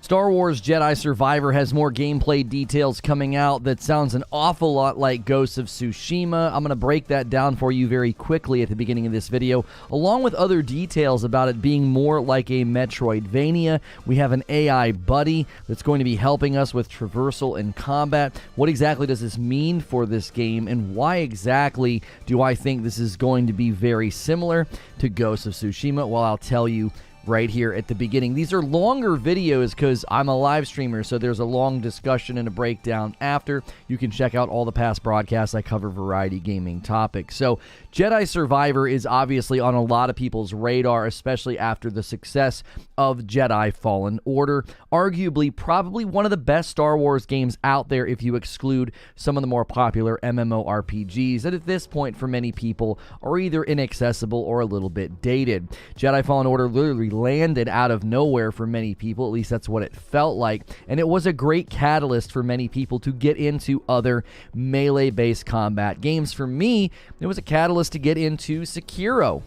Star Wars Jedi Survivor has more gameplay details coming out that sounds an awful lot like Ghost of Tsushima. I'm going to break that down for you very quickly at the beginning of this video, along with other details about it being more like a Metroidvania. We have an AI buddy that's going to be helping us with traversal and combat. What exactly does this mean for this game, and why exactly do I think this is going to be very similar to Ghost of Tsushima? Well, I'll tell you right here at the beginning. These are longer videos because I'm a live streamer, so there's a long discussion and a breakdown after. You can check out all the past broadcasts. I cover variety gaming topics. So Jedi Survivor is obviously on a lot of people's radar, especially after the success of Jedi Fallen Order. Arguably, probably one of the best Star Wars games out there if you exclude some of the more popular MMORPGs that at this point for many people are either inaccessible or a little bit dated. Jedi Fallen Order literally landed out of nowhere for many people, at least that's what it felt like, and it was a great catalyst for many people to get into other melee-based combat games. For me, it was a catalyst to get into Sekiro,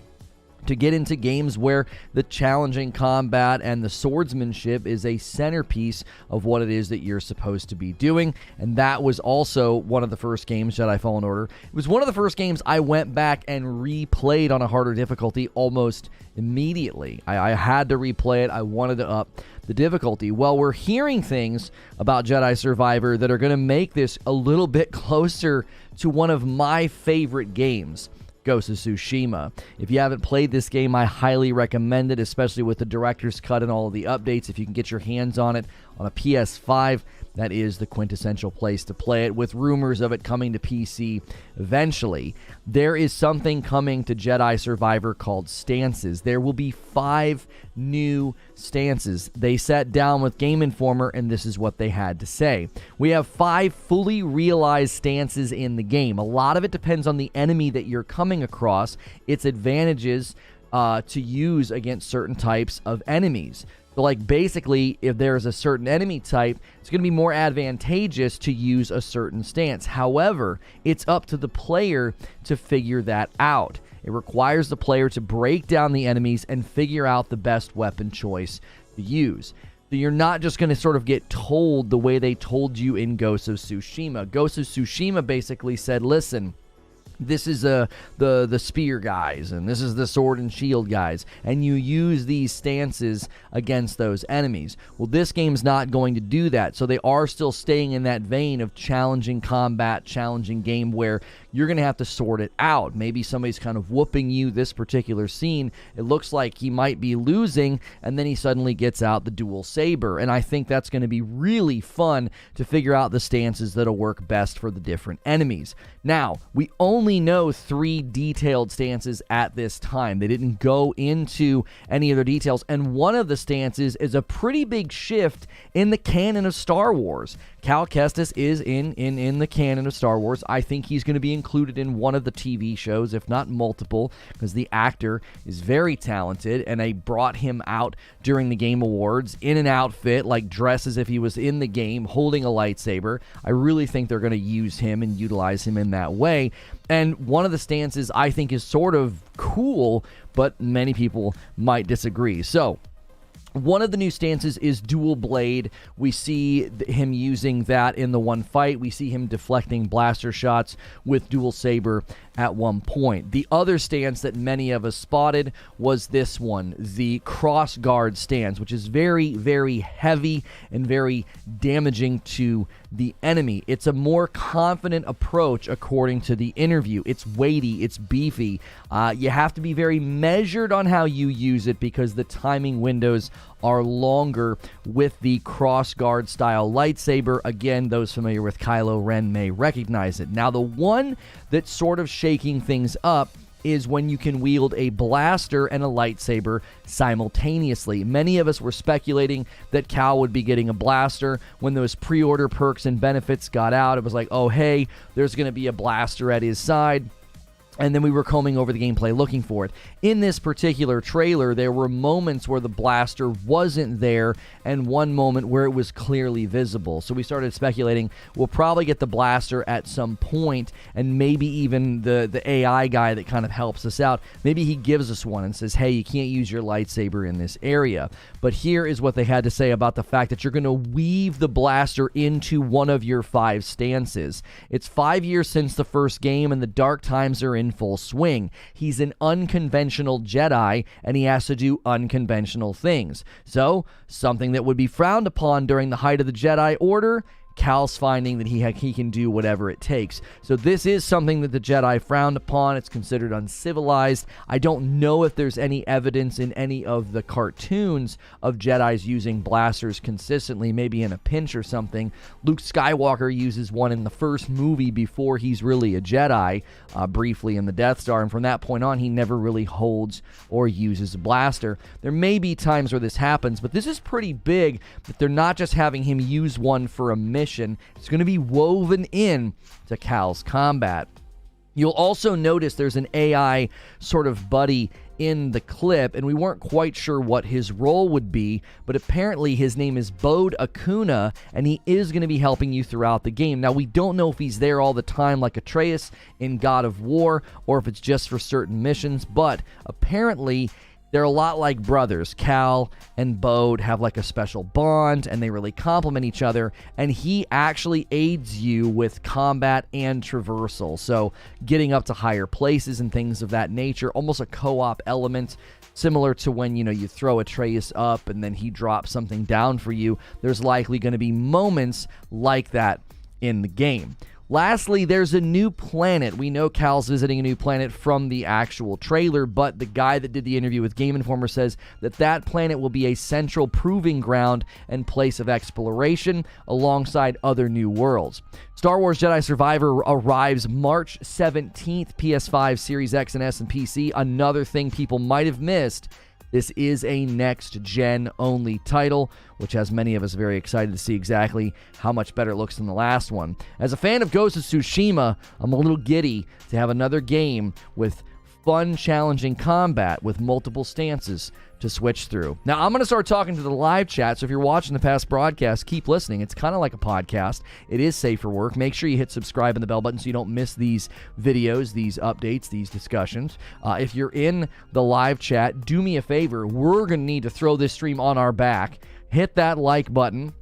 to get into games where the challenging combat and the swordsmanship is a centerpiece of what it is that you're supposed to be doing. And that was also one of the first games, Jedi Fallen Order. It was one of the first games I went back and replayed on a harder difficulty almost immediately. I had to replay it. I wanted to up the difficulty. Well, we're hearing things about Jedi Survivor that are going to make this a little bit closer to one of my favorite games, Ghost of Tsushima. If you haven't played this game, I highly recommend it, especially with the director's cut and all of the updates. If you can get your hands on it on a PS5, that is the quintessential place to play it, with rumors of it coming to PC eventually. There is something coming to Jedi Survivor called stances. There will be 5 new stances. They sat down with Game Informer, and this is what they had to say. We have 5 fully realized stances in the game. A lot of it depends on the enemy that you're coming across, its advantages to use against certain types of enemies. So, like, basically, if there's a certain enemy type, it's going to be more advantageous to use a certain stance. However, it's up to the player to figure that out. It requires the player to break down the enemies and figure out the best weapon choice to use. So you're not just going to sort of get told the way they told you in Ghost of Tsushima. Ghost of Tsushima basically said, listen, this is the spear guys, and this is the sword and shield guys, and you use these stances against those enemies. Well, this game's not going to do that, so they are still staying in that vein of challenging combat, challenging game, where you're going to have to sort it out. Maybe somebody's kind of whooping you this particular scene. It looks like he might be losing, and then he suddenly gets out the dual saber, and I think that's going to be really fun to figure out the stances that'll work best for the different enemies. Now, we only know 3 detailed stances at this time. They didn't go into any other details, and one of the stances is a pretty big shift in the canon of Star Wars. Cal Kestis is in the canon of Star Wars. I think he's going to be included in one of the TV shows, if not multiple, because the actor is very talented, and they brought him out during the Game Awards in an outfit, like dressed as if he was in the game, holding a lightsaber. I really think they're going to use him and utilize him in that way. And one of the stances I think is sort of cool, but many people might disagree. So, one of the new stances is dual blade. We see him using that in the one fight. We see him deflecting blaster shots with dual saber at one point. The other stance that many of us spotted was this one, the cross guard stance, which is very, very heavy and very damaging to the enemy. It's a more confident approach according to the interview. It's weighty, it's beefy. You have to be very measured on how you use it because the timing windows are longer with the cross guard style lightsaber. Again, those familiar with Kylo Ren may recognize it. Now, the one that's sort of shaking things up is when you can wield a blaster and a lightsaber simultaneously. Many of us were speculating that Cal would be getting a blaster. When those pre-order perks and benefits got out, it was like, oh hey, there's going to be a blaster at his side. And then we were combing over the gameplay looking for it. In this particular trailer, there were moments where the blaster wasn't there and one moment where it was clearly visible. So we started speculating we'll probably get the blaster at some point, and maybe even the AI guy that kind of helps us out, maybe he gives us one and says, hey, you can't use your lightsaber in this area. But here is what they had to say about the fact that you're going to weave the blaster into one of your 5 stances. It's 5 years since the first game, and the dark times are in full swing. He's an unconventional Jedi, and he has to do unconventional things. So, something that would be frowned upon during the height of the Jedi Order, Cal's finding that he can do whatever it takes. So this is something that the Jedi frowned upon. It's considered uncivilized. I don't know if there's any evidence in any of the cartoons of Jedis using blasters consistently, maybe in a pinch or something. Luke Skywalker uses one in the first movie before he's really a Jedi, briefly in the Death Star, and from that point on, he never really holds or uses a blaster. There may be times where this happens, but this is pretty big that they're not just having him use one for a mission. It's going to be woven in to Cal's combat. You'll also notice there's an AI sort of buddy in the clip, and we weren't quite sure what his role would be, but apparently his name is Bode Akuna, and he is going to be helping you throughout the game. Now, we don't know if he's there all the time like Atreus in God of War, or if it's just for certain missions, but apparently they're a lot like brothers. Cal and Bode have like a special bond, and they really complement each other, and he actually aids you with combat and traversal, so getting up to higher places and things of that nature, almost a co-op element, similar to when, you throw Atreus up and then he drops something down for you. There's likely going to be moments like that in the game. Lastly, there's a new planet. We know Cal's visiting a new planet from the actual trailer, but the guy that did the interview with Game Informer says that that planet will be a central proving ground and place of exploration alongside other new worlds. Star Wars Jedi Survivor arrives March 17th, PS5, Series X and S, and PC. Another thing people might have missed, this is a next-gen only title, which has many of us very excited to see exactly how much better it looks than the last one. As a fan of Ghost of Tsushima, I'm a little giddy to have another game with fun, challenging combat with multiple stances to switch through. Now, I'm going to start talking to the live chat, so if you're watching the past broadcast, keep listening. It's kind of like a podcast. It is safe for work. Make sure you hit subscribe and the bell button so you don't miss these videos, these updates, these discussions. If you're in the live chat, do me a favor. We're going to need to throw this stream on our back. Hit that like button.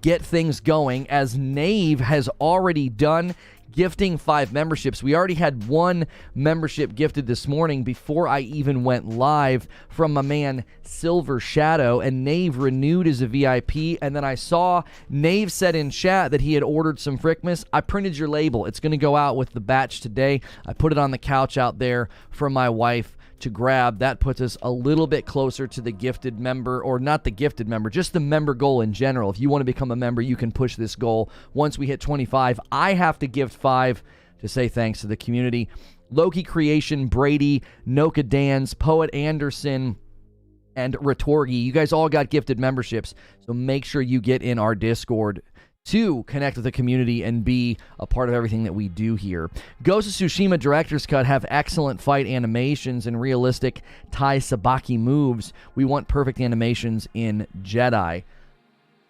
Get things going, as Nave has already done gifting 5 memberships. We already had 1 membership gifted this morning before I even went live from my man Silver Shadow, and Nave renewed as a VIP, and then I saw Nave said in chat that he had ordered some Frickmas. I printed your label. It's going to go out with the batch today. I put it on the couch out there for my wife to grab. That puts us a little bit closer to the gifted member, or not the gifted member, just the member goal in general. If you want to become a member, you can push this goal. Once we hit 25, I have to gift 5 to say thanks to the community. Loki Creation, Brady, Noka Dans, Poet Anderson, and Retorgi, you guys all got gifted memberships, so make sure you get in our Discord to connect with the community and be a part of everything that we do here. Ghost of Tsushima Director's Cut have excellent fight animations and realistic Tai Sabaki moves. We want perfect animations in Jedi.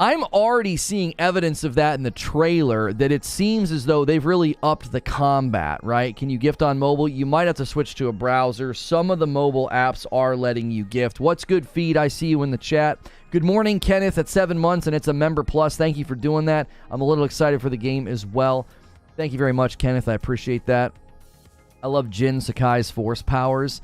I'm already seeing evidence of that in the trailer, that it seems as though they've really upped the combat, right? Can you gift on mobile? You might have to switch to a browser. Some of the mobile apps are letting you gift. What's good, Feed? I see you in the chat. Good morning, Kenneth, at 7 months, and it's a member plus. Thank you for doing that. I'm a little excited for the game as well. Thank you very much, Kenneth. I appreciate that. I love Jin Sakai's force powers.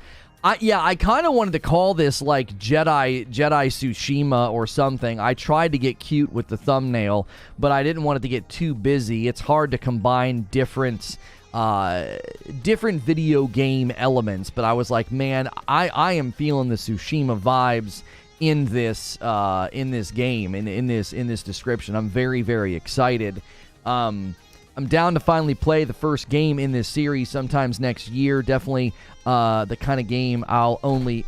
I kind of wanted to call this like Jedi Tsushima or something. I tried to get cute with the thumbnail, but I didn't want it to get too busy. It's hard to combine different video game elements, but I was like, man, I am feeling the Tsushima vibes in this game, in this description. I'm very, very excited. I'm down to finally play the first game in this series sometimes next year. Definitely the kind of game I'll only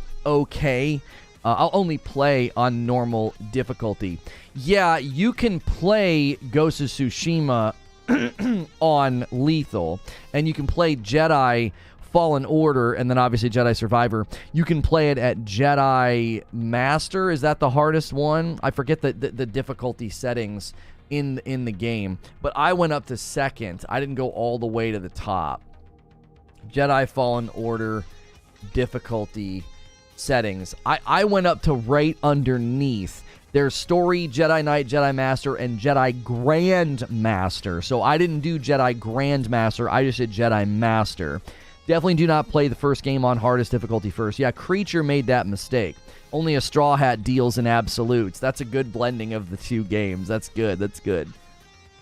play on normal difficulty. Yeah, you can play Ghost of Tsushima on lethal, and you can play Jedi Fallen Order, and then obviously Jedi Survivor, you can play it at Jedi Master. Is that the hardest one? I forget the difficulty settings in the game, but I went up to second. I didn't go all the way to the top. Jedi Fallen Order difficulty settings. I went up to right underneath. There's Story, Jedi Knight, Jedi Master, and Jedi Grand Master. So I didn't do Jedi Grand Master. I just did Jedi Master. Definitely do not play the first game on hardest difficulty first. Yeah, Creature made that mistake. Only a Straw Hat deals in absolutes. That's a good blending of the two games. That's good. That's good.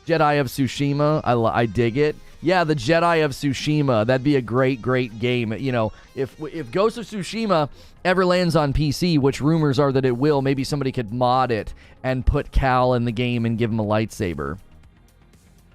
Jedi of Tsushima. I dig it. Yeah, the Jedi of Tsushima. That'd be a great, great game. You know, if Ghost of Tsushima ever lands on PC, which rumors are that it will, maybe somebody could mod it and put Cal in the game and give him a lightsaber.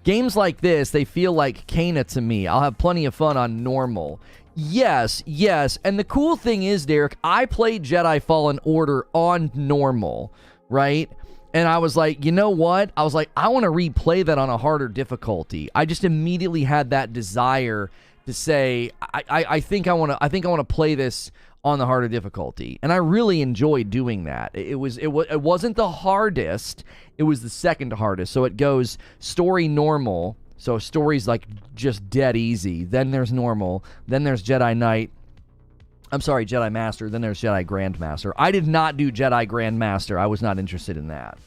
Games like this, they feel like Kana to me. I'll have plenty of fun on normal. Yes, yes. And the cool thing is, Derek, I played Jedi Fallen Order on normal, right? And I was like, you know what? I was like, I want to replay that on a harder difficulty. I just immediately had that desire to say, I think I want to play this on the harder difficulty. And I really enjoyed doing that. It wasn't the hardest, it was the second hardest. So it goes story normal. So story's like just dead easy. Then there's normal. Then there's Jedi Knight. I'm sorry, Jedi Master. Then there's Jedi Grand Master. I did not do Jedi Grand Master. I was not interested in that.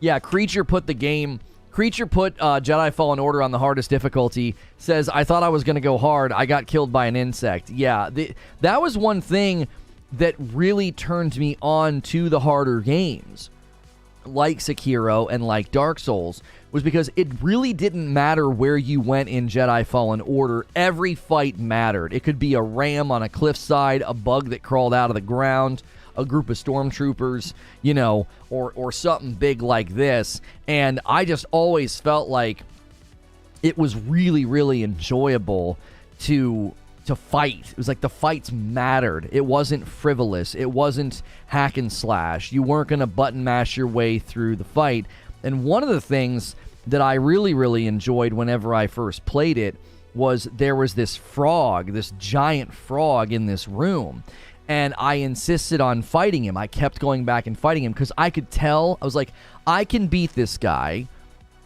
Yeah, Creature put Jedi Fallen Order on the hardest difficulty. Says, I thought I was going to go hard. I got killed by an insect. Yeah, that was one thing that really turned me on to the harder games, like Sekiro and like Dark Souls, was because it really didn't matter where you went in Jedi Fallen Order. Every fight mattered. It could be a ram on a cliffside, a bug that crawled out of the ground, a group of stormtroopers, you know, or something big like this. And I just always felt like it was really, really enjoyable to fight. It was like the fights mattered. It wasn't frivolous. It wasn't hack and slash. You weren't going to button mash your way through the fight. And one of the things that I really, really enjoyed whenever I first played it was there was this frog, this giant frog in this room. And I insisted on fighting him. I kept going back and fighting him because I could tell. I was like, I can beat this guy.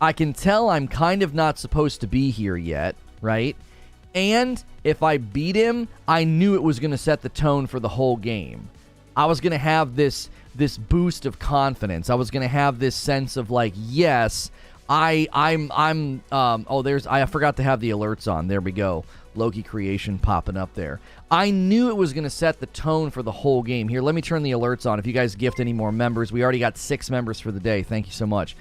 I can tell I'm kind of not supposed to be here yet, right? And if I beat him, I knew it was going to set the tone for the whole game. I was going to have this boost of confidence. I was going to have this sense of like, yes, I forgot to have the alerts on. There we go. Loki creation popping up there. I knew it was going to set the tone for the whole game. Here, let me turn the alerts on. If you guys gift any more members, we already got 6 members for the day. Thank you so much.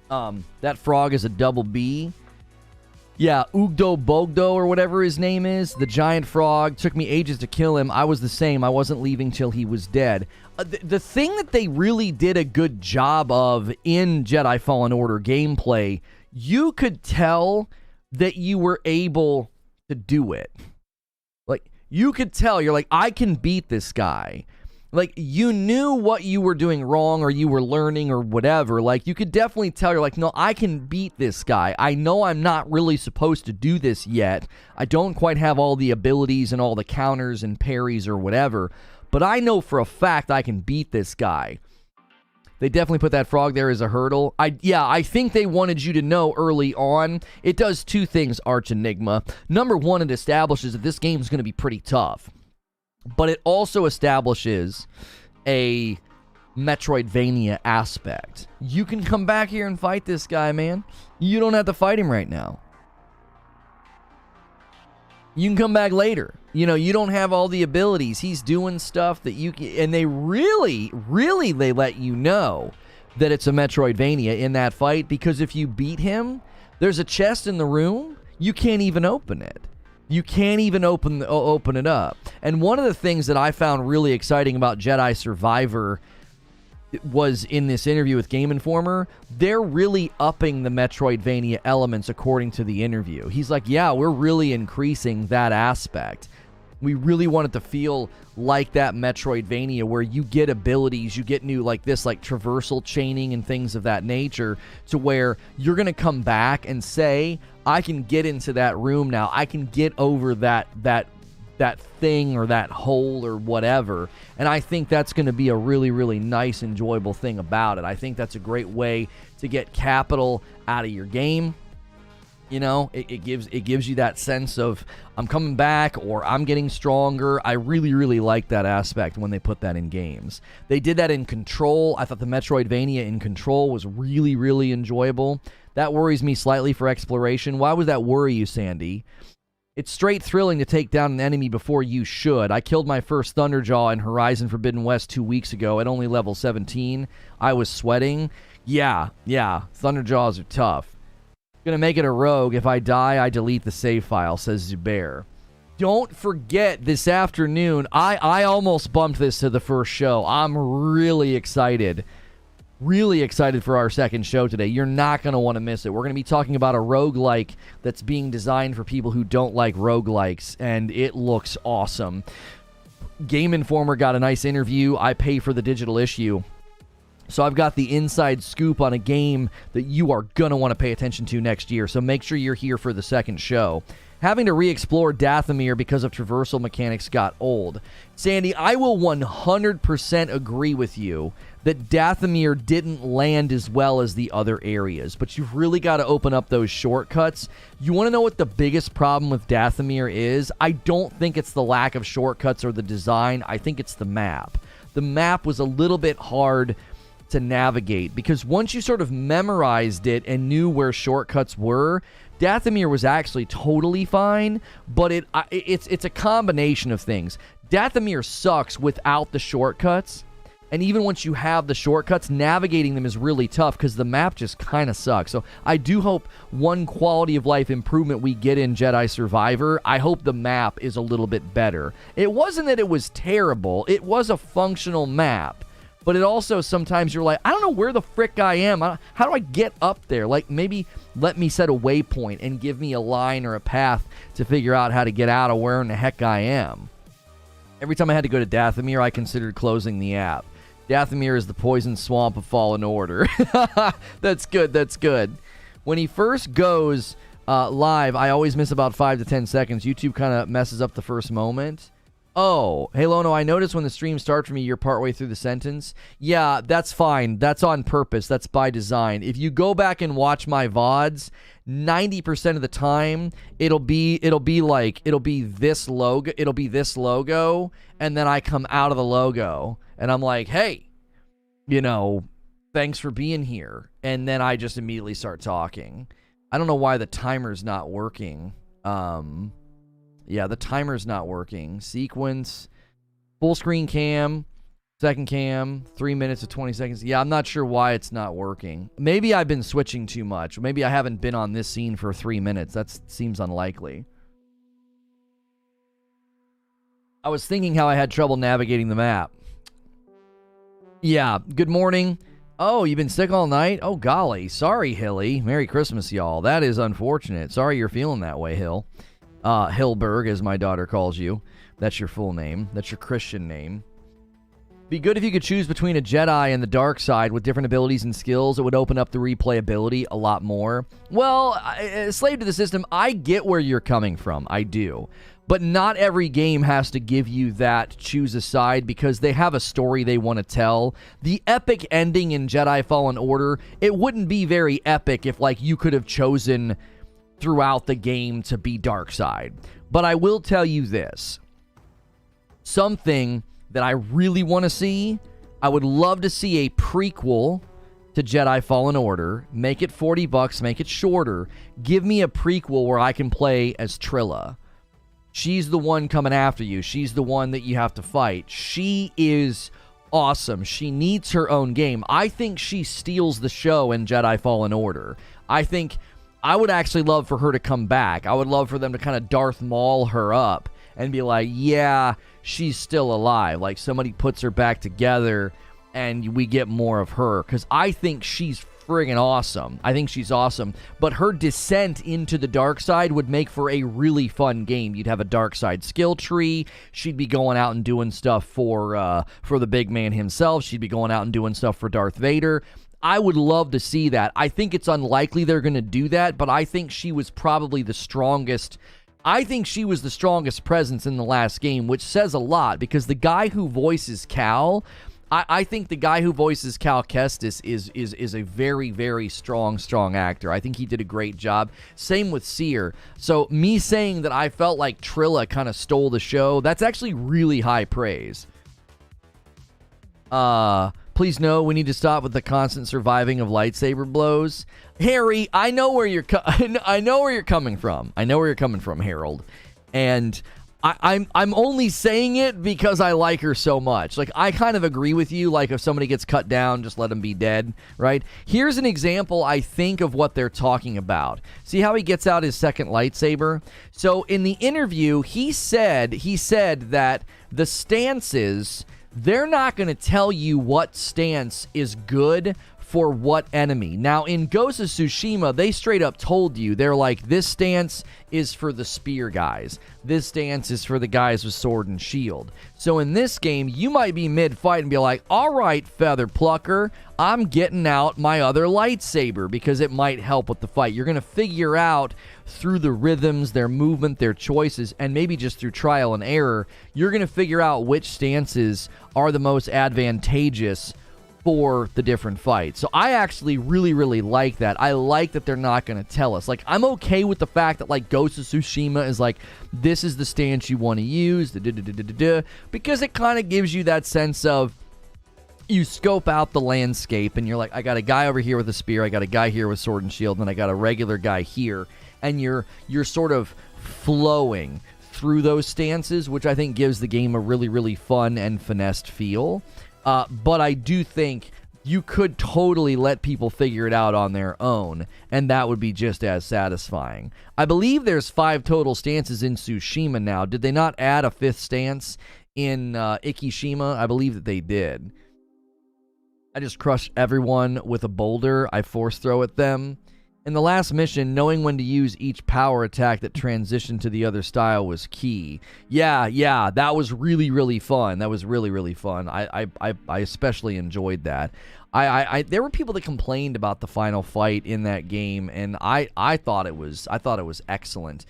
That frog is a double B. Yeah, Ugdo Bogdo or whatever his name is, the giant frog. Took me ages to kill him. I was the same. I wasn't leaving till he was dead. The thing that they really did a good job of in Jedi Fallen Order gameplay, you could tell that you were able to do it. Like, you could tell, you're like, I can beat this guy. Like, you knew what you were doing wrong or you were learning or whatever. Like, you could definitely tell, you're like, no, I can beat this guy. I know I'm not really supposed to do this yet. I don't quite have all the abilities and all the counters and parries or whatever. But I know for a fact I can beat this guy. They definitely put that frog there as a hurdle. I think they wanted you to know early on. It does 2 things, Arch Enigma. Number 1, it establishes that this game is going to be pretty tough. But it also establishes a Metroidvania aspect. You can come back here and fight this guy, man. You don't have to fight him right now. You can come back later. You know, you don't have all the abilities. He's doing stuff that you can, and they really they let you know that it's a Metroidvania in that fight, because if you beat him, there's a chest in the room. You can't even open it. You can't even open it up. And one of the things that I found really exciting about Jedi Survivor was in this interview with Game Informer, they're really upping the Metroidvania elements according to the interview. He's like, yeah, we're really increasing that aspect. We really want it to feel like that Metroidvania where you get abilities, you get new like this, like traversal chaining and things of that nature, to where you're going to come back and say, I can get into that room now. I can get over that thing or that hole or whatever. And I think that's going to be a really, really nice, enjoyable thing about it. I think that's a great way to get capital out of your game. You know, it gives you that sense of I'm coming back or I'm getting stronger. I really, really like that aspect when they put that in games. They did that in Control. I thought the Metroidvania in Control was really, really enjoyable. That worries me slightly for exploration. Why would that worry you, Sandy? It's straight thrilling to take down an enemy before you should. I killed my first Thunderjaw in Horizon Forbidden West 2 weeks ago at only level 17. I was sweating. Yeah, Thunderjaws are tough. Gonna make it a rogue. If I die, I delete the save file, says Zubair. Don't forget, this afternoon, I almost bumped this to the first show. I'm really excited. Really excited for our second show today. You're not going to want to miss it. We're going to be talking about a roguelike that's being designed for people who don't like roguelikes, and it looks awesome. Game Informer got a nice interview. I pay for the digital issue. So I've got the inside scoop on a game that you are going to want to pay attention to next year, so make sure you're here for the second show. Having to re-explore Dathomir because of traversal mechanics got old. Sandy, I will 100% agree with you that Dathomir didn't land as well as the other areas, but you've really got to open up those shortcuts. You want to know what the biggest problem with Dathomir is? I don't think it's the lack of shortcuts or the design. I think it's the map. The map was a little bit hard to navigate because once you sort of memorized it and knew where shortcuts were, Dathomir was actually totally fine, but it's a combination of things. Dathomir sucks without the shortcuts, and even once you have the shortcuts, navigating them is really tough because the map just kind of sucks. So I do hope one quality of life improvement we get in Jedi Survivor, I hope the map is a little bit better. It wasn't that it was terrible, it was a functional map. But it also, sometimes you're like, I don't know where the frick I am. How do I get up there? Like, maybe let me set a waypoint and give me a line or a path to figure out how to get out of where in the heck I am. Every time I had to go to Dathomir, I considered closing the app. Dathomir is the poison swamp of Fallen Order. That's good, that's good. When he first goes live, I always miss about 5 to 10 seconds. YouTube kind of messes up the first moment. Oh, hey Lono, I noticed when the stream starts for me, you're partway through the sentence. Yeah, that's fine. That's on purpose. That's by design. If you go back and watch my VODs, 90% of the time, it'll be this logo, and then I come out of the logo, and I'm like, hey, you know, thanks for being here. And then I just immediately start talking. I don't know why the timer's not working. Yeah, the timer's not working. Sequence, full screen cam, second cam, 3 minutes to 20 seconds. Yeah, I'm not sure why it's not working. Maybe I've been switching too much. Maybe I haven't been on this scene for 3 minutes. That seems unlikely. I was thinking how I had trouble navigating the map. Yeah, good morning. Oh, you've been sick all night? Oh, golly. Sorry, Hilly. Merry Christmas, y'all. That is unfortunate. Sorry you're feeling that way, Hill. Hilberg, as my daughter calls you. That's your full name. That's your Christian name. Be good if you could choose between a Jedi and the dark side with different abilities and skills. It would open up the replayability a lot more. Well, slave to the system, I get where you're coming from. I do. But not every game has to give you that choose a side because they have a story they want to tell. The epic ending in Jedi Fallen Order, it wouldn't be very epic if, like, you could have chosen throughout the game to be dark side. But I will tell you this. Something that I really want to see, I would love to see a prequel to Jedi Fallen Order. Make it $40, make it shorter. Give me a prequel where I can play as Trilla. She's the one coming after you. She's the one that you have to fight. She is awesome. She needs her own game. I think she steals the show in Jedi Fallen Order. I would actually love for her to come back. I would love for them to kind of Darth Maul her up and be like, yeah, she's still alive. Like, somebody puts her back together and we get more of her. Because I think she's friggin' awesome. I think she's awesome. But her descent into the dark side would make for a really fun game. You'd have a dark side skill tree. She'd be going out and doing stuff for the big man himself. She'd be going out and doing stuff for Darth Vader. I would love to see that. I think it's unlikely they're going to do that, but I think she was probably the strongest. I think she was the strongest presence in the last game, which says a lot because the guy who voices Cal, I think the guy who voices Cal Kestis is a very, very strong actor. I think he did a great job. Same with Seer. So me saying that I felt like Trilla kind of stole the show, that's actually really high praise. Please know we need to stop with the constant surviving of lightsaber blows. Harry, I know where you're I know where you're coming from. I know where you're coming from, Harold. And I'm only saying it because I like her so much. Like, I kind of agree with you. Like, if somebody gets cut down, just let them be dead, right? Here's an example, I think, of what they're talking about. See how he gets out his second lightsaber? So in the interview, he said that the stances, they're not going to tell you what stance is good for what enemy. Now, in Ghost of Tsushima, they straight up told you, they're like, this stance is for the spear guys. This stance is for the guys with sword and shield. So in this game, you might be mid-fight and be like, all right, Feather Plucker, I'm getting out my other lightsaber because it might help with the fight. You're going to figure out through the rhythms, their movement, their choices, and maybe just through trial and error, you're going to figure out which stances are the most advantageous for the different fights. So I actually really, really like that. I like that they're not going to tell us. Like, I'm okay with the fact that, like, Ghost of Tsushima is like, this is the stance you want to use, because it kind of gives you that sense of, you scope out the landscape and you're like, I got a guy over here with a spear, I got a guy here with sword and shield, and I got a regular guy here, and you're sort of flowing through those stances, which I think gives the game a really, really fun and finessed feel. But I do think you could totally let people figure it out on their own, and that would be just as satisfying. I believe there's 5 total stances in Tsushima now. Did they not add a 5th stance in Ikishima? I believe that they did. I just crush everyone with a boulder. I force throw at them. In the last mission, knowing when to use each power attack that transitioned to the other style was key. Yeah, that was really, really fun. That was really, really fun. I especially enjoyed that. There were people that complained about the final fight in that game, and I thought it was excellent.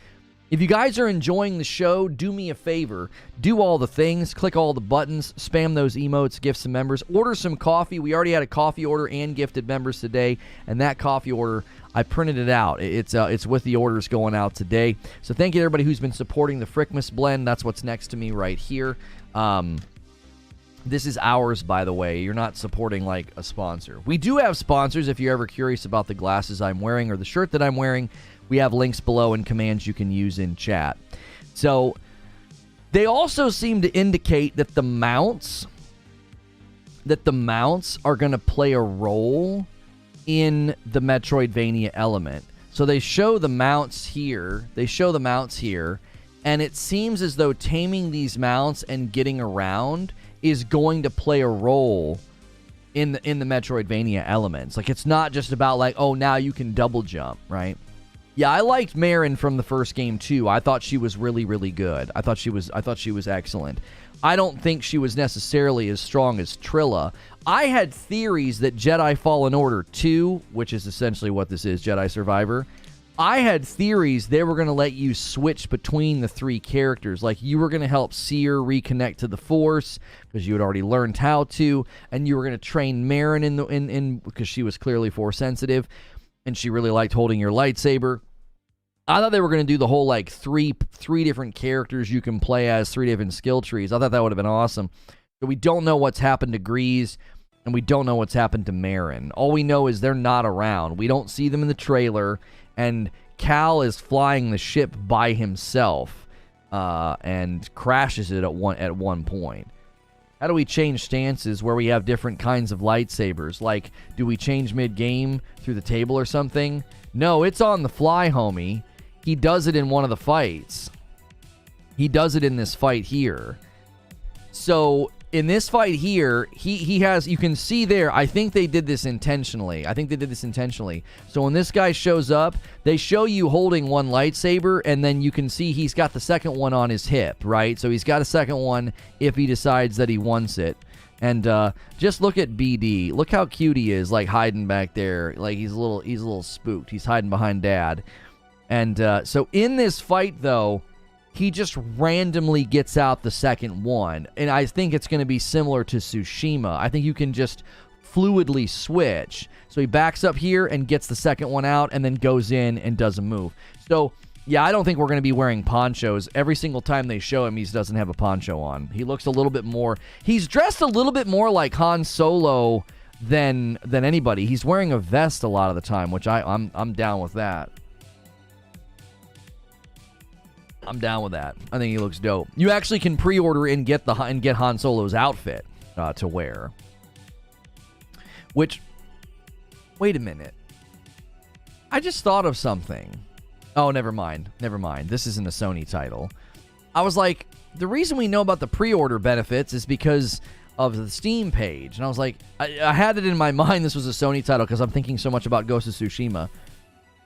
If you guys are enjoying the show, do me a favor. Do all the things. Click all the buttons. Spam those emotes. Gift some members. Order some coffee. We already had a coffee order and gifted members today. And that coffee order, I printed it out. It's with the orders going out today. So thank you to everybody who's been supporting the Frickmas blend. That's what's next to me right here. This is ours, by the way. You're not supporting, like, a sponsor. We do have sponsors if you're ever curious about the glasses I'm wearing or the shirt that I'm wearing. We have links below and commands you can use in chat. So they also seem to indicate that the mounts are going to play a role in the Metroidvania element. So they show the mounts here. And it seems as though taming these mounts and getting around is going to play a role in the Metroidvania elements. Like, it's not just about, like, oh, now you can double jump, right? Yeah, I liked Marin from the first game too. I thought she was really, really good. I thought she was excellent. I don't think she was necessarily as strong as Trilla. I had theories that Jedi Fallen Order 2, which is essentially what this is, Jedi Survivor, I had theories they were going to let you switch between the 3 characters. Like, you were going to help Seer reconnect to the Force because you had already learned how to, and you were going to train Marin in because she was clearly Force sensitive, and she really liked holding your lightsaber. I thought they were going to do the whole, like, three different characters you can play as, 3 different skill trees. I thought that would have been awesome. But we don't know what's happened to Grease, and we don't know what's happened to Marin. All we know is they're not around. We don't see them in the trailer, and Cal is flying the ship by himself and crashes it at one point. How do we change stances where we have different kinds of lightsabers? Like, do we change mid-game through the table or something? No, it's on the fly, homie. He does it in one of the fights. He does it in this fight here. So in this fight here, he has, you can see there, I think they did this intentionally. So when this guy shows up, they show you holding one lightsaber, and then you can see he's got the second one on his hip, right? So he's got a second one if he decides that he wants it. And just look at BD. Look how cute he is, like hiding back there. Like he's a little spooked. He's hiding behind Dad. And so in this fight, though, he just randomly gets out the second one. And I think it's going to be similar to Tsushima. I think you can just fluidly switch. So he backs up here and gets the second one out and then goes in and does a move. So, yeah, I don't think we're going to be wearing ponchos. Every single time they show him, he doesn't have a poncho on. He looks a little bit more... He's dressed a little bit more like Han Solo than anybody. He's wearing a vest a lot of the time, which I'm down with that. I'm down with that. I think he looks dope. You actually can pre-order and get Han Solo's outfit to wear. Which, wait a minute. I just thought of something. Oh, never mind. This isn't a Sony title. I was like, the reason we know about the pre-order benefits is because of the Steam page. And I was like, I had it in my mind this was a Sony title because I'm thinking so much about Ghost of Tsushima.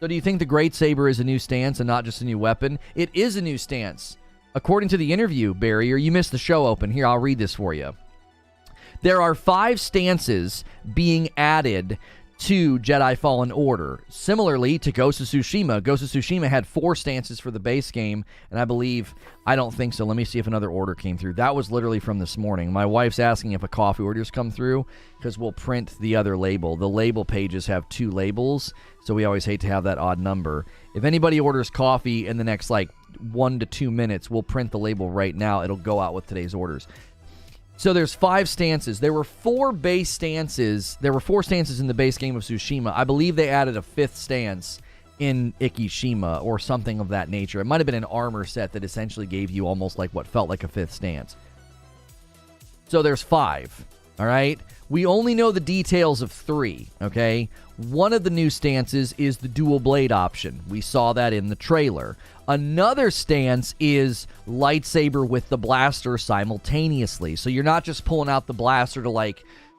So do you think the Great Saber is a new stance and not just a new weapon? It is a new stance. According to the interview, Barry, or you missed the show open. Here, I'll read this for you. There are 5 stances being added to Jedi Fallen Order. Similarly to Ghost of Tsushima. Ghost of Tsushima had 4 stances for the base game, and I don't think so. Let me see if another order came through. That was literally from this morning. My wife's asking if a coffee order's come through, because we'll print the other label. The label pages have 2 labels, so we always hate to have that odd number. If anybody orders coffee in the next, 1 to 2 minutes, we'll print the label right now. It'll go out with today's orders. So there's 5 stances. There were 4 base stances. There were 4 stances in the base game of Tsushima. I believe they added a 5th stance in Ikishima or something of that nature. It might have been an armor set that essentially gave you almost like what felt like a 5th stance. So there's 5, all right? We only know the details of 3, okay? One of the new stances is the dual blade option. We saw that in the trailer. Another stance is lightsaber with the blaster simultaneously. So you're not just pulling out the blaster to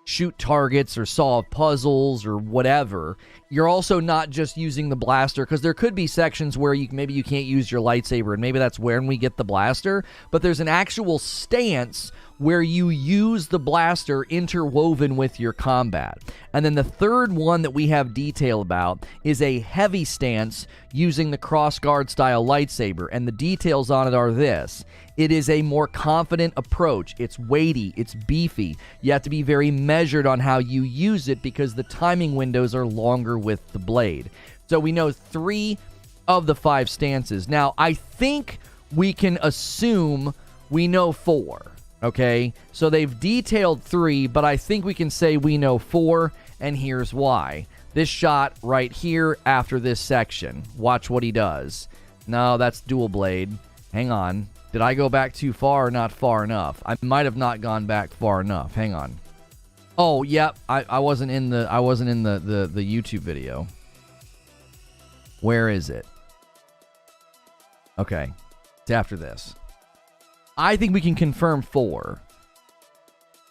shoot targets or solve puzzles or whatever. You're also not just using the blaster, because there could be sections where maybe you can't use your lightsaber, and maybe that's when we get the blaster. But there's an actual stance where you use the blaster interwoven with your combat. And then the third one that we have detail about is a heavy stance using the crossguard style lightsaber. And the details on it are this. It is a more confident approach. It's weighty. It's beefy. You have to be very measured on how you use it because the timing windows are longer with the blade. So we know 3 of the 5 stances. Now, I think we can assume we know 4. Okay, so they've detailed 3, but I think we can say we know 4, and here's why. This shot right here after this section. Watch what he does. No, that's dual blade. Hang on. Did I go back too far or not far enough? I might have not gone back far enough. Hang on. Oh, yep. I wasn't in the YouTube video. Where is it? Okay. It's after this. I think we can confirm 4.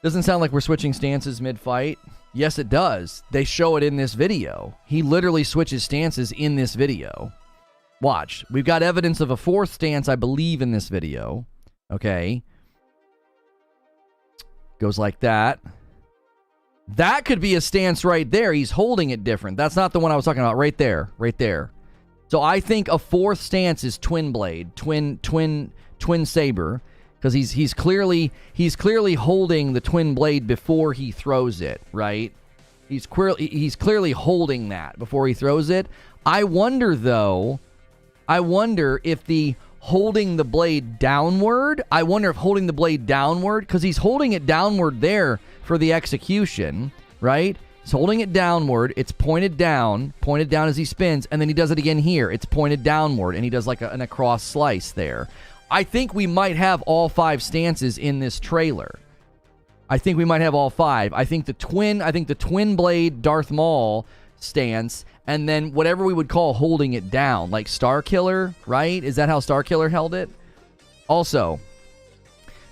Doesn't sound like we're switching stances mid-fight. Yes, it does. They show it in this video. He literally switches stances in this video. Watch. We've got evidence of a 4th stance, I believe, in this video. Okay. Goes like that. That could be a stance right there. He's holding it different. That's not the one I was talking about. Right there. Right there. So I think a 4th stance is twin blade. Twin saber. Because he's clearly holding the twin blade before he throws it, right? He's clearly holding that before he throws it. I wonder if the holding the blade downward, because he's holding it downward there for the execution, right? He's holding it downward. It's pointed down as he spins, and then he does it again here. It's pointed downward, and he does like an across slice there. I think we might have all 5 stances in this trailer. I think we might have all 5. I think the twin blade Darth Maul stance, and then whatever we would call holding it down, like Starkiller, right? Is that how Starkiller held it? Also,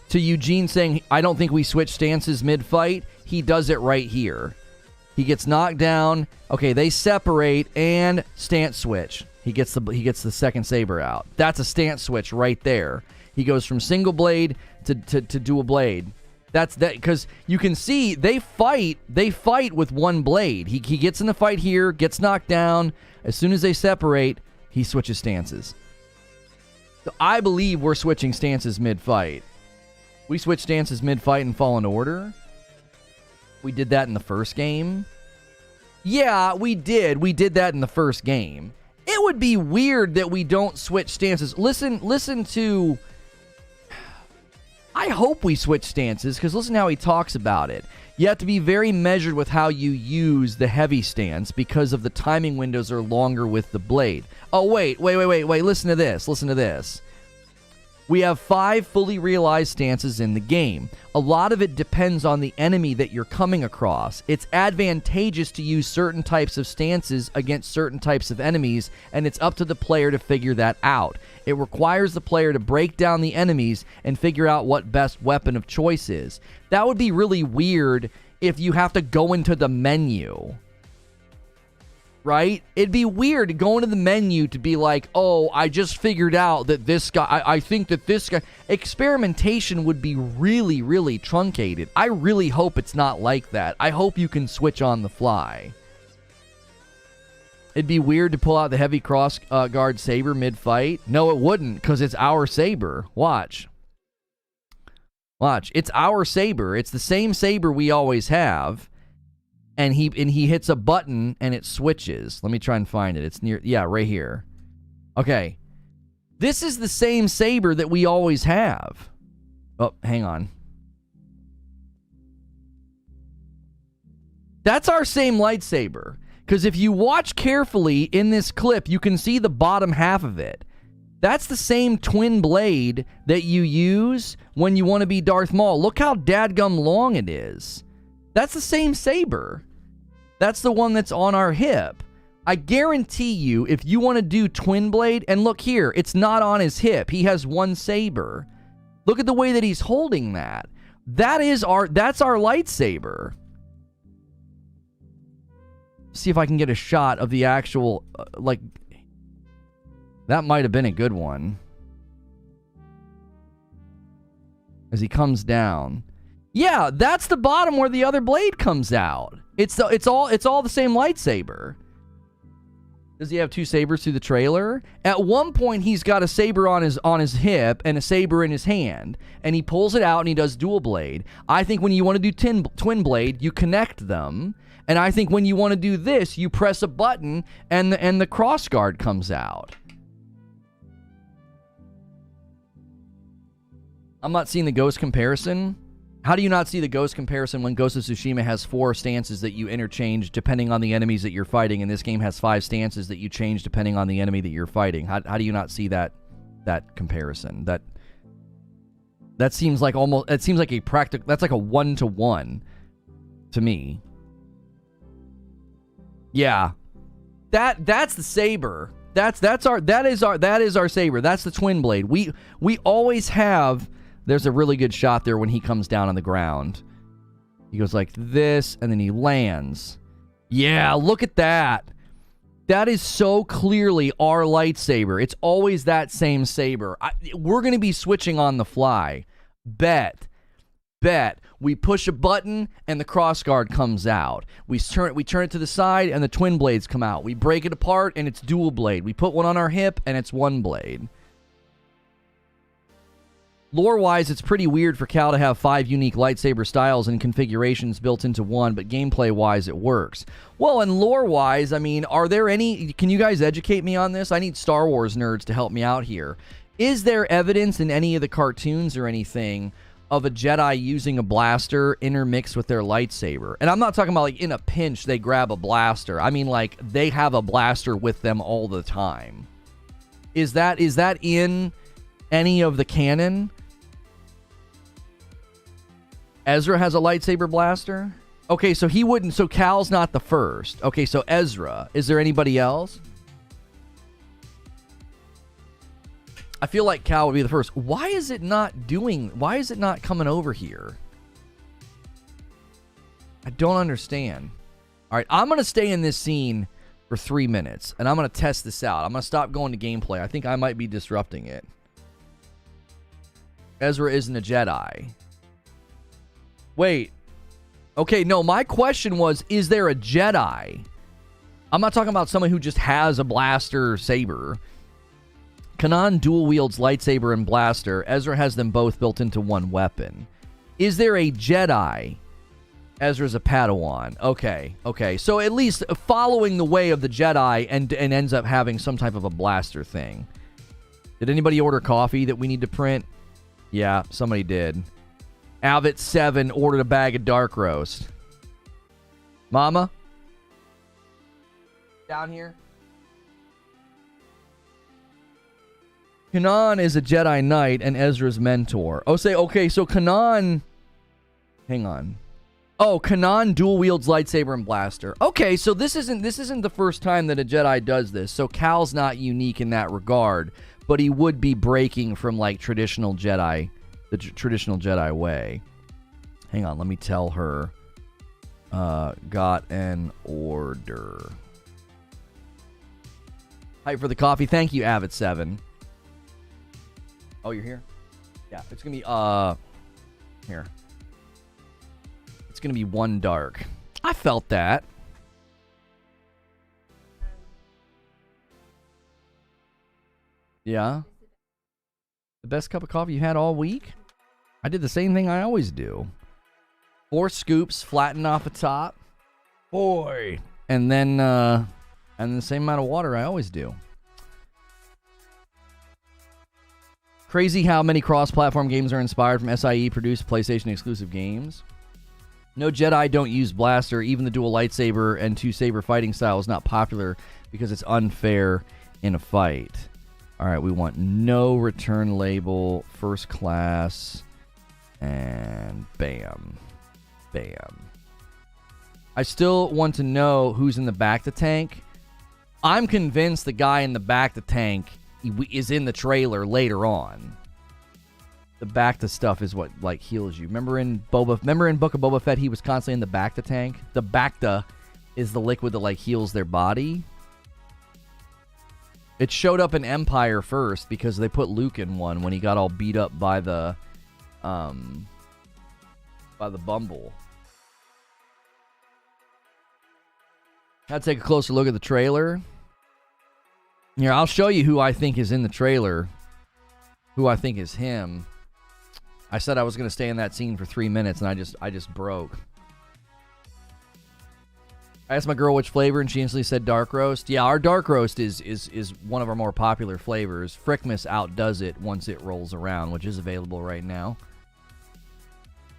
to Eugene saying, I don't think we switch stances mid-fight, he does it right here. He gets knocked down. Okay, they separate and stance switch. He gets the second saber out. That's a stance switch right there. He goes from single blade to dual blade. That's that, because you can see they fight with one blade. He gets in the fight here, gets knocked down. As soon as they separate, he switches stances. So I believe we're switching stances mid-fight. We switched stances mid-fight in Fallen Order. We did that in the first game. Yeah, we did. We did that in the first game. It would be weird that we don't switch stances. Listen to... I hope we switch stances, because listen how he talks about it. You have to be very measured with how you use the heavy stance because of the timing windows are longer with the blade. Oh, wait. Listen to this. We have 5 fully realized stances in the game. A lot of it depends on the enemy that you're coming across. It's advantageous to use certain types of stances against certain types of enemies, and it's up to the player to figure that out. It requires the player to break down the enemies and figure out what best weapon of choice is. That would be really weird if you have to go into the menu. Right? It'd be weird to go into the menu to be like, oh, I just figured out that this guy, I think that this guy... Experimentation would be really, really truncated. I really hope it's not like that. I hope you can switch on the fly. It'd be weird to pull out the heavy cross guard saber mid-fight. No, it wouldn't, because it's our saber. Watch. It's our saber. It's the same saber we always have. And he hits a button and it switches. Let me try and find it. It's near, yeah, right here. Okay. This is the same saber that we always have. Oh, hang on. That's our same lightsaber. Because if you watch carefully in this clip, you can see the bottom half of it. That's the same twin blade that you use when you want to be Darth Maul. Look how dadgum long it is. That's the same saber. That's the one that's on our hip. I guarantee you, if you want to do twin blade, and look here, it's not on his hip. He has one saber. Look at the way that he's holding that. That's our lightsaber. See if I can get a shot of the actual, that might have been a good one. As he comes down. Yeah, that's the bottom where the other blade comes out. It's all the same lightsaber. Does he have 2 sabers through the trailer? At one point, he's got a saber on his hip and a saber in his hand, and he pulls it out and he does dual blade. I think when you want to do twin blade, you connect them, and I think when you want to do this, you press a button and the cross guard comes out. I'm not seeing the Ghost comparison. How do you not see the Ghost comparison when Ghost of Tsushima has 4 stances that you interchange depending on the enemies that you're fighting, and this game has 5 stances that you change depending on the enemy that you're fighting? How do you not see that comparison? That seems like it seems like that's like a 1-to-1 to me. Yeah. That's the saber. That is our saber. That's the twin blade. We always have. There's a really good shot there when he comes down on the ground. He goes like this, and then he lands. Yeah, look at that. That is so clearly our lightsaber. It's always that same saber. We're going to be switching on the fly. Bet. We push a button, and the crossguard comes out. We turn it to the side, and the twin blades come out. We break it apart, and it's dual blade. We put one on our hip, and it's one blade. Lore-wise, it's pretty weird for Cal to have 5 unique lightsaber styles and configurations built into one, but gameplay-wise, it works. Well, and lore-wise, I mean, are there any... Can you guys educate me on this? I need Star Wars nerds to help me out here. Is there evidence in any of the cartoons or anything of a Jedi using a blaster intermixed with their lightsaber? And I'm not talking about, like, in a pinch, they grab a blaster. I mean, like, they have a blaster with them all the time. Is that in any of the canon? Ezra has a lightsaber blaster? Okay, so he wouldn't... So Cal's not the first. Okay, so Ezra. Is there anybody else? I feel like Cal would be the first. Why is it not coming over here? I don't understand. All right, I'm going to stay in this scene for 3 minutes, and I'm going to test this out. I'm going to stop going to gameplay. I think I might be disrupting it. Ezra isn't a Jedi. Wait. Okay, no, my question was, is there a Jedi? I'm not talking about someone who just has a blaster saber. Kanan dual wields lightsaber and blaster. Ezra has them both built into one weapon. Is there a Jedi? Ezra's a Padawan. Okay. So at least following the way of the Jedi and ends up having some type of a blaster thing. Did anybody order coffee that we need to print? Yeah, somebody did. Avit7 ordered a bag of dark roast. Mama? Down here? Kanan is a Jedi Knight and Ezra's mentor. Oh, okay, so Kanan... Hang on. Oh, Kanan dual wields lightsaber and blaster. Okay, so this isn't the first time that a Jedi does this. So Cal's not unique in that regard, but he would be breaking from like traditional Jedi, the traditional Jedi way. Hang on, let me tell her. Got an order. Hype for the coffee. Thank you, Avit7. Oh, you're here? Yeah, it's gonna be here. It's going to be one dark. I felt that. Yeah. The best cup of coffee you had all week? I did the same thing I always do. 4 scoops, flatten off the top. Boy. And then the same amount of water I always do. Crazy how many cross-platform games are inspired from SIE-produced PlayStation-exclusive games. No Jedi don't use blaster. Even the dual lightsaber and 2-saber fighting style is not popular because it's unfair in a fight. All right, we want no return label, first class, and bam. Bam. I still want to know who's in the back of the tank. I'm convinced the guy in the back of the tank is in the trailer later on. The Bacta stuff is what like heals you. Remember in Book of Boba Fett, he was constantly in the Bacta tank. The Bacta is the liquid that like heals their body. It showed up in Empire first because they put Luke in one when he got all beat up by the Bumble. I'd take a closer look at the trailer. Here, I'll show you who I think is in the trailer. Who I think is him. I said I was going to stay in that scene for 3 minutes, and I just broke. I asked my girl which flavor, and she instantly said dark roast. Yeah, our dark roast is one of our more popular flavors. Frickmas outdoes it once it rolls around, which is available right now.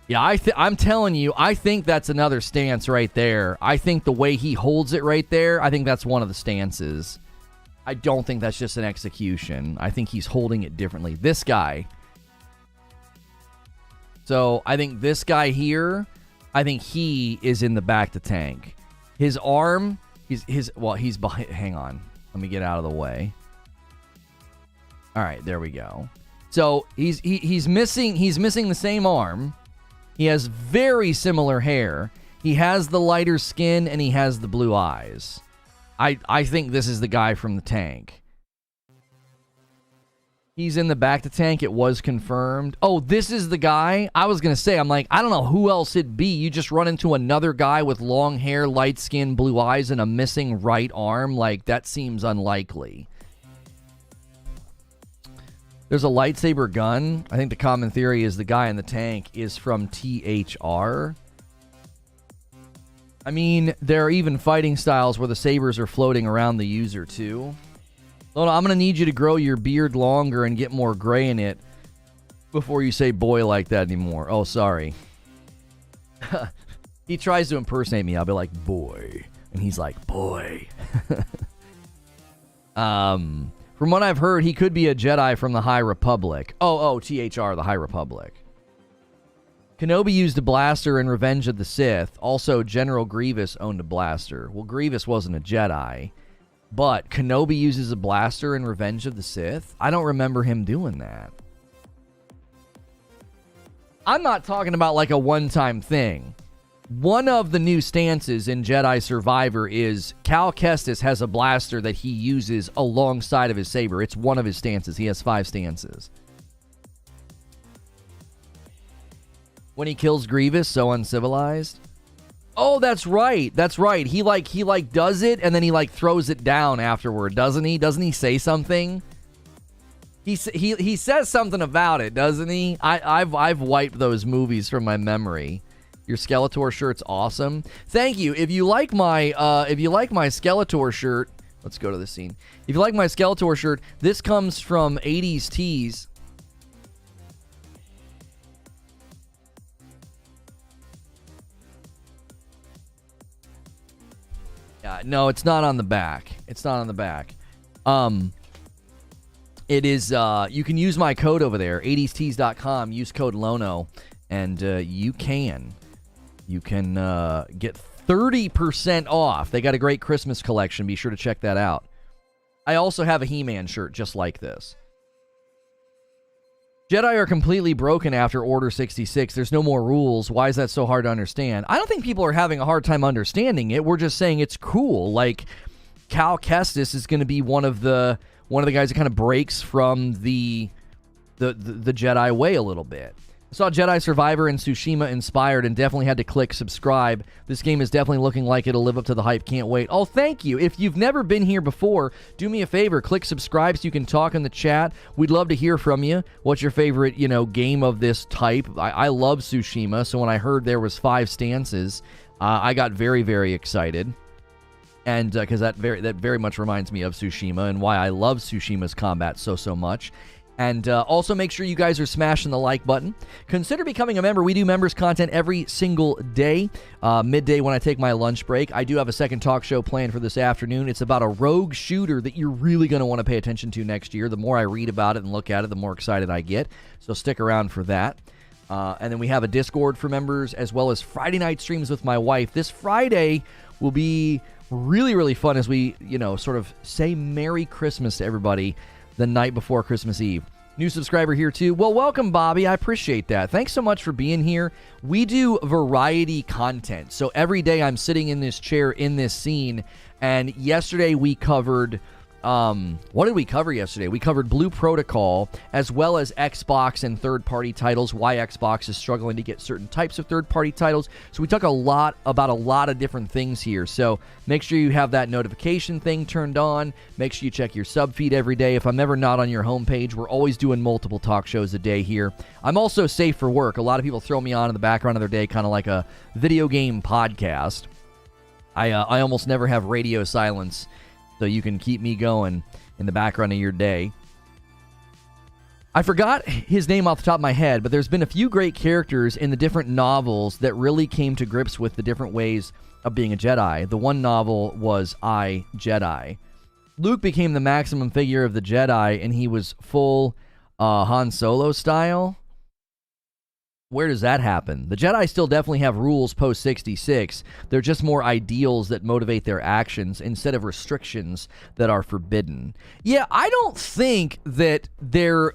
Yeah, I'm telling you, I think that's another stance right there. I think the way he holds it right there, I think that's one of the stances. I don't think that's just an execution. I think he's holding it differently. This guy... So, I think this guy here, I think he is in the back to tank. His arm, he's behind, hang on. Let me get out of the way. All right, there we go. So, he's missing the same arm. He has very similar hair. He has the lighter skin and he has the blue eyes. I think this is the guy from the tank. He's in the back to tank. It was confirmed. Oh, this is the guy? I was going to say, I'm like, I don't know who else it'd be. You just run into another guy with long hair, light skin, blue eyes, and a missing right arm. Like, that seems unlikely. There's a lightsaber gun. I think the common theory is the guy in the tank is from THR. I mean, there are even fighting styles where the sabers are floating around the user, too. Lono, I'm going to need you to grow your beard longer and get more gray in it before you say boy like that anymore. Oh, sorry. He tries to impersonate me. I'll be like, boy. And he's like, boy. From what I've heard, he could be a Jedi from the High Republic. Oh, THR, the High Republic. Kenobi used a blaster in Revenge of the Sith. Also, General Grievous owned a blaster. Well, Grievous wasn't a Jedi. But Kenobi uses a blaster in Revenge of the Sith? I don't remember him doing that. I'm not talking about like a one-time thing. One of the new stances in Jedi Survivor is Cal Kestis has a blaster that he uses alongside of his saber. It's one of his stances. He has 5 stances. When he kills Grievous, so uncivilized. Oh, that's right. That's right. He does it and then he like throws it down afterward, doesn't he? Doesn't he say something? He says something about it, doesn't he? I've wiped those movies from my memory. Your Skeletor shirt's awesome. Thank you. If you like my Skeletor shirt, let's go to the scene. If you like my Skeletor shirt, this comes from 80s Tees. No, it's not on the back. It's not on the back. It is, you can use my code over there, 80stees.com, use code Lono, and you can get 30% off. They got a great Christmas collection. Be sure to check that out. I also have a He-Man shirt just like this. Jedi are completely broken after Order 66. There's no more rules. Why is that so hard to understand? I don't think people are having a hard time understanding it. We're just saying it's cool. Like, Cal Kestis is going to be one of the guys that kind of breaks from the Jedi way a little bit. I saw Jedi Survivor and Tsushima inspired and definitely had to click subscribe. This game is definitely looking like it'll live up to the hype. Can't wait. Oh, thank you. If you've never been here before, do me a favor. Click subscribe so you can talk in the chat. We'd love to hear from you. What's your favorite, game of this type? I love Tsushima, so when I heard there was 5 stances, I got very, very excited. And because that very much reminds me of Tsushima and why I love Tsushima's combat so much. And also make sure you guys are smashing the like button. Consider becoming a member. We do members content every single day. Midday when I take my lunch break. I do have a second talk show planned for this afternoon. It's about a rogue shooter that you're really going to want to pay attention to next year. The more I read about it and look at it, the more excited I get. So stick around for that. And then we have a Discord for members as well as Friday night streams with my wife. This Friday will be really, really fun as we, sort of say Merry Christmas to everybody the night before Christmas Eve. New subscriber here too. Well, welcome, Bobby. I appreciate that. Thanks so much for being here. We do variety content. So every day I'm sitting in this chair in this scene, and yesterday we covered... what did we cover yesterday? We covered Blue Protocol as well as Xbox and third-party titles, why Xbox is struggling to get certain types of third-party titles. So we talk about a lot of different things here. So make sure you have that notification thing turned on. Make sure you check your sub feed every day. If I'm ever not on your homepage, we're always doing multiple talk shows a day here. I'm also safe for work. A lot of people throw me on in the background of their day, kind of like a video game podcast. I almost never have radio silence, so you can keep me going in the background of your day. I forgot his name off the top of my head, but there's been a few great characters in the different novels that really came to grips with the different ways of being a Jedi. The one novel was I, Jedi. Luke became the maximum figure of the Jedi, and he was full Han Solo style. Where does that happen? The Jedi still definitely have rules post-66. They're just more ideals that motivate their actions instead of restrictions that are forbidden. Yeah, I don't think they're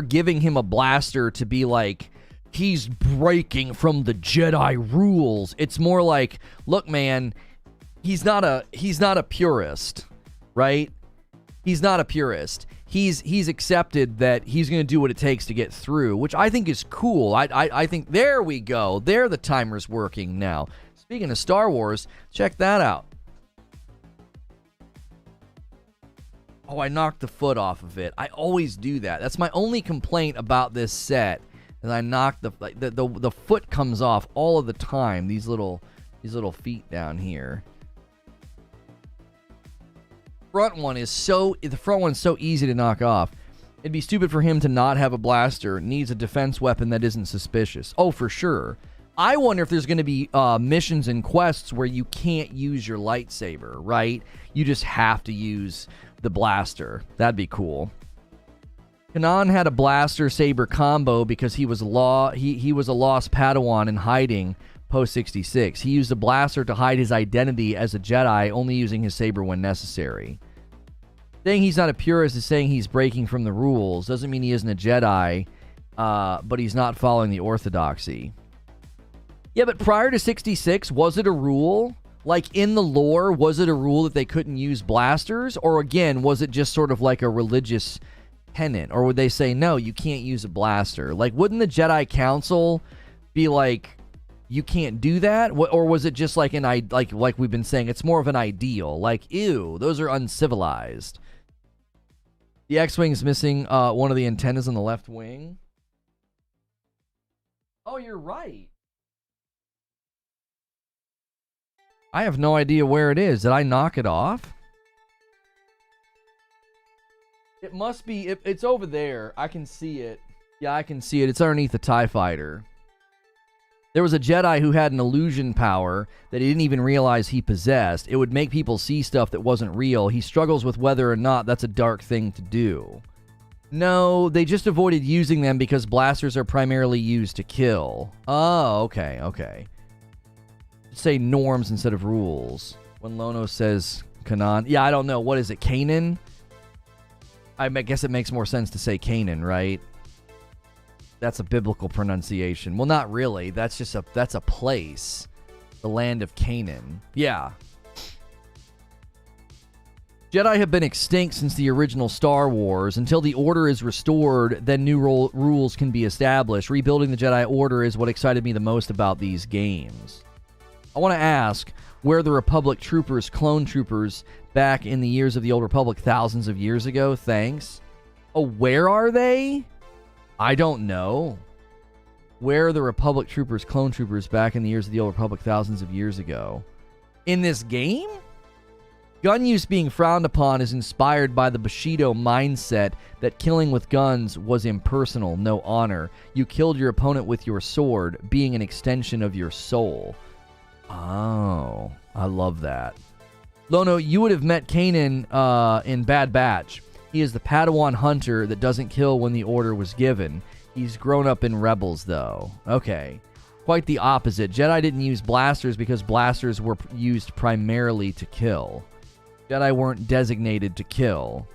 giving him a blaster to be like, he's breaking from the Jedi rules. It's more like, look, man, he's not a purist, right? He's not a purist. He's accepted that he's going to do what it takes to get through, which I think is cool. I think, there we go. There the timer's working now. Speaking of Star Wars, check that out. Oh, I knocked the foot off of it. I always do that. That's my only complaint about this set. And I knocked the foot comes off all of the time. These little feet down here. The front one's so easy to knock off. It'd be stupid for him to not have a blaster. Needs a defense weapon that isn't suspicious. Oh, for sure. I wonder if there's going to be missions and quests where you can't use your lightsaber, right? You just have to use the blaster. That'd be cool. Kanan had a blaster saber combo because he was a lost Padawan in hiding, post 66. He used a blaster to hide his identity as a Jedi, only using his saber when necessary. Saying he's not a purist is saying he's breaking from the rules. Doesn't mean he isn't a Jedi, but he's not following the orthodoxy. Yeah, but prior to 66, was it a rule? Like, in the lore, was it a rule that they couldn't use blasters? Or, again, was it just sort of like a religious tenet? Or would they say, no, you can't use a blaster? Like, wouldn't the Jedi Council be like, you can't do that? Or was it just like like we've been saying, it's more of an ideal? Like, ew, those are uncivilized. The X-Wing's missing one of the antennas on the left wing. Oh, you're right. I have no idea where it is. Did I knock it off? It must be. It's over there. I can see it. Yeah, I can see it. It's underneath the TIE fighter. There was a Jedi who had an illusion power that he didn't even realize he possessed. It would make people see stuff that wasn't real. He struggles with whether or not that's a dark thing to do. No, they just avoided using them because blasters are primarily used to kill. Oh, okay, okay. Say norms instead of rules. When Lono says Kanan. Yeah, I don't know. What is it, Kanan? I guess it makes more sense to say Canaan, right? That's a biblical pronunciation. Well, not really. That's a place. The land of Canaan. Yeah. Jedi have been extinct since the original Star Wars. Until the Order is restored, then new rules can be established. Rebuilding the Jedi Order is what excited me the most about these games. I want to ask, where the Republic troopers, clone troopers, back in the years of the Old Republic thousands of years ago? Thanks. Oh, where are they? I don't know. Where are the Republic troopers, clone troopers, back in the years of the Old Republic thousands of years ago? In this game? Gun use being frowned upon is inspired by the Bushido mindset that killing with guns was impersonal, no honor. You killed your opponent with your sword, being an extension of your soul. Oh, I love that. Lono, you would have met Kanan in Bad Batch. He is the Padawan hunter that doesn't kill when the order was given. He's grown up in Rebels, though. Okay. Quite the opposite. Jedi didn't use blasters because blasters were used primarily to kill. Jedi weren't designated to kill.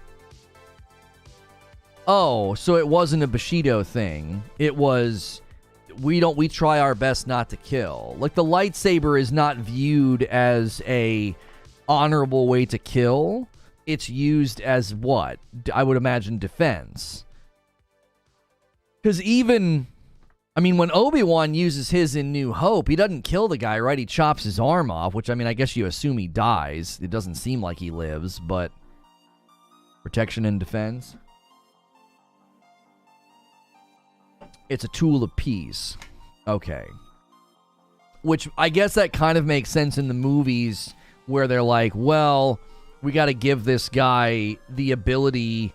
Oh, so it wasn't a Bushido thing. It was... We try our best not to kill. Like, the lightsaber is not viewed as a honorable way to kill. It's used as what? I would imagine defense. Because even, I mean, when Obi-Wan uses his in New Hope, he doesn't kill the guy, right? He chops his arm off, which, I mean, I guess you assume he dies. It doesn't seem like he lives, but protection and defense. It's a tool of peace. Okay. Which, I guess that kind of makes sense in the movies where they're like, well, we got to give this guy the ability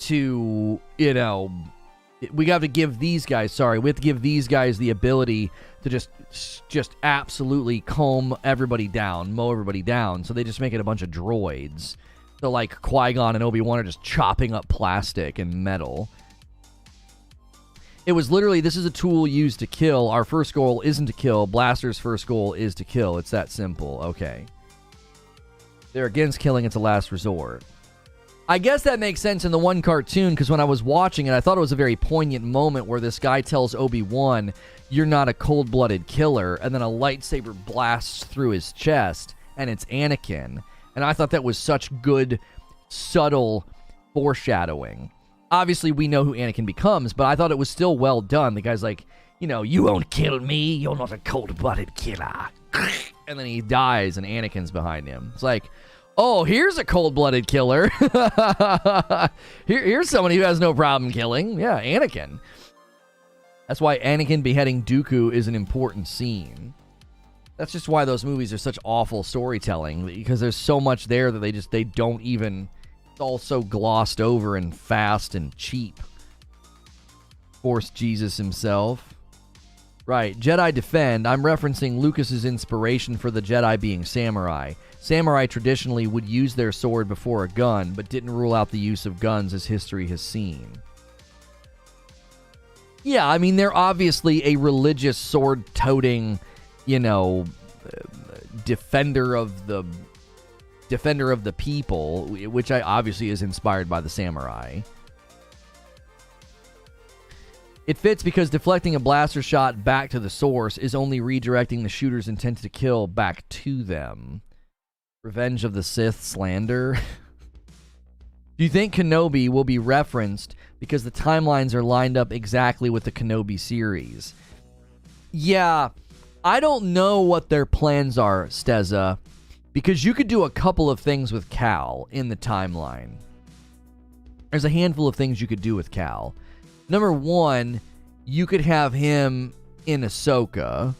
to, you know, we have to give these guys the ability to just absolutely comb everybody down, mow everybody down. So they just make it a bunch of droids. So like Qui-Gon and Obi-Wan are just chopping up plastic and metal. It was literally, this is a tool used to kill. Our first goal isn't to kill. Blaster's first goal is to kill. It's that simple. Okay. They're against killing. It's a last resort. I guess that makes sense in the one cartoon, because when I was watching it, I thought it was a very poignant moment where this guy tells Obi-Wan, you're not a cold-blooded killer, and then a lightsaber blasts through his chest, and it's Anakin. And I thought that was such good, subtle foreshadowing. Obviously, we know who Anakin becomes, but I thought it was still well done. The guy's like, you know, you won't kill me. You're not a cold-blooded killer. And then he dies, and Anakin's behind him. It's like, oh, here's a cold-blooded killer. Here's somebody who has no problem killing. Yeah, Anakin. That's why Anakin beheading Dooku is an important scene. That's just why those movies are such awful storytelling, because there's so much there that they don't even... It's all so glossed over and fast and cheap. Force Jesus himself. Right, Jedi defend. I'm referencing Lucas's inspiration for the Jedi being samurai. Samurai traditionally would use their sword before a gun, but didn't rule out the use of guns as history has seen. Yeah, I mean, they're obviously a religious sword-toting you know, defender of the people, which obviously is inspired by the samurai. It fits because deflecting a blaster shot back to the source is only redirecting the shooter's intent to kill back to them. Revenge of the Sith slander. Do you think Kenobi will be referenced because the timelines are lined up exactly with the Kenobi series? Yeah, I don't know what their plans are, Steza, because you could do a couple of things with Cal in the timeline. There's a handful of things you could do with Cal. Number one, you could have him in Ahsoka,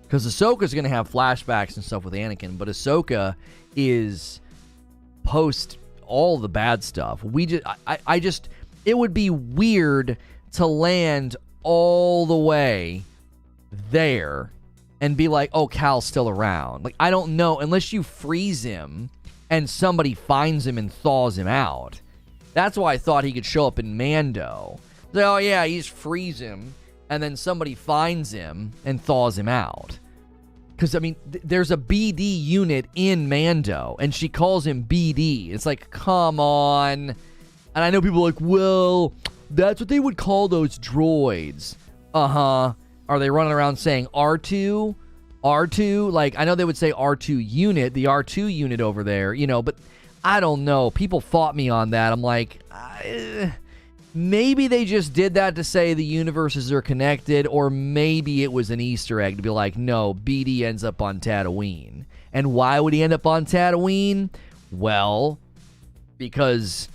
because Ahsoka's going to have flashbacks and stuff with Anakin, but Ahsoka is post all the bad stuff. It would be weird to land all the way there and be like, oh, Cal's still around. Like, I don't know, unless you freeze him and somebody finds him and thaws him out. That's why I thought he could show up in Mando. Like, oh yeah, you just freeze him, and then somebody finds him and thaws him out. Because, I mean, there's a BD unit in Mando, and she calls him BD. It's like, come on. And I know people are like, well, that's what they would call those droids. Uh-huh. Are they running around saying R2? R2? Like, I know they would say R2 unit, the R2 unit over there, you know, but I don't know. People fought me on that. I'm like, maybe they just did that to say the universes are connected, or maybe it was an Easter egg to be like, no, BD ends up on Tatooine. And why would he end up on Tatooine? Well, because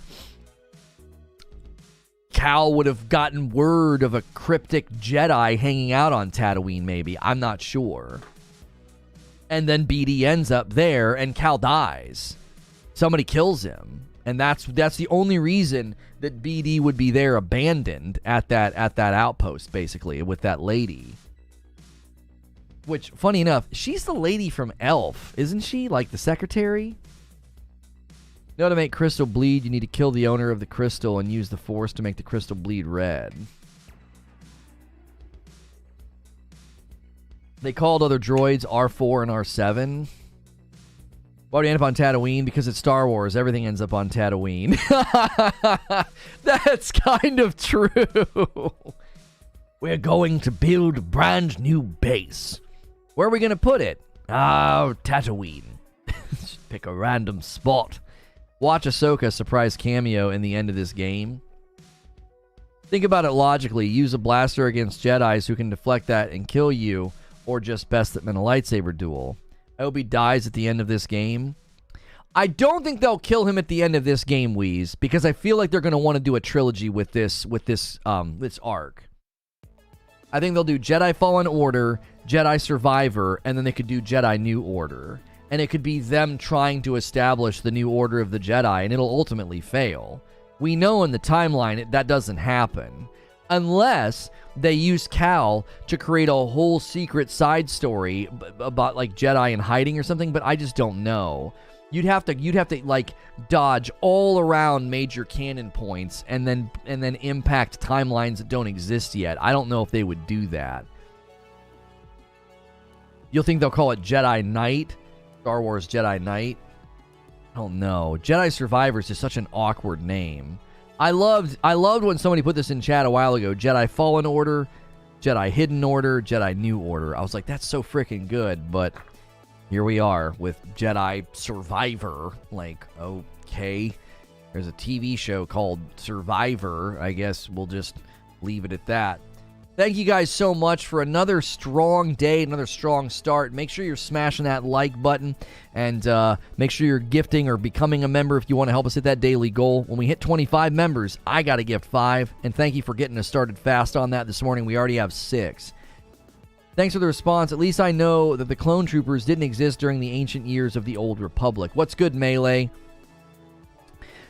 Cal would have gotten word of a cryptic Jedi hanging out on Tatooine, maybe. I'm not sure. And then BD ends up there, and Cal dies. Somebody kills him. And that's the only reason that BD would be there abandoned at that outpost, basically, with that lady. Which, funny enough, she's the lady from Elf, isn't she? Like the secretary? You know, to make crystal bleed, you need to kill the owner of the crystal and use the force to make the crystal bleed red. They called other droids R4 and R7. Why do you end up on Tatooine? Because it's Star Wars. Everything ends up on Tatooine. That's kind of true. We're going to build a brand new base. Where are we going to put it? Oh, Tatooine. Just pick a random spot. Watch Ahsoka surprise cameo in the end of this game. Think about it logically. Use a blaster against Jedis who can deflect that and kill you, or just best them in a lightsaber duel. I hope he dies at the end of this game. I don't think they'll kill him at the end of this game, Wheeze, because I feel like they're going to want to do a trilogy with this arc. I think they'll do Jedi Fallen Order, Jedi Survivor, and then they could do Jedi New Order. And it could be them trying to establish the new order of the Jedi, and it'll ultimately fail. We know in the timeline that doesn't happen. Unless they use Cal to create a whole secret side story about like Jedi in hiding or something, but I just don't know. You'd have to like dodge all around major canon points and then impact timelines that don't exist yet. I don't know if they would do that. You'll think they'll call it Jedi Knight? Star Wars Jedi Knight? I don't know. Jedi Survivor is just such an awkward name. I loved when somebody put this in chat a while ago. Jedi Fallen Order, Jedi Hidden Order, Jedi New Order. I was like, that's so freaking good, but here we are with Jedi Survivor. Like, okay. There's a TV show called Survivor. I guess we'll just leave it at that. Thank you guys so much for another strong day, another strong start. Make sure you're smashing that like button, and make sure you're gifting or becoming a member if you want to help us hit that daily goal. When we hit 25 members, I got to gift 5, and thank you for getting us started fast on that this morning. We already have 6. Thanks for the response. At least I know that the clone troopers didn't exist during the ancient years of the Old Republic. What's good, Melee?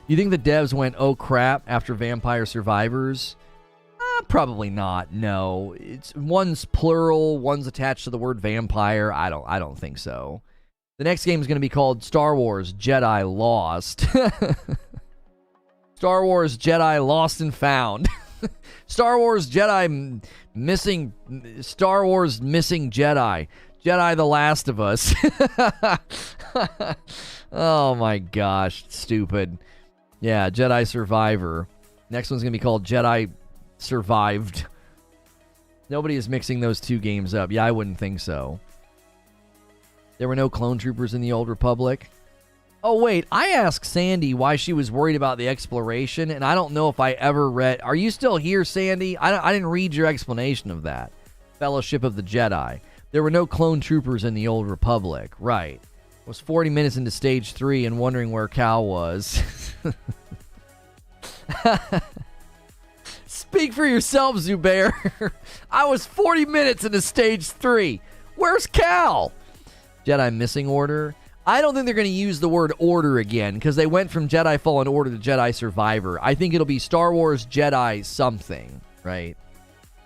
You think the devs went, oh crap, after Vampire Survivors? Probably not. No, one's plural, one's attached to the word vampire. I don't think so. The next game is going to be called Star Wars Jedi Lost. Star Wars Jedi Lost and Found. Star Wars Jedi Missing. Star Wars Missing Jedi. Jedi The Last of Us. Oh my gosh, stupid. Yeah, Jedi Survivor. Next one's going to be called Jedi Survived. Nobody is mixing those two games up. Yeah, I wouldn't think so. There were no clone troopers in the Old Republic. Oh, wait. I asked Sandy why she was worried about the exploration, and I don't know if I ever read... Are you still here, Sandy? I didn't read your explanation of that. Fellowship of the Jedi. There were no clone troopers in the Old Republic. Right. I was 40 minutes into Stage 3 and wondering where Cal was. Speak for yourself, Zubair. I was 40 minutes into Stage 3. Where's Cal? Jedi Missing Order. I don't think they're going to use the word order again because they went from Jedi Fallen Order to Jedi Survivor. I think it'll be Star Wars Jedi something, right?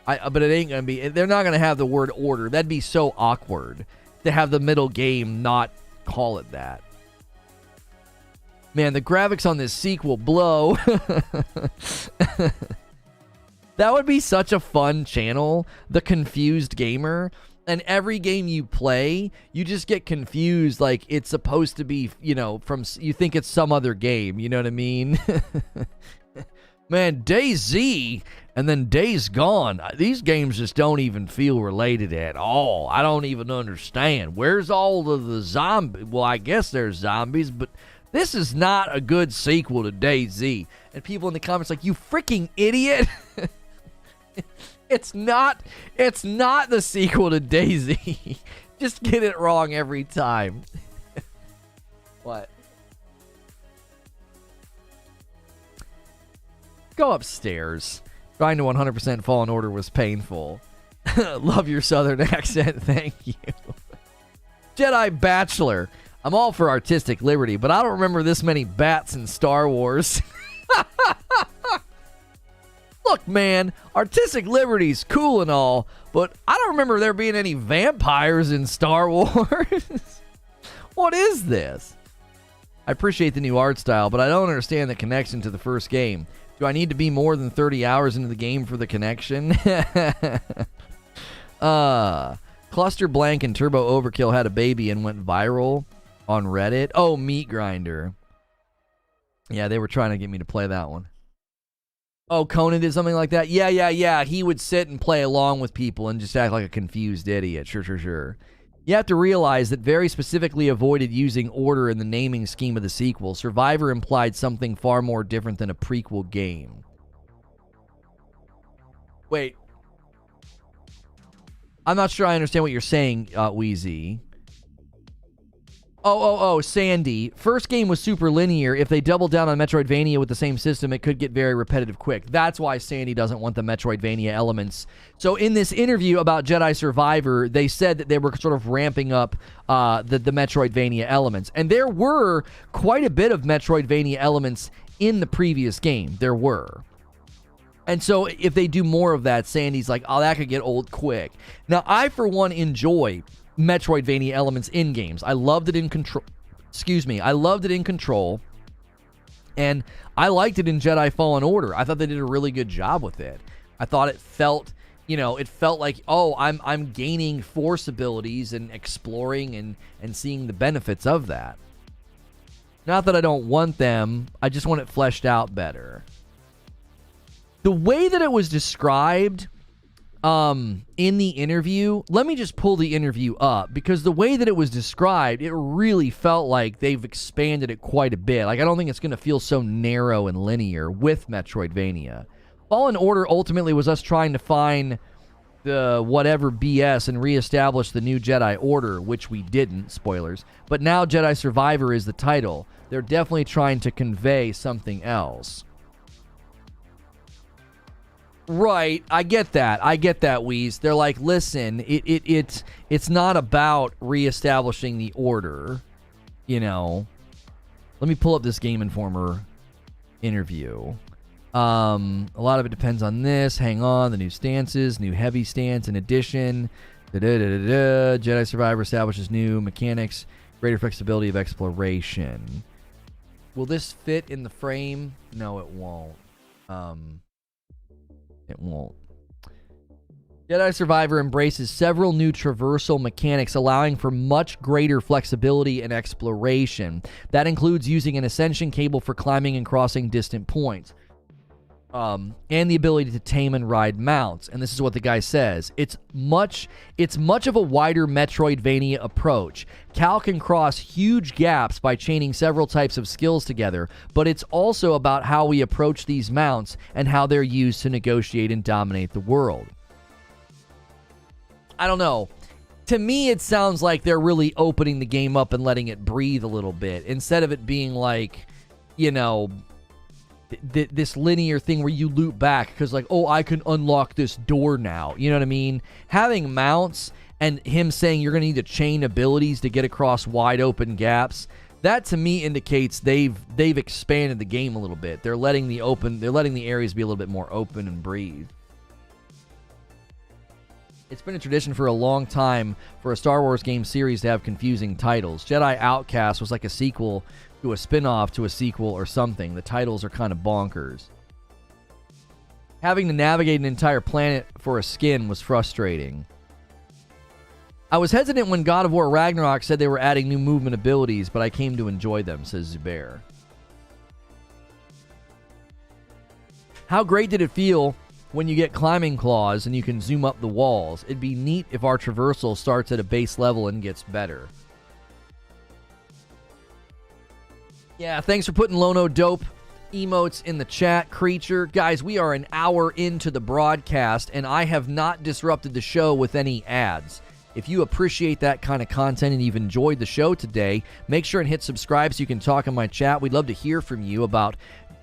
But it ain't going to be... They're not going to have the word order. That'd be so awkward to have the middle game not call it that. Man, the graphics on this sequel blow. That would be such a fun channel, The Confused Gamer. And every game you play, you just get confused like it's supposed to be, you know, you think it's some other game, you know what I mean? Man, DayZ and then Days Gone, these games just don't even feel related at all. I don't even understand. Where's all of the zombies? Well, I guess there's zombies, but this is not a good sequel to DayZ. And people in the comments like, you freaking idiot. It's not the sequel to DayZ. Just get it wrong every time. What? Go upstairs. Trying to 100% Fallen Order was painful. Love your southern accent. Thank you. Jedi Bachelor. I'm all for artistic liberty, but I don't remember this many bats in Star Wars. Look, man, artistic liberty's cool and all, but I don't remember there being any vampires in Star Wars. What is this? I appreciate the new art style, but I don't understand the connection to the first game. Do I need to be more than 30 hours into the game for the connection? Cluster Blank and Turbo Overkill had a baby and went viral on Reddit. Oh, Meat Grinder. Yeah, they were trying to get me to play that one. Oh, Conan did something like that? Yeah. He would sit and play along with people and just act like a confused idiot. Sure. You have to realize that very specifically avoided using order in the naming scheme of the sequel. Survivor implied something far more different than a prequel game. Wait. I'm not sure I understand what you're saying, Wheezy. Oh, Sandy. First game was super linear. If they double down on Metroidvania with the same system, it could get very repetitive quick. That's why Sandy doesn't want the Metroidvania elements. So in this interview about Jedi Survivor, they said that they were sort of ramping up the Metroidvania elements. And there were quite a bit of Metroidvania elements in the previous game. There were. And so if they do more of that, Sandy's like, oh, that could get old quick. Now, I, for one, enjoy Metroidvania elements in games. I loved it in Control. I loved it in Control. And I liked it in Jedi Fallen Order. I thought they did a really good job with it. I thought it felt, it felt like, oh, I'm gaining Force abilities and exploring and seeing the benefits of that. Not that I don't want them. I just want it fleshed out better. The way that it was described in the interview, let me just pull the interview up, because the way that it was described, it really felt like they've expanded it quite a bit. Like, I don't think it's going to feel so narrow and linear with Metroidvania. Fallen Order ultimately was us trying to find the whatever BS and reestablish the new Jedi Order, which we didn't, spoilers. But now Jedi Survivor is the title. They're definitely trying to convey something else. Right, I get that, Wheeze. They're like, listen, it's not about reestablishing the order, Let me pull up this Game Informer interview. A lot of it depends on this. Hang on, the new stances, new heavy stance in addition. Jedi Survivor establishes new mechanics, greater flexibility of exploration. Will this fit in the frame? No, it won't. It won't. Jedi Survivor embraces several new traversal mechanics, allowing for much greater flexibility and exploration. That includes using an ascension cable for climbing and crossing distant points, and the ability to tame and ride mounts. And this is what the guy says: it's much of a wider Metroidvania approach. Cal can cross huge gaps by chaining several types of skills together, but it's also about how we approach these mounts and how they're used to negotiate and dominate the world. I don't know. To me, it sounds like they're really opening the game up and letting it breathe a little bit, instead of it being like, you know, this linear thing where you loop back because, like, oh, I can unlock this door now. You know what I mean? Having mounts and him saying you're going to need to chain abilities to get across wide open gaps, that to me indicates they've expanded the game a little bit. They're letting the areas be a little bit more open and breathe. It's been a tradition for a long time for a Star Wars game series to have confusing titles. Jedi Outcast was like a sequel to a spin-off to a sequel or something. The titles are kind of bonkers. Having to navigate an entire planet for a skin was frustrating. I was hesitant when God of War Ragnarok said they were adding new movement abilities, but I came to enjoy them, says Zubair. How great did it feel when you get climbing claws and you can zoom up the walls? It'd be neat if our traversal starts at a base level and gets better. Yeah, thanks for putting Lono dope emotes in the chat, Creature. Guys, we are an hour into the broadcast, and I have not disrupted the show with any ads. If you appreciate that kind of content and you've enjoyed the show today, make sure and hit subscribe so you can talk in my chat. We'd love to hear from you about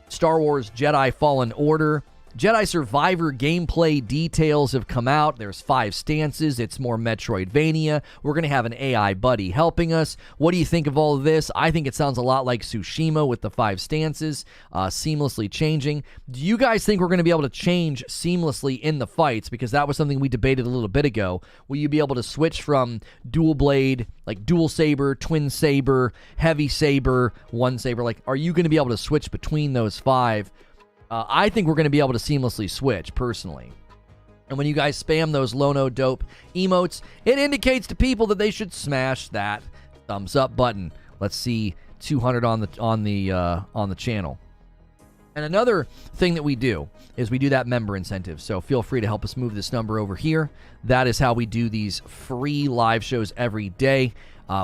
Star Wars Jedi Fallen Order. Jedi Survivor gameplay details have come out. There's 5 stances. It's more Metroidvania. We're going to have an AI buddy helping us. What do you think of all of this? I think it sounds a lot like Tsushima with the 5 stances seamlessly changing. Do you guys think we're going to be able to change seamlessly in the fights? Because that was something we debated a little bit ago. Will you be able to switch from dual blade, like dual saber, twin saber, heavy saber, one saber? Like, are you going to be able to switch between those 5? I think we're going to be able to seamlessly switch, personally. And when you guys spam those Lono dope emotes, it indicates to people that they should smash that thumbs up button. Let's see 200 on the channel. And another thing that we do is we do that member incentive. So feel free to help us move this number over here. That is how we do these free live shows every day.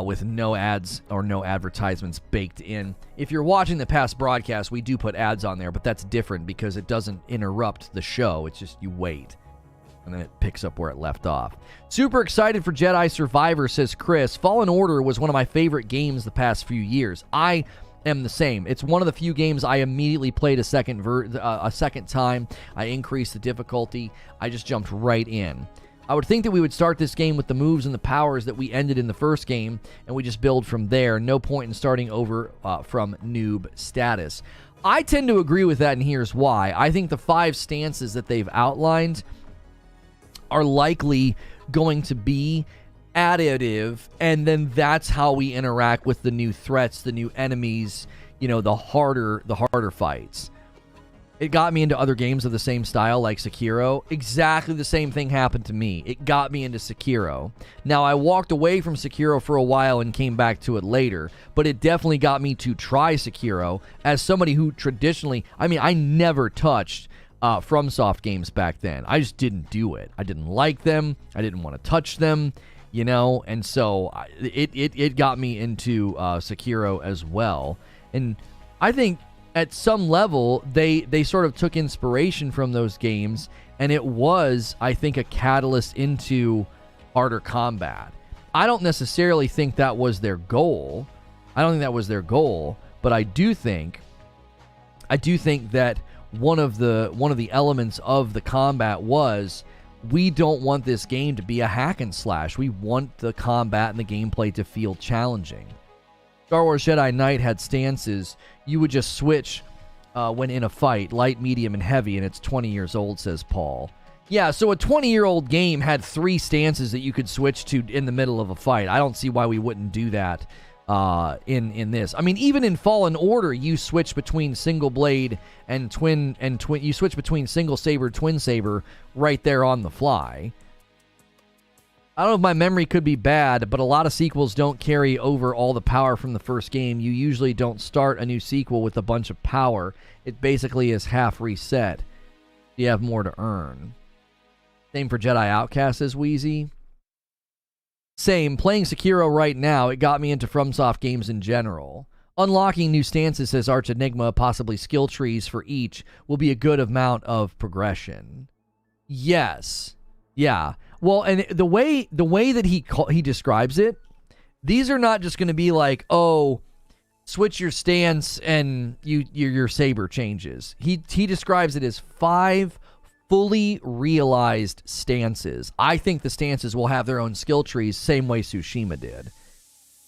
With no ads or no advertisements baked in. If you're watching the past broadcast, we do put ads on there, but that's different because it doesn't interrupt the show. It's just you wait, and then it picks up where it left off. Super excited for Jedi Survivor, says Chris. Fallen Order was one of my favorite games the past few years. I am the same. It's one of the few games I immediately played a second time. I increased the difficulty. I just jumped right in. I would think that we would start this game with the moves and the powers that we ended in the first game, and we just build from there. No point in starting over from noob status. I tend to agree with that, and here's why. I think the 5 stances that they've outlined are likely going to be additive, and then that's how we interact with the new threats, the new enemies, you know, the harder fights. It got me into other games of the same style, like Sekiro. Exactly the same thing happened to me. It got me into Sekiro. Now, I walked away from Sekiro for a while and came back to it later, but it definitely got me to try Sekiro as somebody who traditionally... I mean, I never touched FromSoft games back then. I just didn't do it. I didn't like them. I didn't want to touch them, you know, and so it got me into Sekiro as well. And I think... at some level, they sort of took inspiration from those games, and it was, I think, a catalyst into harder combat. I don't necessarily think that was their goal. But I do think that one of the elements of the combat was, we don't want this game to be a hack and slash. We want the combat and the gameplay to feel challenging. Star Wars Jedi Knight had stances. You would just switch when in a fight, light, medium, and heavy, and it's 20 years old, says Paul. Yeah, so a 20-year-old game had 3 stances that you could switch to in the middle of a fight. I don't see why we wouldn't do that in this. I mean, even in Fallen Order, you switch between single blade and twin. You switch between single saber, twin saber, right there on the fly. I don't know if my memory could be bad, but a lot of sequels don't carry over all the power from the first game. You usually don't start a new sequel with a bunch of power. It basically is half reset. You have more to earn. Same for Jedi Outcast as Wheezy. Same. Playing Sekiro right now, it got me into FromSoft games in general. Unlocking new stances, says Arch Enigma, possibly skill trees for each, will be a good amount of progression. Yes. Yeah. Well, and the way that he describes it, these are not just going to be like, oh, switch your stance and your saber changes. He describes it as 5 fully realized stances. I think the stances will have their own skill trees, same way Tsushima did.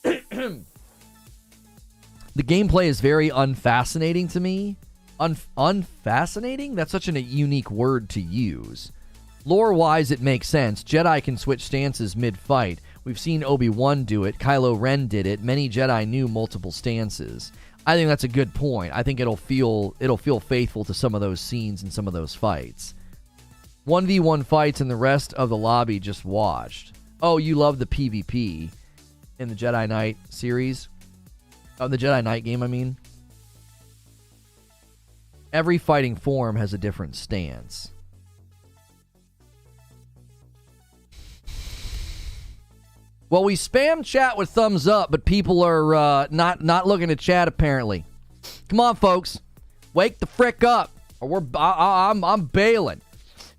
The gameplay is very unfascinating to me. Unfascinating? That's such a unique word to use. Lore-wise, it makes sense. Jedi can switch stances mid-fight. We've seen Obi-Wan do it. Kylo Ren did it. Many Jedi knew multiple stances. I think that's a good point. I think it'll feel faithful to some of those scenes and some of those fights. 1v1 fights and the rest of the lobby just watched. Oh, you love the PvP in the Jedi Knight series? Oh, the Jedi Knight game, I mean. Every fighting form has a different stance. Well, we spam chat with thumbs up, but people are not looking to chat apparently. Come on, folks, wake the frick up, or I'm bailing.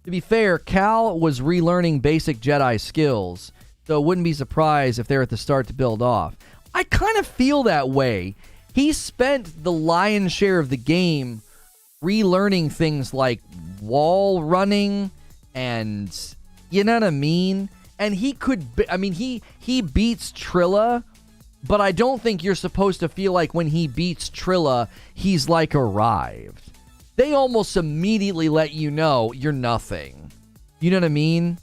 To be fair, Cal was relearning basic Jedi skills, so wouldn't be surprised if they're at the start to build off. I kind of feel that way. He spent the lion's share of the game relearning things like wall running, and you know what I mean. And he could, he beats Trilla, but I don't think you're supposed to feel like when he beats Trilla, he's like arrived. They almost immediately let you know you're nothing. You know what I mean?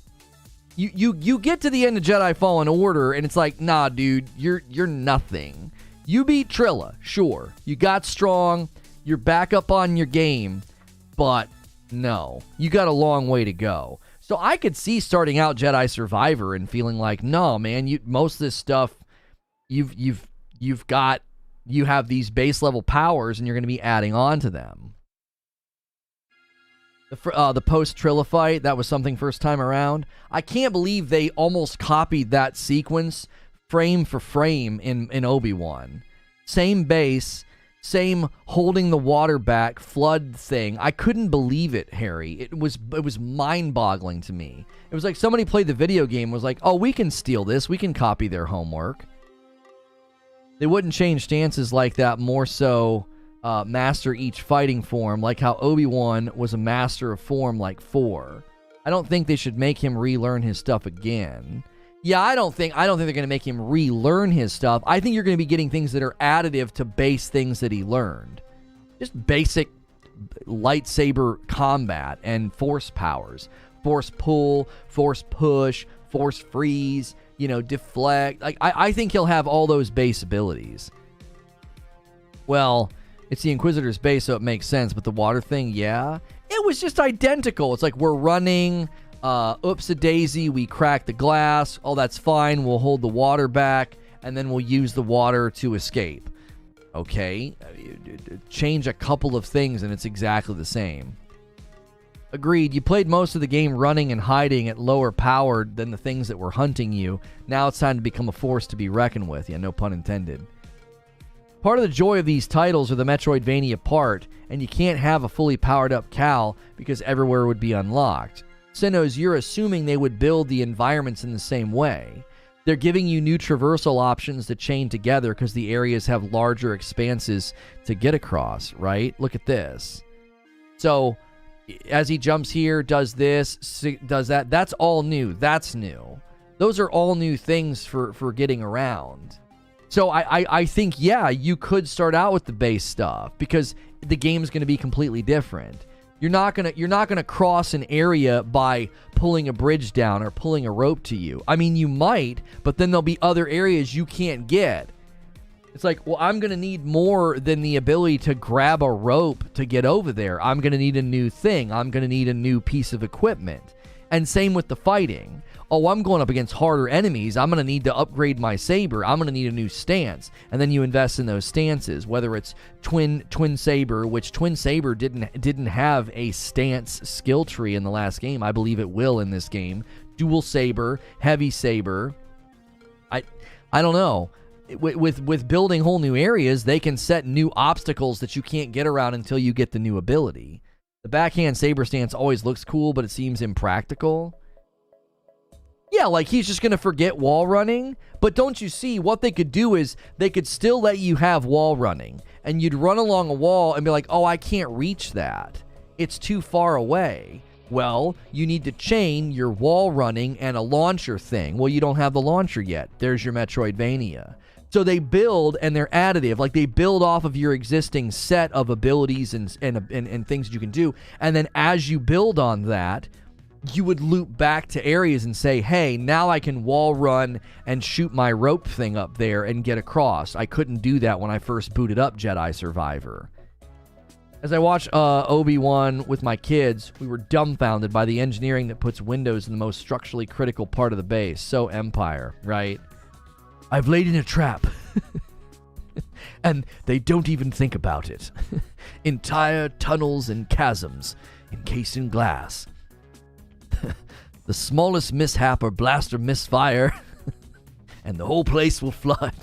You get to the end of Jedi Fallen Order, and it's like, nah, dude, you're nothing. You beat Trilla, sure. You got strong, you're back up on your game, but no, you got a long way to go. So I could see starting out Jedi Survivor and feeling like, no, man, most of this stuff, you have these base level powers, and you're going to be adding on to them. The post Trilla fight, that was something first time around. I can't believe they almost copied that sequence frame for frame in Obi-Wan. Same base, same holding the water back flood thing. I couldn't believe it, Harry. It was mind-boggling to me. It was like somebody played the video game and was like, oh, we can steal this. We can copy their homework. They wouldn't change stances like that, more so master each fighting form, like how Obi-Wan was a master of form like 4. I don't think they should make him relearn his stuff again. Yeah, I don't think they're going to make him relearn his stuff. I think you're going to be getting things that are additive to base things that he learned. Just basic lightsaber combat and force powers. Force pull, force push, force freeze, deflect. Like I think he'll have all those base abilities. Well, it's the Inquisitor's base, so it makes sense, but the water thing, yeah. It was just identical. It's like we're running... oops-a-daisy, we crack the glass. Oh, that's fine. We'll hold the water back, and then we'll use the water to escape. Okay. Change a couple of things, and it's exactly the same. Agreed. You played most of the game running and hiding at lower power than the things that were hunting you. Now it's time to become a force to be reckoned with. Yeah, no pun intended. Part of the joy of these titles are the Metroidvania part, and you can't have a fully powered up Cal because everywhere would be unlocked. Sinos, you're assuming they would build the environments in the same way. They're giving you new traversal options to chain together because the areas have larger expanses to get across, right? Look at this. So, as he jumps here, does this, does that, that's all new. That's new. Those are all new things for getting around. So I think, yeah, you could start out with the base stuff because the game's going to be completely different. You're not gonna cross an area by pulling a bridge down or pulling a rope to you. I mean, you might, but then there'll be other areas you can't get. It's like, well, I'm gonna need more than the ability to grab a rope to get over there. I'm gonna need a new thing. I'm gonna need a new piece of equipment. And same with the fighting. Oh, I'm going up against harder enemies. I'm going to need to upgrade my saber. I'm going to need a new stance. And then you invest in those stances, whether it's twin saber, which twin saber didn't have a stance skill tree in the last game. I believe it will in this game. Dual saber, heavy saber. I don't know. With building whole new areas, they can set new obstacles that you can't get around until you get the new ability. The backhand saber stance always looks cool, but it seems impractical. Yeah, like he's just going to forget wall running. But don't you see, what they could do is they could still let you have wall running. And you'd run along a wall and be like, oh, I can't reach that. It's too far away. Well, you need to chain your wall running and a launcher thing. Well, you don't have the launcher yet. There's your Metroidvania. So they build, and they're additive. Like, they build off of your existing set of abilities and things that you can do. And then as you build on that, you would loop back to areas and say, hey, now I can wall run and shoot my rope thing up there and get across. I couldn't do that when I first booted up Jedi Survivor. As I watched Obi-Wan with my kids, we were dumbfounded by the engineering that puts windows in the most structurally critical part of the base. So Empire, right? I've laid in a trap. And they don't even think about it. Entire tunnels and chasms encased in glass. The smallest mishap or blast or misfire, and the whole place will flood.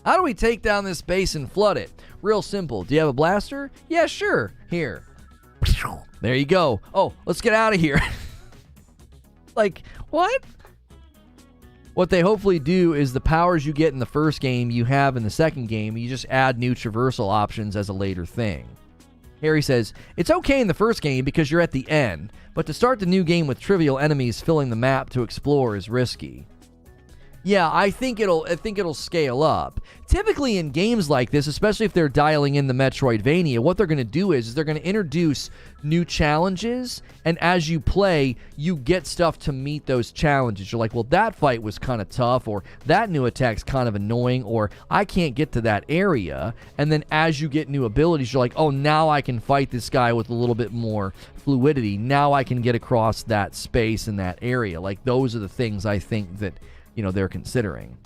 How do we take down this base and flood it? Real simple. Do you have a blaster? Yeah, sure. Here. There you go. Oh, let's get out of here. Like, what? What they hopefully do is the powers you get in the first game you have in the second game. You just add new traversal options as a later thing. Harry says, it's okay in the first game because you're at the end, but to start the new game with trivial enemies filling the map to explore is risky. Yeah, I think it'll scale up. Typically in games like this, especially if they're dialing in the Metroidvania, what they're going to do is they're going to introduce new challenges, and as you play, you get stuff to meet those challenges. You're like, well, that fight was kind of tough, or that new attack's kind of annoying, or I can't get to that area. And then as you get new abilities, you're like, oh, now I can fight this guy with a little bit more fluidity. Now I can get across that space in that area. Like, those are the things I think that they're considering.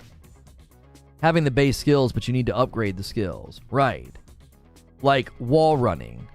Having the base skills, but you need to upgrade the skills. Right. Like wall running.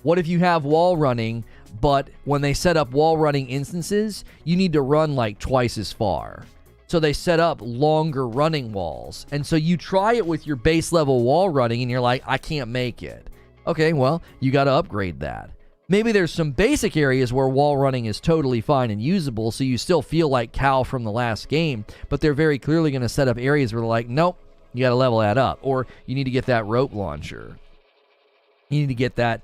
What if you have wall running, but when they set up wall running instances, you need to run like twice as far. So they set up longer running walls. And so you try it with your base level wall running and you're like, I can't make it. Okay, well, you got to upgrade that. Maybe there's some basic areas where wall running is totally fine and usable, so you still feel like Cal from the last game, but they're very clearly going to set up areas where they're like, nope, you got to level that up, or you need to get that rope launcher. You need to get that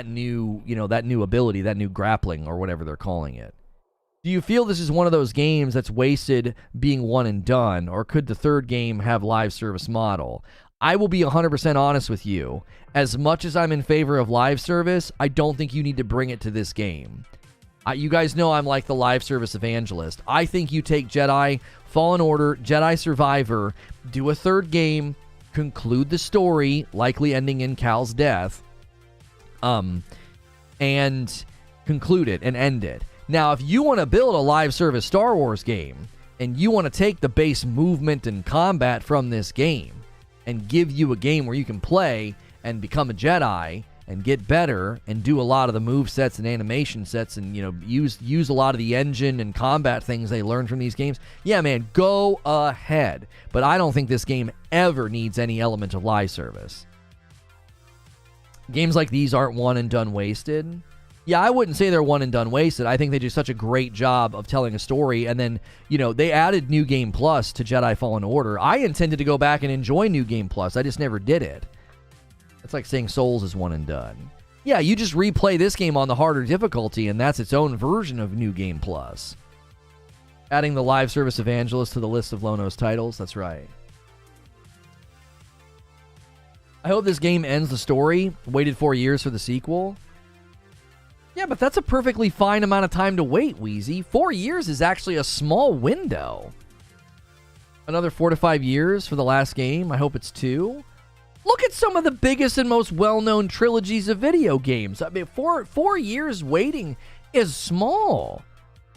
new, that new ability, that new grappling, or whatever they're calling it. Do you feel this is one of those games that's wasted being one and done, or could the third game have live service model? I will be 100% honest with you. As much as I'm in favor of live service, I don't think you need to bring it to this game. You guys know I'm like the live service evangelist. I think you take Jedi Fallen Order, Jedi Survivor, do a third game, conclude the story, likely ending in Cal's death, and conclude it and end it. Now, if you want to build a live service Star Wars game, and you want to take the base movement and combat from this game, and give you a game where you can play and become a Jedi and get better and do a lot of the move sets and animation sets and, use a lot of the engine and combat things they learned from these games. Yeah, man, go ahead. But I don't think this game ever needs any element of live service. Games like these aren't one and done wasted. Yeah, I wouldn't say they're one and done wasted. I think they do such a great job of telling a story. And then, they added New Game Plus to Jedi Fallen Order. I intended to go back and enjoy New Game Plus. I just never did it. It's like saying Souls is one and done. Yeah, you just replay this game on the harder difficulty, and that's its own version of New Game Plus. Adding the live service evangelist to the list of Lono's titles. That's right. I hope this game ends the story. Waited 4 years for the sequel. Yeah, but that's a perfectly fine amount of time to wait, Wheezy. 4 years is actually a small window. Another 4 to 5 years for the last game. I hope it's 2. Look at some of the biggest and most well-known trilogies of video games. I mean, 4 years waiting is small.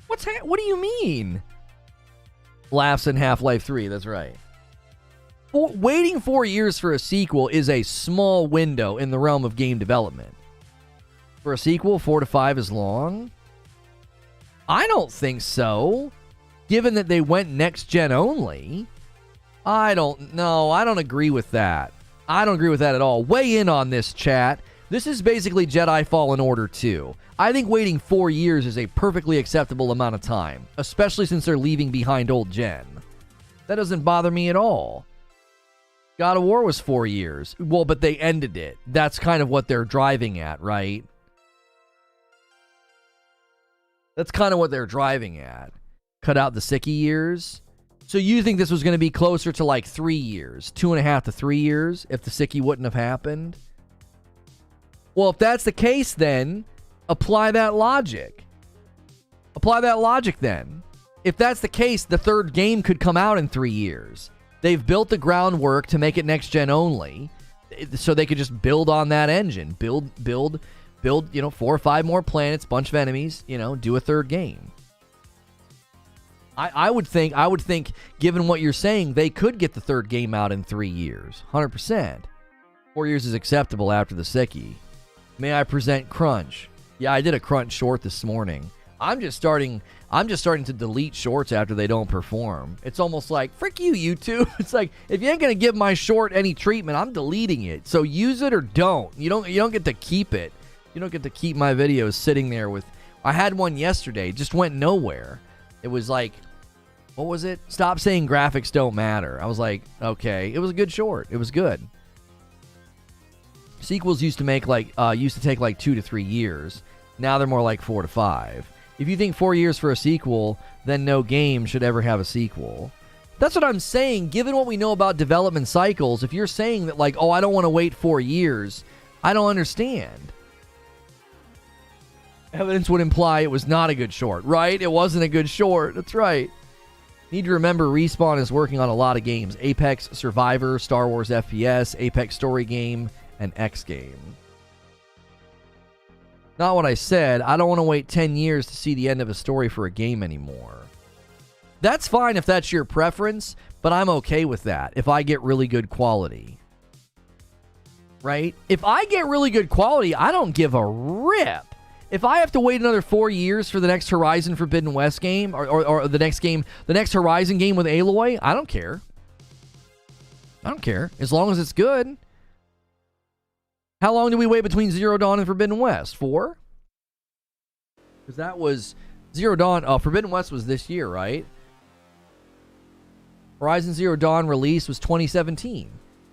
What do you mean? Laughs in Half-Life 3, that's right. Waiting 4 years for a sequel is a small window in the realm of game development. For a sequel, 4 to 5 is long? I don't think so. Given that they went next gen only, I don't agree with that. I don't agree with that at all. Weigh in on this, chat. This is basically Jedi Fallen Order 2. I think waiting 4 years is a perfectly acceptable amount of time, especially since they're leaving behind old gen. That doesn't bother me at all. God of War was 4 years. Well, but they ended it. That's kind of what they're driving at, right? That's kind of what they're driving at. Cut out the sicky years. So you think this was going to be closer to like 3 years, 2.5 to 3 years, if the sicky wouldn't have happened? Well, if that's the case, then apply that logic. Apply that logic then. If that's the case, the third game could come out in 3 years. They've built the groundwork to make it next gen only, so they could just build on that engine. Build, 4 or 5 more planets, bunch of enemies, do a third game. I would think, given what you're saying, they could get the third game out in 3 years. 100%. 4 years is acceptable after the sickie. May I present Crunch? Yeah, I did a Crunch short this morning. I'm just starting to delete shorts after they don't perform. It's almost like, frick you, YouTube. It's like, if you ain't gonna give my short any treatment, I'm deleting it. So use it or don't. You don't get to keep it. You don't get to keep my videos sitting there with... I had one yesterday, just went nowhere. It was like, what was it? Stop saying graphics don't matter. I was like, okay. It was a good short. It was good. Sequels used to take like 2 to 3 years. Now they're more like 4 to 5. If you think 4 years for a sequel, then no game should ever have a sequel. That's what I'm saying. Given what we know about development cycles, if you're saying that like, oh, I don't want to wait 4 years, I don't understand. Evidence would imply it was not a good short, right? It wasn't a good short. That's right. Need to remember Respawn is working on a lot of games. Apex, Survivor, Star Wars FPS, Apex Story Game, and X Game. Not what I said. I don't want to wait 10 years to see the end of a story for a game anymore. That's fine if that's your preference, but I'm okay with that if I get really good quality. Right? If I get really good quality, I don't give a rip. If I have to wait another 4 years for the next Horizon Forbidden West game, or the next Horizon game with Aloy, I don't care. I don't care. As long as it's good. How long did we wait between Zero Dawn and Forbidden West? 4? Because that was... Zero Dawn... Forbidden West was this year, right? Horizon Zero Dawn release was 2017.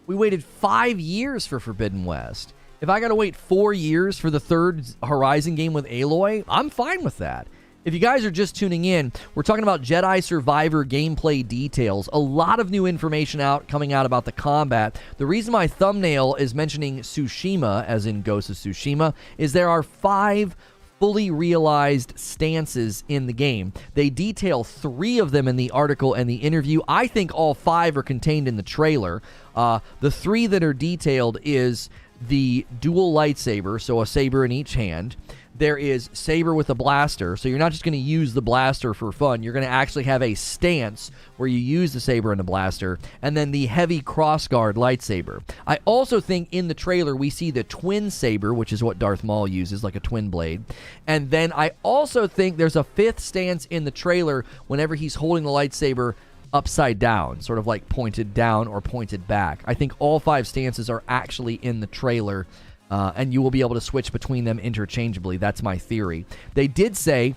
We waited 5 years for Forbidden West. If I gotta wait 4 years for the third Horizon game with Aloy, I'm fine with that. If you guys are just tuning in, we're talking about Jedi Survivor gameplay details. A lot of new information coming out about the combat. The reason my thumbnail is mentioning Tsushima, as in Ghost of Tsushima, is there are 5 fully realized stances in the game. They detail 3 of them in the article and the interview. I think all 5 are contained in the trailer. The 3 that are detailed is the dual lightsaber, so a saber in each hand. There is saber with a blaster, so you're not just going to use the blaster for fun. You're going to actually have a stance where you use the saber and the blaster, and then the heavy crossguard lightsaber. I also think in the trailer we see the twin saber, which is what Darth Maul uses, like a twin blade. And then I also think there's a 5th stance in the trailer whenever he's holding the lightsaber upside down, sort of like pointed down or pointed back. I think all 5 stances are actually in the trailer, and you will be able to switch between them interchangeably. That's my theory. They did say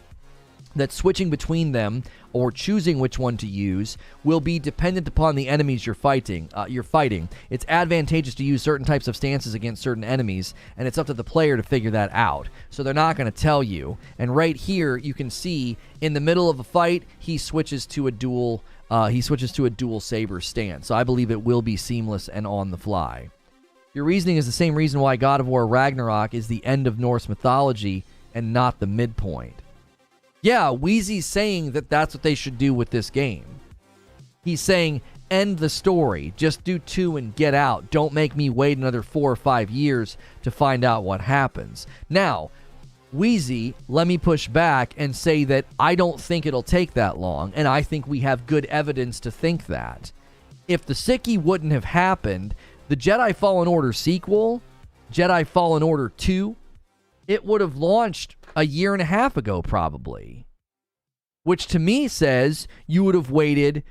that switching between them or choosing which one to use will be dependent upon the enemies you're fighting. It's advantageous to use certain types of stances against certain enemies, and it's up to the player to figure that out. So they're not going to tell you. And right here, you can see in the middle of a fight, he switches to a dual saber stance. So I believe it will be seamless and on the fly. Your reasoning is the same reason why God of War Ragnarok is the end of Norse mythology and not the midpoint. Yeah, Wheezy's saying that that's what they should do with this game. He's saying, end the story. Just do 2 and get out. Don't make me wait another 4 or 5 years to find out what happens. Now, Wheezy, let me push back and say that I don't think it'll take that long, and I think we have good evidence to think that. If the Sickie wouldn't have happened, the Jedi Fallen Order sequel, Jedi Fallen Order 2, it would have launched a year and a half ago probably. Which to me says you would have waited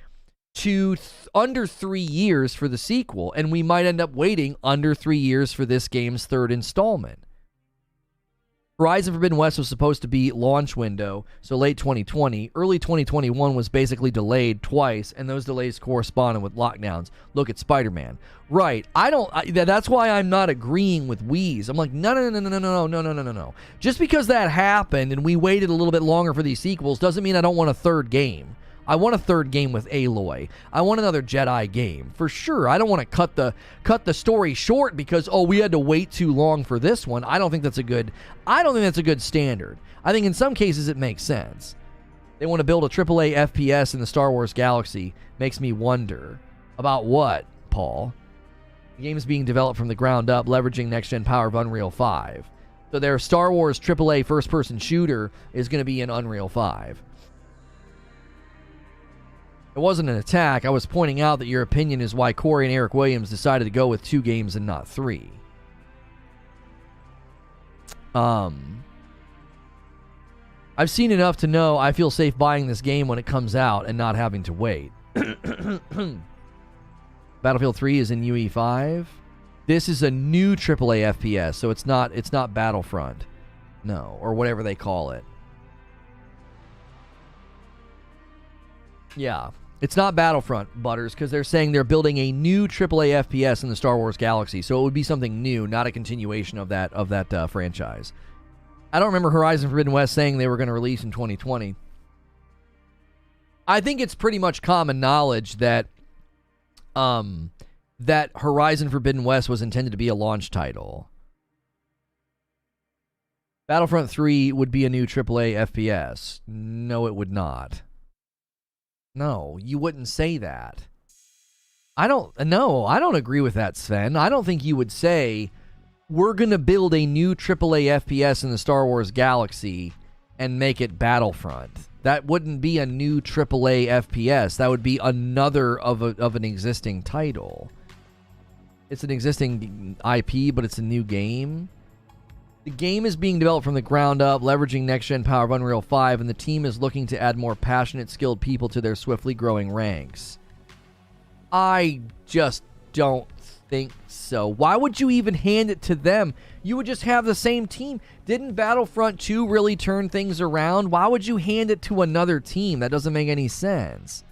under 3 years for the sequel, and we might end up waiting under 3 years for this game's third installment. Horizon Forbidden West was supposed to be launch window, so late 2020. Early 2021 was basically delayed twice, and those delays corresponded with lockdowns. Look at Spider-Man. Right. That's why I'm not agreeing with Wheeze. I'm like, no. Just because that happened and we waited a little bit longer for these sequels doesn't mean I don't want a third game. I want a third game with Aloy. I want another Jedi game, for sure. I don't want to cut the story short because, we had to wait too long for this one. I don't think that's a good standard. I think in some cases it makes sense. They want to build a AAA FPS in the Star Wars galaxy. Makes me wonder. About what, Paul? The game is being developed from the ground up, leveraging next-gen power of Unreal 5. So their Star Wars AAA first-person shooter is going to be in Unreal 5. It wasn't an attack. I was pointing out that your opinion is why Corey and Eric Williams decided to go with 2 games and not 3. I've seen enough to know I feel safe buying this game when it comes out and not having to wait. Battlefield 3 is in UE5. This is a new AAA FPS, so it's not Battlefront. No, or whatever they call it. Yeah. It's not Battlefront, Butters, because they're saying they're building a new AAA FPS in the Star Wars galaxy, so it would be something new, not a continuation of that franchise. I don't remember Horizon Forbidden West saying they were going to release in 2020. I think it's pretty much common knowledge that that Horizon Forbidden West was intended to be a launch title. Battlefront 3 would be a new AAA FPS. No, it would not. No, you wouldn't say that. I don't agree with that, Sven. I don't think you would say, we're going to build a new AAA FPS in the Star Wars galaxy and make it Battlefront. That wouldn't be a new AAA FPS. That would be another of an existing title. It's an existing IP, but it's a new game. The game is being developed from the ground up, leveraging next-gen power of Unreal 5, and the team is looking to add more passionate, skilled people to their swiftly growing ranks. I just don't think so. Why would you even hand it to them? You would just have the same team. Didn't Battlefront 2 really turn things around? Why would you hand it to another team? That doesn't make any sense.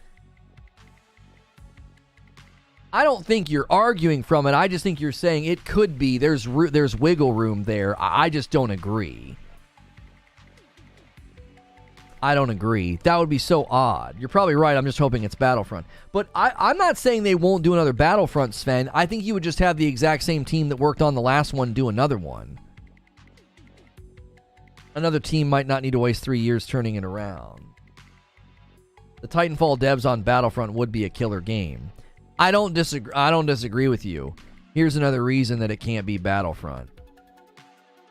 I don't think you're arguing from it. I just think you're saying it could be. There's wiggle room there. I just don't agree. I don't agree. That would be so odd. You're probably right. I'm just hoping it's Battlefront. But I'm not saying they won't do another Battlefront, Sven. I think you would just have the exact same team that worked on the last one do another one. Another team might not need to waste 3 years turning it around. The Titanfall devs on Battlefront would be a killer game. I don't disagree with you. Here's another reason that it can't be Battlefront.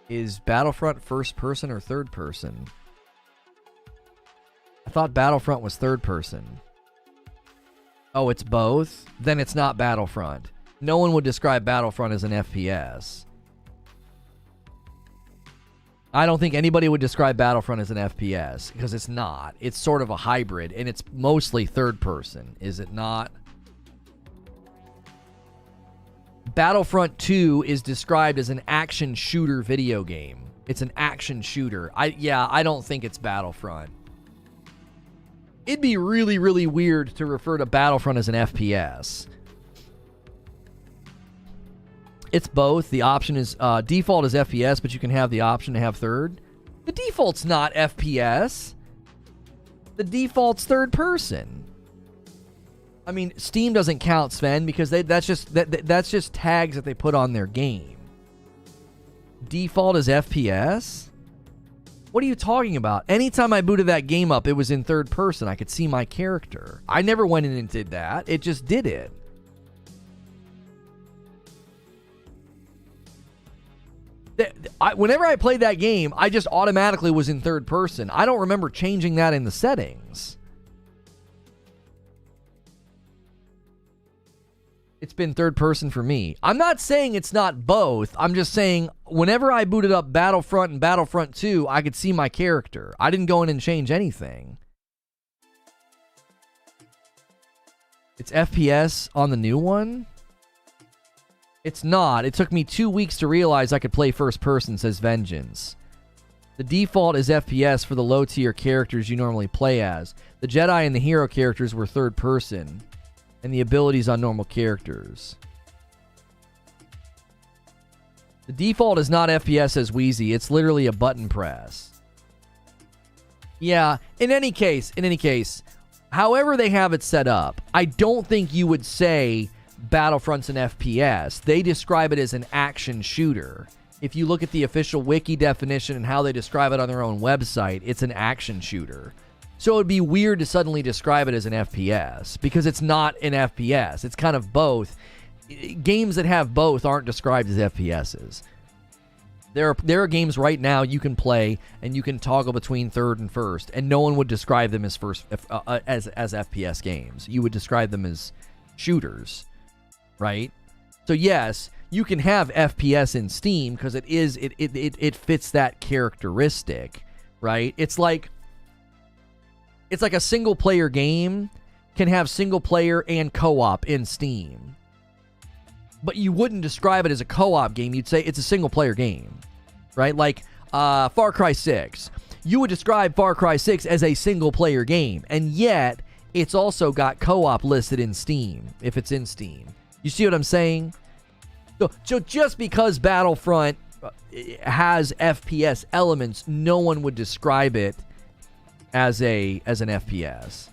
Is Battlefront first person or third person? I thought Battlefront was third person. Oh, it's both? Then it's not Battlefront. No one would describe Battlefront as an FPS. I don't think anybody would describe Battlefront as an FPS, because it's not. It's sort of a hybrid, and it's mostly third person, is it not? Battlefront 2 is described as an action shooter video game. It's an action shooter. I don't think it's Battlefront. It'd be really, really weird to refer to Battlefront as an FPS. It's both. The option is default is FPS, but you can have the option to have third. The default's not FPS. The default's third person. I mean, Steam doesn't count, Sven, because that's just tags that they put on their game. Default is FPS? What are you talking about? Anytime I booted that game up, it was in third person. I could see my character. I never went in and did that. It just did it. Whenever I played that game, I just automatically was in third person. I don't remember changing that in the settings. It's been third person for me. I'm not saying it's not both. I'm just saying whenever I booted up Battlefront and Battlefront 2, I could see my character. I didn't go in and change anything. It's FPS on the new one? It's not. It took me 2 weeks to realize I could play first person, says Vengeance. The default is FPS for the low tier characters you normally play as. The Jedi and the hero characters were third person, and the abilities on normal characters. The default is not FPS, says Wheezy. It's literally a button press. Yeah, in any case, however they have it set up, I don't think you would say Battlefront's an FPS. They describe it as an action shooter. If you look at the official wiki definition and how they describe it on their own website, it's an action shooter. So it would be weird to suddenly describe it as an FPS, because it's not an FPS. It's kind of both. Games that have both aren't described as FPSs. There are games right now you can play and you can toggle between third and first, and no one would describe them as as FPS games. You would describe them as shooters, right? So yes, you can have FPS in Steam because it fits that characteristic, right? It's like a single player game can have single player and co-op in Steam. But you wouldn't describe it as a co-op game. You'd say it's a single player game, right? Like Far Cry 6. You would describe Far Cry 6 as a single player game, and yet it's also got co-op listed in Steam, if it's in Steam. You see what I'm saying? So just because Battlefront has FPS elements, no one would describe it as an FPS.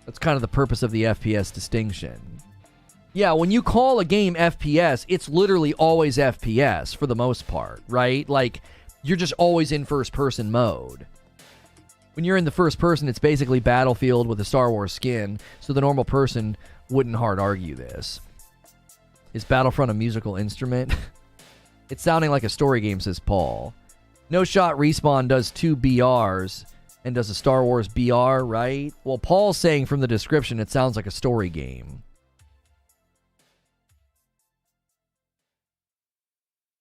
That's kind of the purpose of the FPS distinction. Yeah, when you call a game FPS, it's literally always FPS for the most part, right? Like, you're just always in first-person mode. When you're in the first person, it's basically Battlefield with a Star Wars skin, so the normal person wouldn't hard argue this. Is Battlefront a musical instrument? It's sounding like a story game, says Paul. No Shot Respawn does 2 BRs and does a Star Wars BR, right? Well, Paul's saying from the description it sounds like a story game.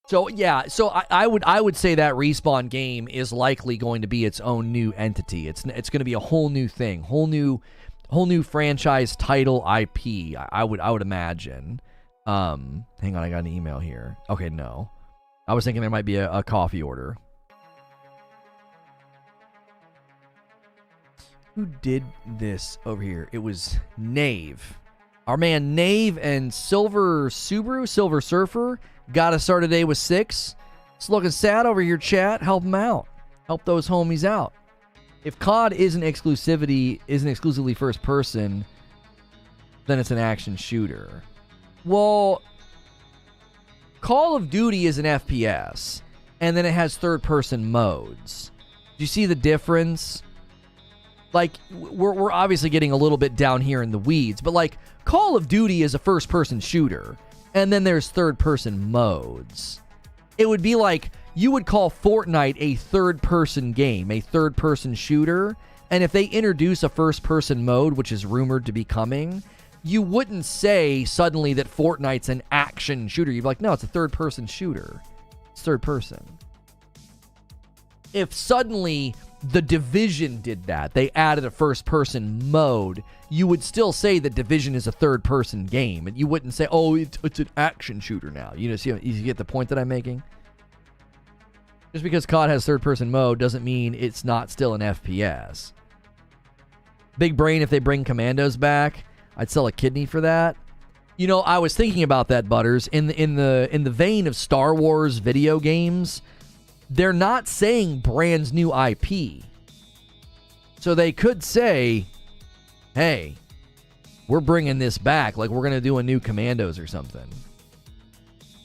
So yeah, so I would say that Respawn game is likely going to be its own new entity. It's going to be a whole new thing, whole new franchise title IP. I would imagine. Hang on, I got an email here. Okay, no, I was thinking there might be a coffee order. Who did this over here? It was Nave. Our man Nave and Silver Surfer got us started today with 6. It's looking sad over here, chat. Help them out. Help those homies out. If COD isn't exclusively first person, then it's an action shooter. Well, Call of Duty is an FPS, and then it has third person modes. Do you see the difference? Like, we're obviously getting a little bit down here in the weeds, but like, Call of Duty is a first person shooter, and then there's third person modes. It would be like you would call Fortnite a third person game, a third person shooter, and if they introduce a first person mode, which is rumored to be coming, you wouldn't say suddenly that Fortnite's an action shooter. You'd be like, no, it's a third person shooter. It's third person. If suddenly The Division did that, they added a first person mode, you would still say that Division is a third person game, and you wouldn't say, oh, it's an action shooter now. You know, see, you get the point that I'm making? Just because COD has third person mode doesn't mean it's not still an FPS. Big brain, if they bring Commandos back, I'd sell a kidney for that. You know, I was thinking about that, Butters. In the vein of Star Wars video games, they're not saying brand new IP. So they could say, hey, we're bringing this back. Like, we're going to do a new Commandos or something.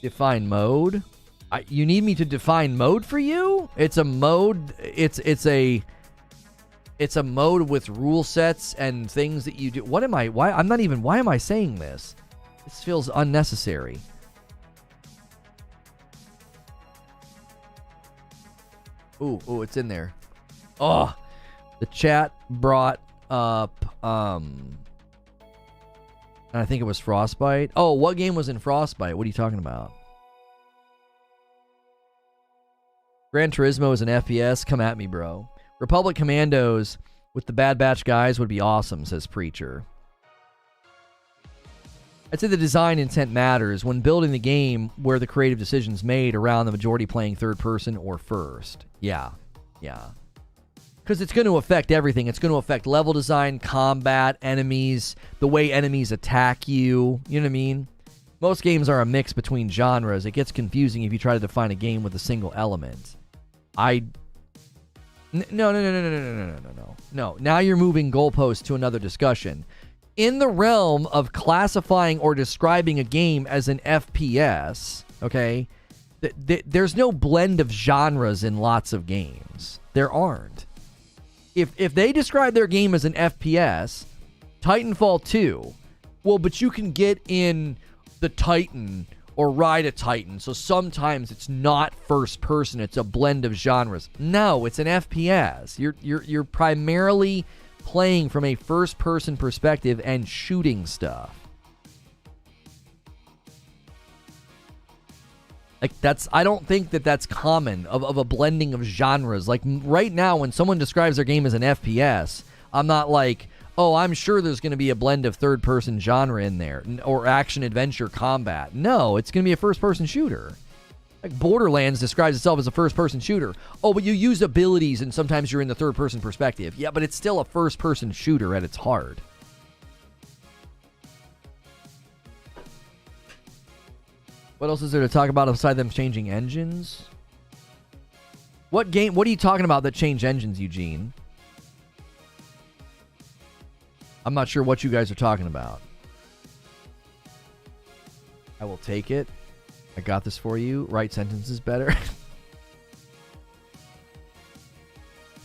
Define mode? You need me to define mode for you? It's a mode. It's a mode with rule sets and things that you do. Why am I saying this? This feels unnecessary. Ooh, it's in there. Oh, the chat brought up, and I think it was Frostbite. Oh, what game was in Frostbite? What are you talking about? Gran Turismo is an FPS. Come at me, bro. Republic Commandos with the Bad Batch guys would be awesome, says Preacher. I'd say the design intent matters when building the game where the creative decisions made around the majority playing third person or first. Yeah. Because it's going to affect everything. It's going to affect level design, combat, enemies, the way enemies attack you. You know what I mean? Most games are a mix between genres. It gets confusing if you try to define a game with a single element. No. Now you're moving goalposts to another discussion. In the realm of classifying or describing a game as an FPS, okay, there's no blend of genres in lots of games. There aren't. If they describe their game as an FPS, Titanfall 2, well, but you can get in the Titan or ride a Titan, so sometimes it's not first person, it's a blend of genres. No, it's an FPS. You're primarily playing from a first person perspective and shooting stuff. Like, I don't think that's common of a blending of genres. Like, right now when someone describes their game as an FPS, I'm not like, oh, I'm sure there's going to be a blend of third-person genre in there, or action-adventure combat. No, it's going to be a first-person shooter. Like, Borderlands describes itself as a first-person shooter. Oh, but you use abilities, and sometimes you're in the third-person perspective. Yeah, but it's still a first-person shooter at its heart. What else is there to talk about aside them changing engines? What are you talking about that changed engines, Eugene? I'm not sure what you guys are talking about. I will take it. I got this for you. Write sentences better.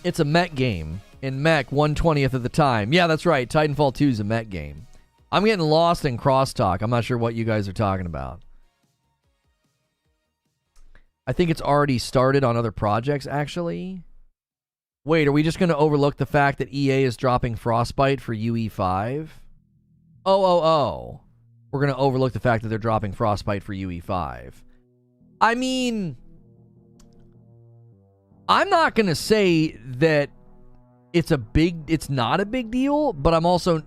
It's a mech game. In mech, 1/20th of the time. Yeah, that's right. Titanfall 2 is a mech game. I'm getting lost in crosstalk. I'm not sure what you guys are talking about. I think it's already started on other projects, actually. Wait, are we just going to overlook the fact that EA is dropping Frostbite for UE5? Oh. We're going to overlook the fact that they're dropping Frostbite for UE5. I mean, I'm not going to say that it's not a big deal, but I'm also...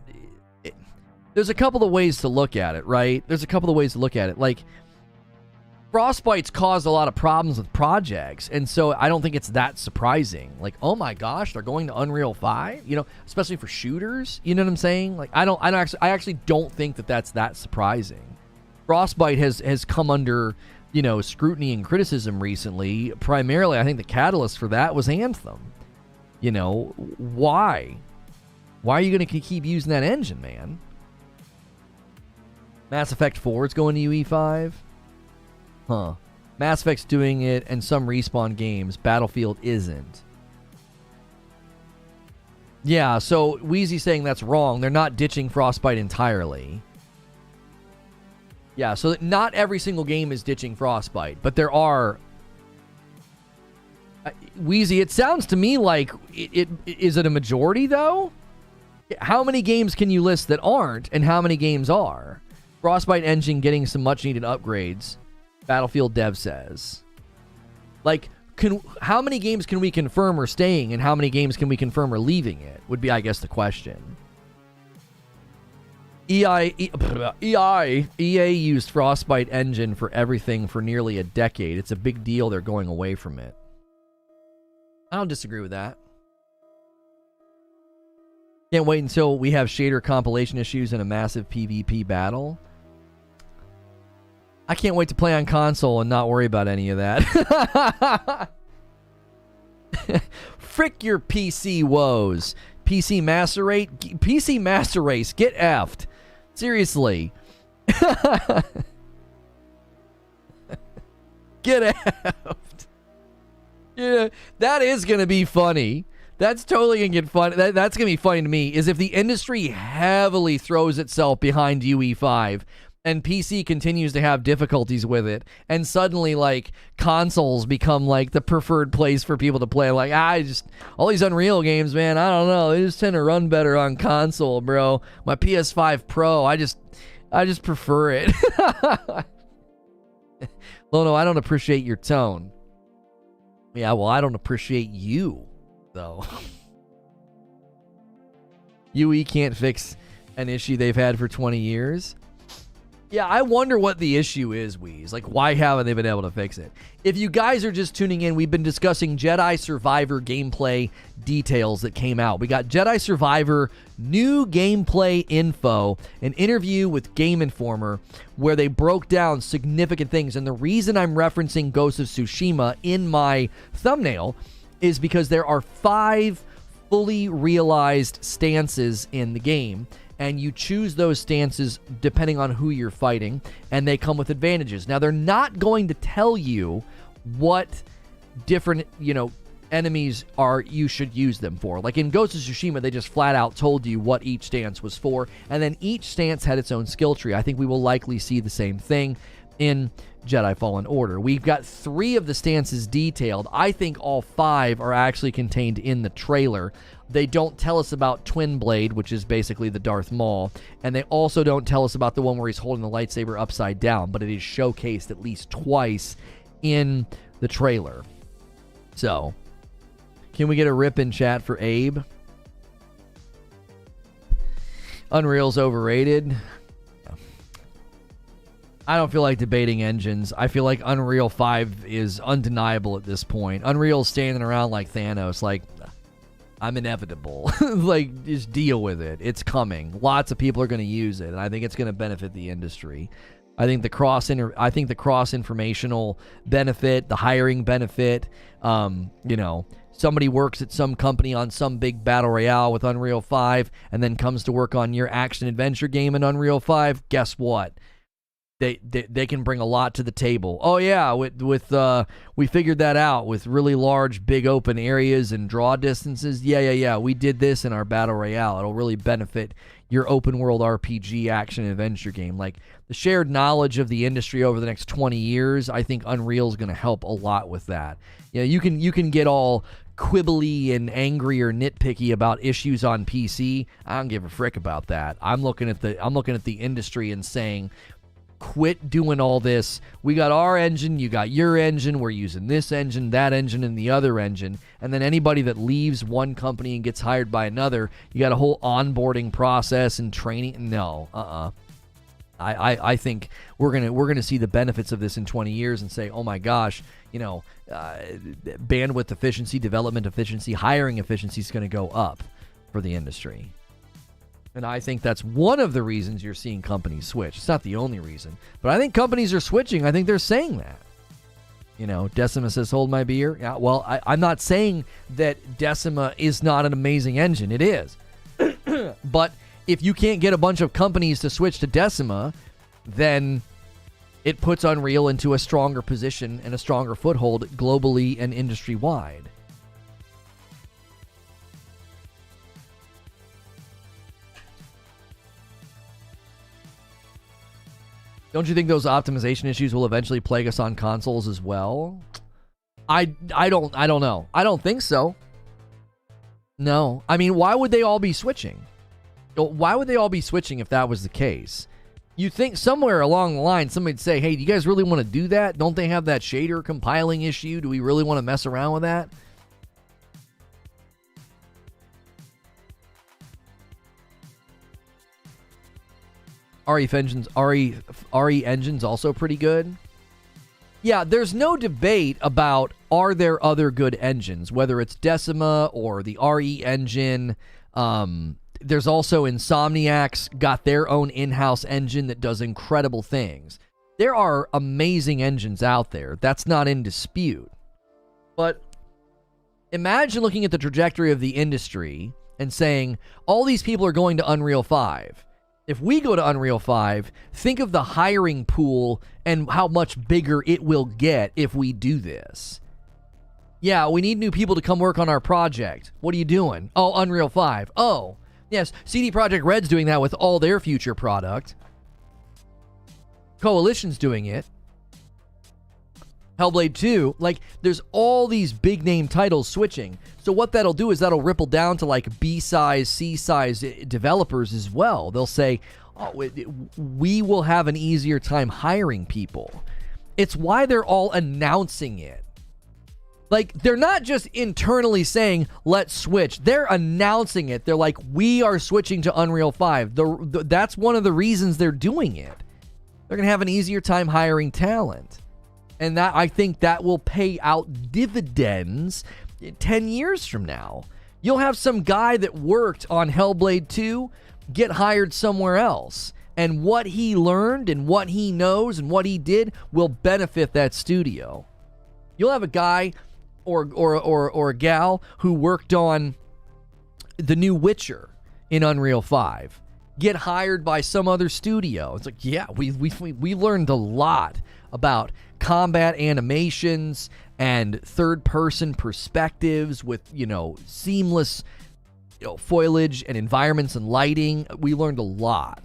There's a couple of ways to look at it, right? Like, Frostbite's caused a lot of problems with projects, and so I don't think it's that surprising. Like, oh my gosh, they're going to Unreal 5, especially for shooters. You know what I'm saying? Like, I actually don't think that that's that surprising. Frostbite has come under, scrutiny and criticism recently. Primarily, I think the catalyst for that was Anthem. Why? Why are you going to keep using that engine, man? Mass Effect 4 is going to UE5. Huh. Mass Effect's doing it, and some Respawn games. Battlefield isn't. Yeah, so Wheezy's saying that's wrong. They're not ditching Frostbite entirely. Yeah, so not every single game is ditching Frostbite, but there are... Wheezy, it sounds to me like... Is it a majority, though? How many games can you list that aren't, and how many games are? Frostbite engine getting some much-needed upgrades. Battlefield dev says. Like, how many games can we confirm are staying, and how many games can we confirm are leaving it? Would be, I guess, the question. EA used Frostbite engine for everything for nearly a decade. It's a big deal they're going away from it. I don't disagree with that. Can't wait until we have shader compilation issues and a massive PvP battle. I can't wait to play on console and not worry about any of that. Frick your PC woes. PC Master Race, get effed. Seriously. Get effed. Yeah, that is going to be funny. That's totally going to get fun. That's going to be funny to me, is if the industry heavily throws itself behind UE5 and PC continues to have difficulties with it, and suddenly like consoles become like the preferred place for people to play. Like, all these Unreal games, man, I don't know, they just tend to run better on console, bro. My PS5 Pro, I just prefer it. Lono, I don't appreciate your tone. Yeah, well, I don't appreciate you, though. UE can't fix an issue they've had for 20 years. Yeah, I wonder what the issue is, Weez. Like, why haven't they been able to fix it? If you guys are just tuning in, we've been discussing Jedi Survivor gameplay details that came out. We got Jedi Survivor new gameplay info, an interview with Game Informer, where they broke down significant things. And the reason I'm referencing Ghost of Tsushima in my thumbnail is because there are 5 fully realized stances in the game, and you choose those stances depending on who you're fighting, and they come with advantages. Now, they're not going to tell you what different, enemies you should use them for. Like in Ghost of Tsushima, they just flat out told you what each stance was for, and then each stance had its own skill tree. I think we will likely see the same thing in Jedi Fallen Order. We've got 3 of the stances detailed. I think all 5 are actually contained in the trailer. They don't tell us about Twin Blade, which is basically the Darth Maul, and they also don't tell us about the one where he's holding the lightsaber upside down, but it is showcased at least twice in the trailer. So, can we get a rip in chat for Abe? Unreal's overrated. I don't feel like debating engines. I feel like Unreal 5 is undeniable at this point. Unreal's standing around like Thanos, like, I'm inevitable. Like, just deal with it. It's coming. Lots of people are going to use it, and I think it's going to benefit the industry. I think the cross informational benefit, the hiring benefit, somebody works at some company on some big battle royale with Unreal 5 and then comes to work on your action adventure game in Unreal 5. Guess what? They can bring a lot to the table. Oh yeah, we figured that out with really large, big open areas and draw distances. Yeah. We did this in our battle royale. It'll really benefit your open world RPG action adventure game. Like the shared knowledge of the industry over the next 20 years, I think Unreal is going to help a lot with that. You can get all quibbly and angry or nitpicky about issues on PC. I don't give a frick about that. I'm looking at the industry and saying, quit doing all this. We got our engine, you got your engine, we're using this engine, that engine, and the other engine. And then anybody that leaves one company and gets hired by another, you got a whole onboarding process and training. No, I think we're gonna see the benefits of this in 20 years and say, oh my gosh, bandwidth efficiency, development efficiency, hiring efficiency is going to go up for the industry. And I think that's one of the reasons you're seeing companies switch. It's not the only reason, but I think companies are switching. I think they're saying that. Decima says, hold my beer. Yeah, well, I'm not saying that Decima is not an amazing engine. It is. But if you can't get a bunch of companies to switch to Decima, then it puts Unreal into a stronger position and a stronger foothold globally and industry-wide. Don't you think those optimization issues will eventually plague us on consoles as well? I don't know. I don't think so. No. I mean, why would they all be switching? Why would they all be switching if that was the case? You think somewhere along the line somebody'd say, hey, do you guys really want to do that? Don't they have that shader compiling issue? Do we really want to mess around with that? RE engine's also pretty good. Yeah, there's no debate about are there other good engines, whether it's Decima or the RE engine. There's also Insomniac's got their own in-house engine that does incredible things. There are amazing engines out there. That's not in dispute. But imagine looking at the trajectory of the industry and saying, all these people are going to Unreal 5. If we go to Unreal 5, think of the hiring pool and how much bigger it will get if we do this. Yeah, we need new people to come work on our project. What are you doing? Oh, Unreal 5. Oh, yes, CD Projekt Red's doing that with all their future product. Coalition's doing it. Hellblade 2, like, there's all these big name titles switching. So what that'll do is that'll ripple down to like B-size, C-size developers as well. They'll say, oh, we will have an easier time hiring people. It's why they're all announcing it. Like, they're not just internally saying, let's switch. They're announcing it. They're like, we are switching to Unreal 5. That's one of the reasons they're doing it. They're going to have an easier time hiring talent. And that, I think that will pay out dividends 10 years from now. You'll have some guy that worked on Hellblade 2 get hired somewhere else. And what he learned and what he knows and what he did will benefit that studio. You'll have a guy or a gal who worked on the new Witcher in Unreal 5 get hired by some other studio. It's like, yeah, we learned a lot about combat animations and third-person perspectives with, seamless, foliage and environments and lighting. We learned a lot.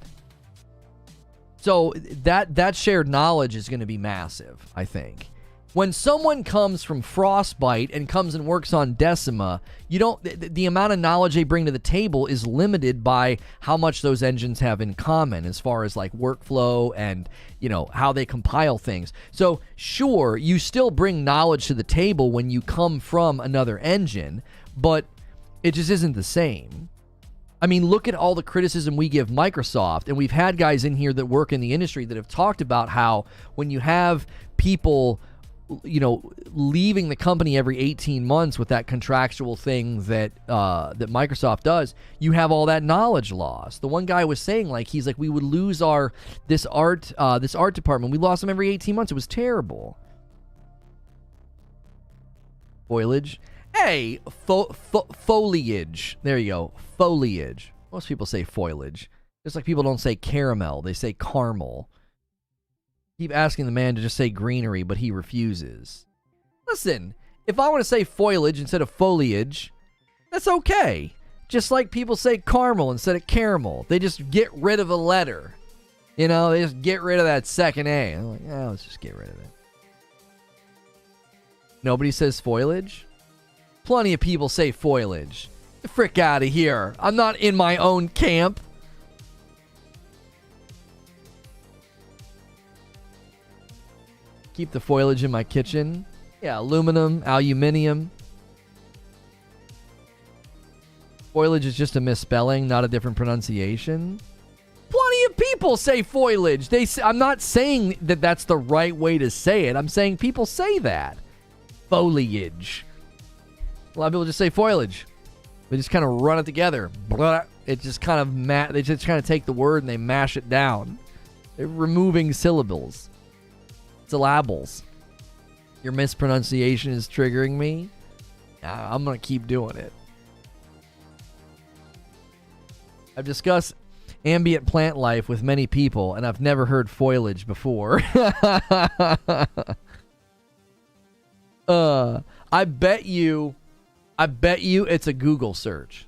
So that shared knowledge is going to be massive, I think. When someone comes from Frostbite and comes and works on Decima, the amount of knowledge they bring to the table is limited by how much those engines have in common as far as like workflow and, how they compile things. So sure, you still bring knowledge to the table when you come from another engine, but it just isn't the same. I mean, look at all the criticism we give Microsoft, and we've had guys in here that work in the industry that have talked about how when you have people leaving the company every 18 months with that contractual thing that that Microsoft does, you have all that knowledge lost. The one guy was saying, he's like, we would lose this art department. We lost them every 18 months. It was terrible. Foliage. Hey, foliage. There you go. Foliage. Most people say foliage. Just like people don't say caramel. They say caramel. Keep asking the man to just say greenery, but he refuses. Listen, if I want to say foliage instead of foliage, that's okay. Just like people say caramel instead of caramel. They just get rid of a letter. They just get rid of that second A. I'm like, let's just get rid of it. Nobody says foliage? Plenty of people say foliage. Get the frick out of here. I'm not in my own camp. Keep the foliage in my kitchen. Yeah, aluminum, aluminium. Foliage is just a misspelling, not a different pronunciation. Plenty of people say foliage. I'm not saying that that's the right way to say it. I'm saying people say that. Foliage. A lot of people just say foliage. They just kind of run it together. It just kind of they just kind of take the word and they mash it down. They're removing syllables. Syllables. Your mispronunciation is triggering me. I'm going to keep doing it. I've discussed ambient plant life with many people, and I've never heard foliage before. I bet you it's a Google search.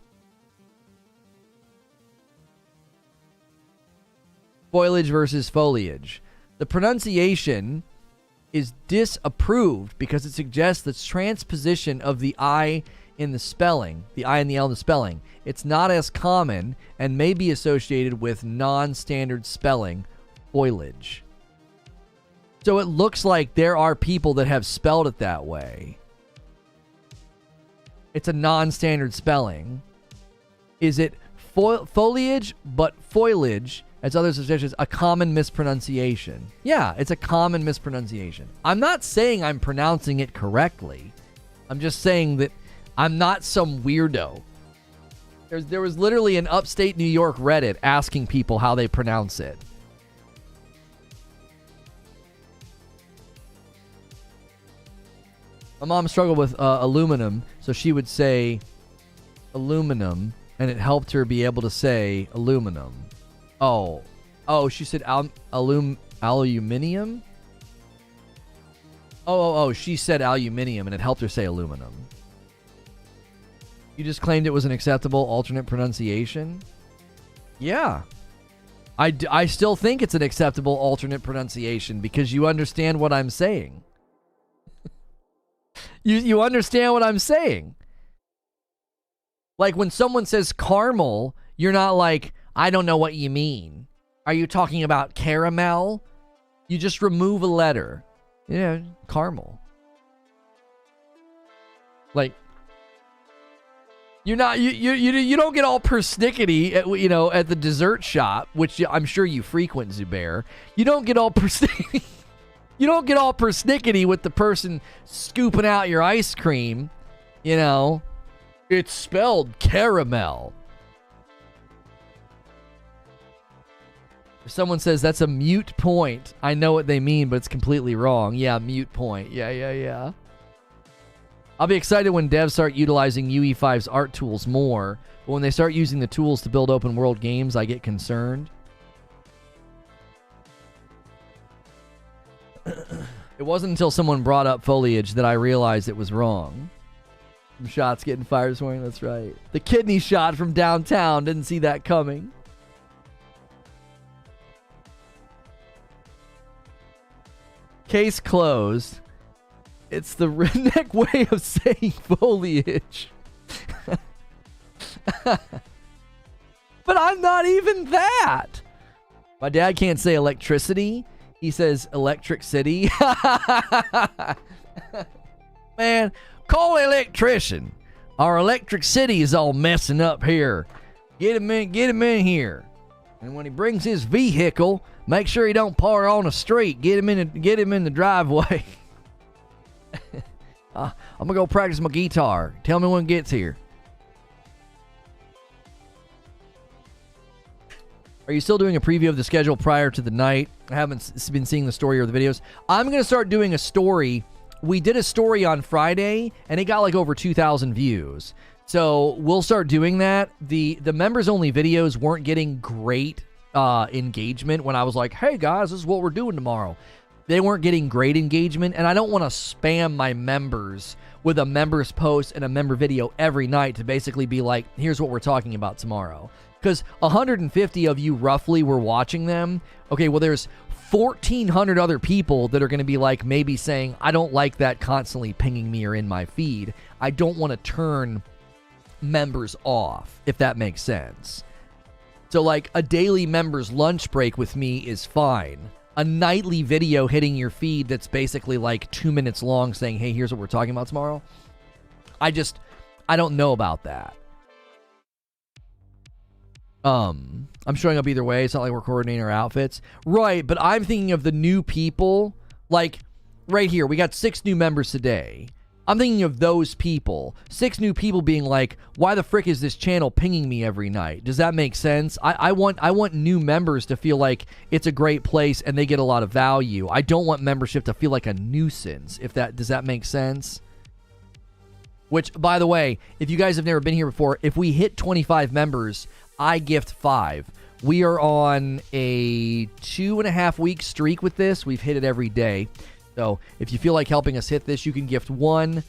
Foliage versus foliage. The pronunciation is disapproved because it suggests the transposition of the I in the spelling, the I and the L in the spelling. It's not as common and may be associated with non-standard spelling, foliage. So it looks like there are people that have spelled it that way. It's a non-standard spelling. Is it foliage but foliage? As others suggest, is a common mispronunciation. Yeah, it's a common mispronunciation. I'm not saying I'm pronouncing it correctly. I'm just saying that I'm not some weirdo. There was literally an upstate New York Reddit asking people how they pronounce it. My mom struggled with aluminum, so she would say aluminum, and it helped her be able to say aluminum. Oh, she said aluminium? Oh, she said aluminium, and it helped her say aluminum. You just claimed it was an acceptable alternate pronunciation? Yeah. I still think it's an acceptable alternate pronunciation because you understand what I'm saying. You understand what I'm saying. Like when someone says caramel, you're not like, I don't know what you mean. Are you talking about caramel? You just remove a letter. Yeah, caramel. Like, you're not you don't get all persnickety at, at the dessert shop, which I'm sure you frequent, Zubair. You don't get all persnickety. You don't get all persnickety with the person scooping out your ice cream. It's spelled caramel. If someone says that's a mute point, I know what they mean, but it's completely wrong. Yeah, mute point. Yeah. I'll be excited when devs start utilizing UE5's art tools more, but when they start using the tools to build open world games, I get concerned. It wasn't until someone brought up foliage that I realized it was wrong. Some shots getting fired this morning, that's right. The kidney shot from downtown, didn't see that coming. Case closed. It's the redneck way of saying foliage. But I'm not even that. My dad can't say electricity. He says electric city. Man, call an electrician. Our electric city is all messing up here. Get him in here. And when he brings his vehicle, make sure he don't park on the street. Get him in the driveway. I'm gonna go practice my guitar. Tell me when it gets here. Are you still doing a preview of the schedule prior to the night? I haven't been seeing the story or the videos. I'm gonna start doing a story. We did a story on Friday and it got like over 2,000 views. So we'll start doing that. The members only videos weren't getting great engagement when I was like, hey guys, this is what we're doing tomorrow. They weren't getting great engagement, and I don't want to spam my members with a members post and a member video every night to basically be like, here's what we're talking about tomorrow. Because 150 of you roughly were watching them. Okay, well, there's 1,400 other people that are going to be like maybe saying, I don't like that constantly pinging me or in my feed. I don't want to turn members off, if that makes sense. So like a daily members lunch break with me is fine. A nightly video hitting your feed that's basically like 2 minutes long saying, hey, here's what we're talking about tomorrow. I don't know about that. I'm showing up either way. It's not like we're coordinating our outfits. Right, but I'm thinking of the new people. Like, right here, we got 6 new members today. I'm thinking of those people. 6 new people being like, why the frick is this channel pinging me every night? Does that make sense? I want new members to feel like it's a great place and they get a lot of value. I don't want membership to feel like a nuisance. Does that make sense? Which, by the way, if you guys have never been here before, if we hit 25 members, I gift 5. We are on a 2.5 week streak with this. We've hit it every day. So if you feel like helping us hit this, you can gift 1,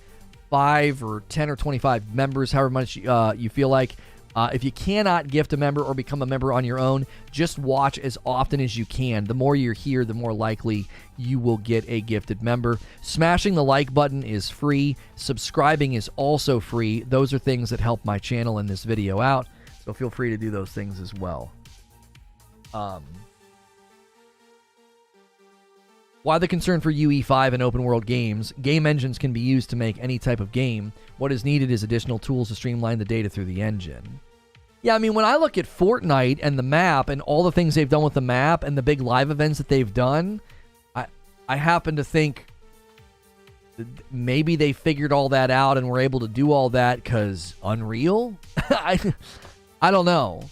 5, or 10 or 25 members, however much you feel like. If you cannot gift a member or become a member on your own, just watch as often as you can. The more you're here, the more likely you will get a gifted member. Smashing the like button is free. Subscribing is also free. Those are things that help my channel and this video out. So feel free to do those things as well. Why the concern for UE5 and open world games? Game engines can be used to make any type of game. What is needed is additional tools to streamline the data through the engine. Yeah, I mean, when I look at Fortnite and the map and all the things they've done with the map and the big live events that they've done, I happen to think maybe they figured all that out and were able to do all that because Unreal? I don't know.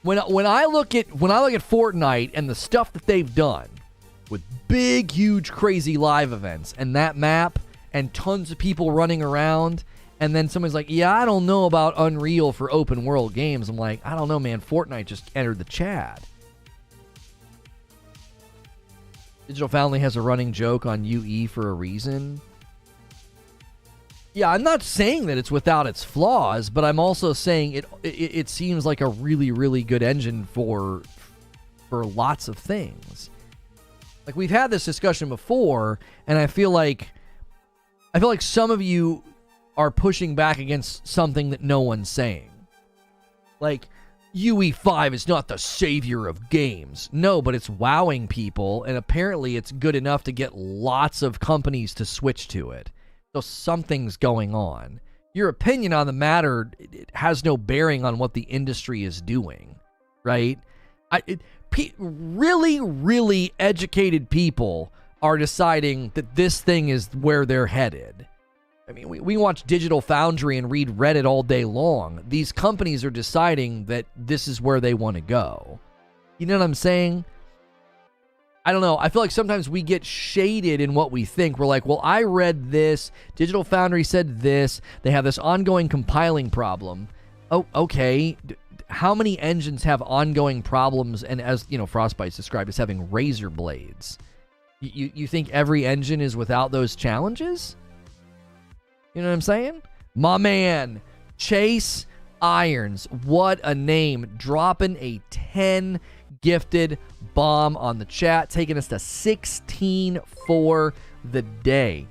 When I look at Fortnite and the stuff that they've done, with big, huge, crazy live events and that map and tons of people running around, and then someone's like, yeah, I don't know about Unreal for open world games. I'm like, I don't know, man. Fortnite just entered the chat. Digital Foundry has a running joke on UE for a reason. Yeah, I'm not saying that it's without its flaws, but I'm also saying it seems like a really, really good engine for lots of things. Like, we've had this discussion before, and I feel like some of you are pushing back against something that no one's saying. Like, UE5 is not the savior of games. No, but it's wowing people, and apparently it's good enough to get lots of companies to switch to it. So something's going on. Your opinion on the matter, it has no bearing on what the industry is doing, right? Really, really educated people are deciding that this thing is where they're headed. I mean, we watch Digital Foundry and read Reddit all day long. These companies are deciding that this is where they want to go. You know what I'm saying? I don't know. I feel like sometimes we get shaded in what we think. We're like, well, I read this. Digital Foundry said this. They have this ongoing compiling problem. Oh, okay. How many engines have ongoing problems? And as, you know, Frostbite's described as having razor blades. You think every engine is without those challenges? You know what I'm saying? My man, Chase Irons. What a name. Dropping a 10 gifted bomb on the chat, taking us to 16 for the day.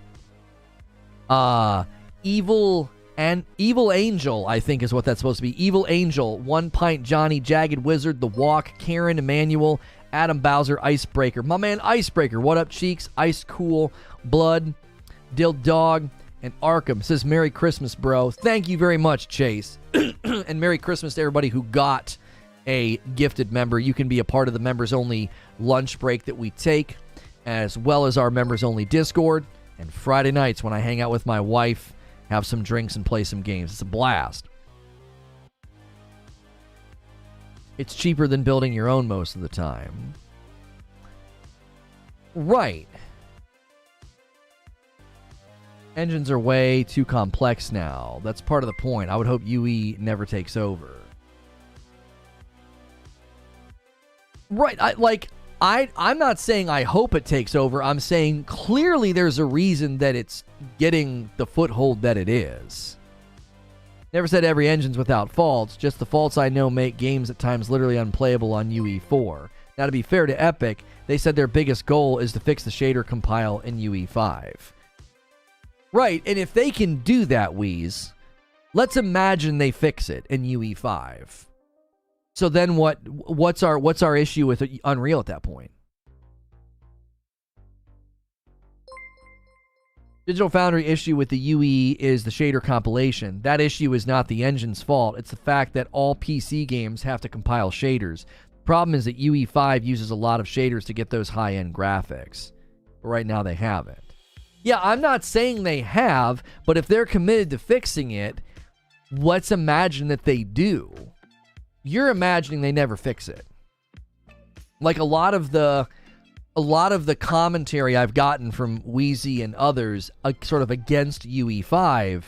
Evil Angel, I think is what that's supposed to be. Evil Angel, One Pint Johnny, Jagged Wizard, The Walk, Karen Emmanuel, Adam Bowser, Icebreaker. My man Icebreaker, what up, Cheeks? Ice Cool, Blood, Dill Dog, and Arkham says, Merry Christmas, bro. Thank you very much, Chase. And Merry Christmas to everybody who got a gifted member. You can be a part of the members only lunch break that we take, as well as our members only Discord, and Friday nights when I hang out with my wife, have some drinks and play some games. It's a blast. It's cheaper than building your own most of the time. Right. Engines are way too complex now. That's part of the point. I would hope UE never takes over. Right, I'm not saying I hope it takes over. I'm saying clearly there's a reason that it's getting the foothold that it is. Never said every engine's without faults. Just the faults I know make games at times literally unplayable on UE4. Now, to be fair to Epic, they said their biggest goal is to fix the shader compile in UE5. Right, and if they can do that, Wheeze, let's imagine they fix it in UE5. So then what's our issue with Unreal at that point? Digital Foundry issue with the UE is the shader compilation. That issue is not the engine's fault. It's the fact that all PC games have to compile shaders. The problem is that UE5 uses a lot of shaders to get those high-end graphics. But right now they haven't. Yeah, I'm not saying they have, but if they're committed to fixing it, let's imagine that they do. You're imagining they never fix it. Like a lot of the commentary I've gotten from Wheezy and others sort of against UE5,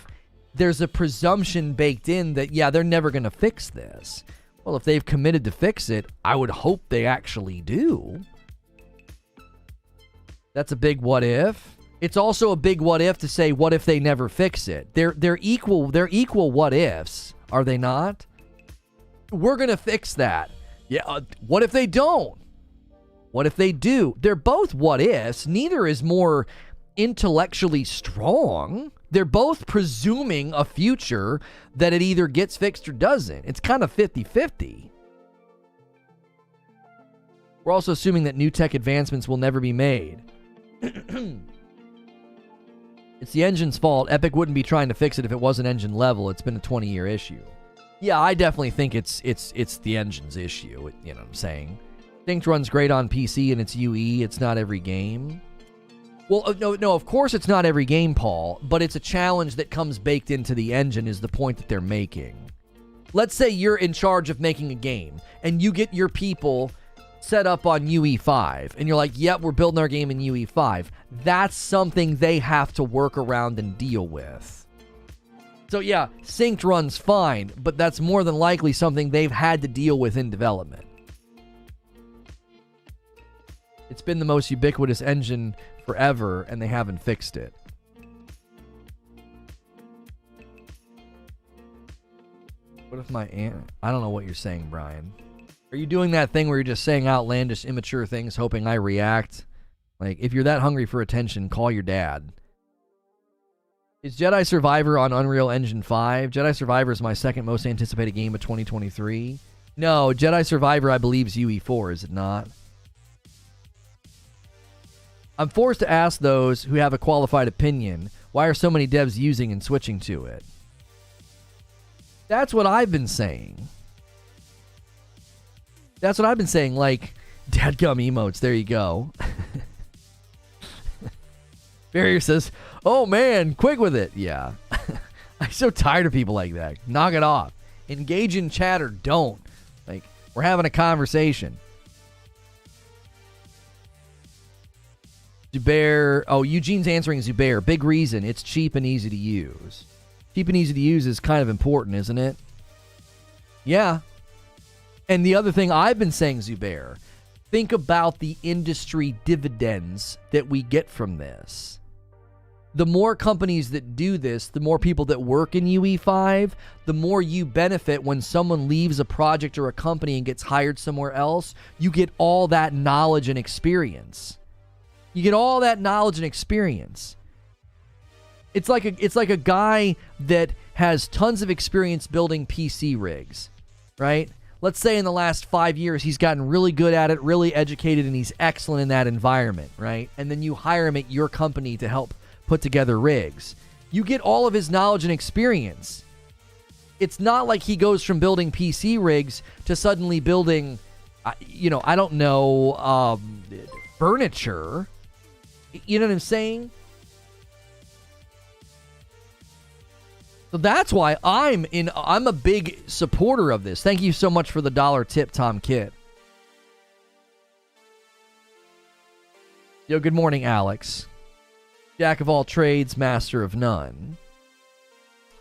there's a presumption baked in that, yeah, they're never going to fix this. Well, if they've committed to fix it, I would hope they actually do. That's a big what if. It's also a big what if to say, what if they never fix it? They're equal what ifs, are they not? We're going to fix that. Yeah, what if they don't? What if they do? They're both what ifs. Neither is more intellectually strong. They're both presuming a future that it either gets fixed or doesn't. It's kind of 50-50. We're also assuming that new tech advancements will never be made. It's the engine's fault. Epic wouldn't be trying to fix it if it wasn't engine level. It's been a 20-year issue. Yeah, I definitely think it's the engine's issue. You know what I'm saying? Synced runs great on PC and it's UE. It's not every game. Well, no, of course it's not every game, Paul, but it's a challenge that comes baked into the engine is the point that they're making. Let's say you're in charge of making a game and you get your people set up on UE5 and you're like, yep, we're building our game in UE5. That's something they have to work around and deal with. So yeah, synced runs fine, but that's more than likely something they've had to deal with in development. It's been the most ubiquitous engine forever, and they haven't fixed it. if my aunt... I don't know what you're saying, Brian. Are you doing that thing where you're just saying outlandish, immature things, hoping I react? Like, if you're that hungry for attention, call your dad. Is Jedi Survivor on Unreal Engine 5? Jedi Survivor is my second most anticipated game of 2023. No, Jedi Survivor, I believe, is UE4, is it not? I'm forced to ask those who have a qualified opinion, why are so many devs using and switching to it? That's what I've been saying. That's what I've been saying, like, dadgum emotes, there you go. Barrier says, oh man, quick with it. Yeah. I'm so tired of people like that. Knock it off. Engage in chat or don't. Like, we're having a conversation. Zubair. Oh, Eugene's answering Zubair. Big reason. It's cheap and easy to use. Cheap and easy to use is kind of important, isn't it? Yeah. And the other thing I've been saying, Zubair, think about the industry dividends that we get from this. The more companies that do this, the more people that work in UE5, the more you benefit when someone leaves a project or a company and gets hired somewhere else. You get all that knowledge and experience. You get all that knowledge and experience. It's like a guy that has tons of experience building PC rigs, right? Let's say in the last 5 years, he's gotten really good at it, really educated, and he's excellent in that environment, right? And then you hire him at your company to help put together rigs. You get all of his knowledge and experience. It's not like he goes from building PC rigs to suddenly building, I don't know, furniture. You know what I'm saying? So that's why I'm a big supporter of this. Thank you so much for the $1 tip, Tom Kitt. Yo, good morning, Alex. Jack of all trades, master of none.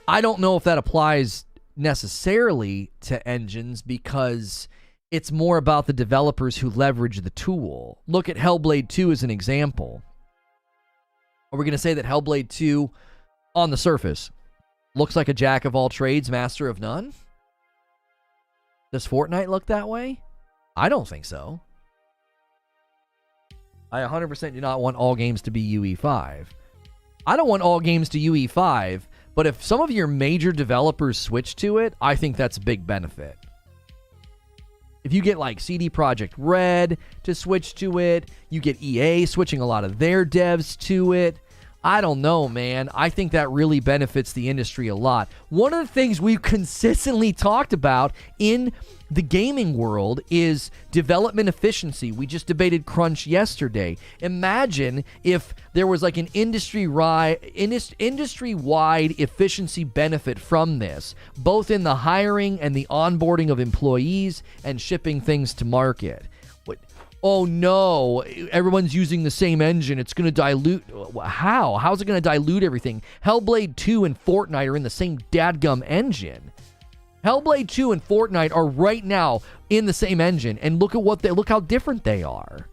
I don't know if that applies necessarily to engines because it's more about the developers who leverage the tool. Look at Hellblade 2 as an example. Are we going to say that Hellblade 2, on the surface, looks like a jack of all trades, master of none? Does Fortnite look that way? I don't think so. I 100% do not want all games to be UE5. I don't want all games to UE5, but if some of your major developers switch to it, I think that's a big benefit. If you get like CD Projekt Red to switch to it, you get EA switching a lot of their devs to it. I don't know, man. I think that really benefits the industry a lot. One of the things we've consistently talked about in the gaming world is development efficiency. We just debated crunch yesterday. Imagine if there was like an industry-wide efficiency benefit from this, both in the hiring and the onboarding of employees and shipping things to market. Oh no, everyone's using the same engine. It's going to dilute. How? How's it going to dilute everything? Hellblade 2 and Fortnite are in the same dadgum engine. Hellblade 2 and Fortnite are right now in the same engine, and look how different they are.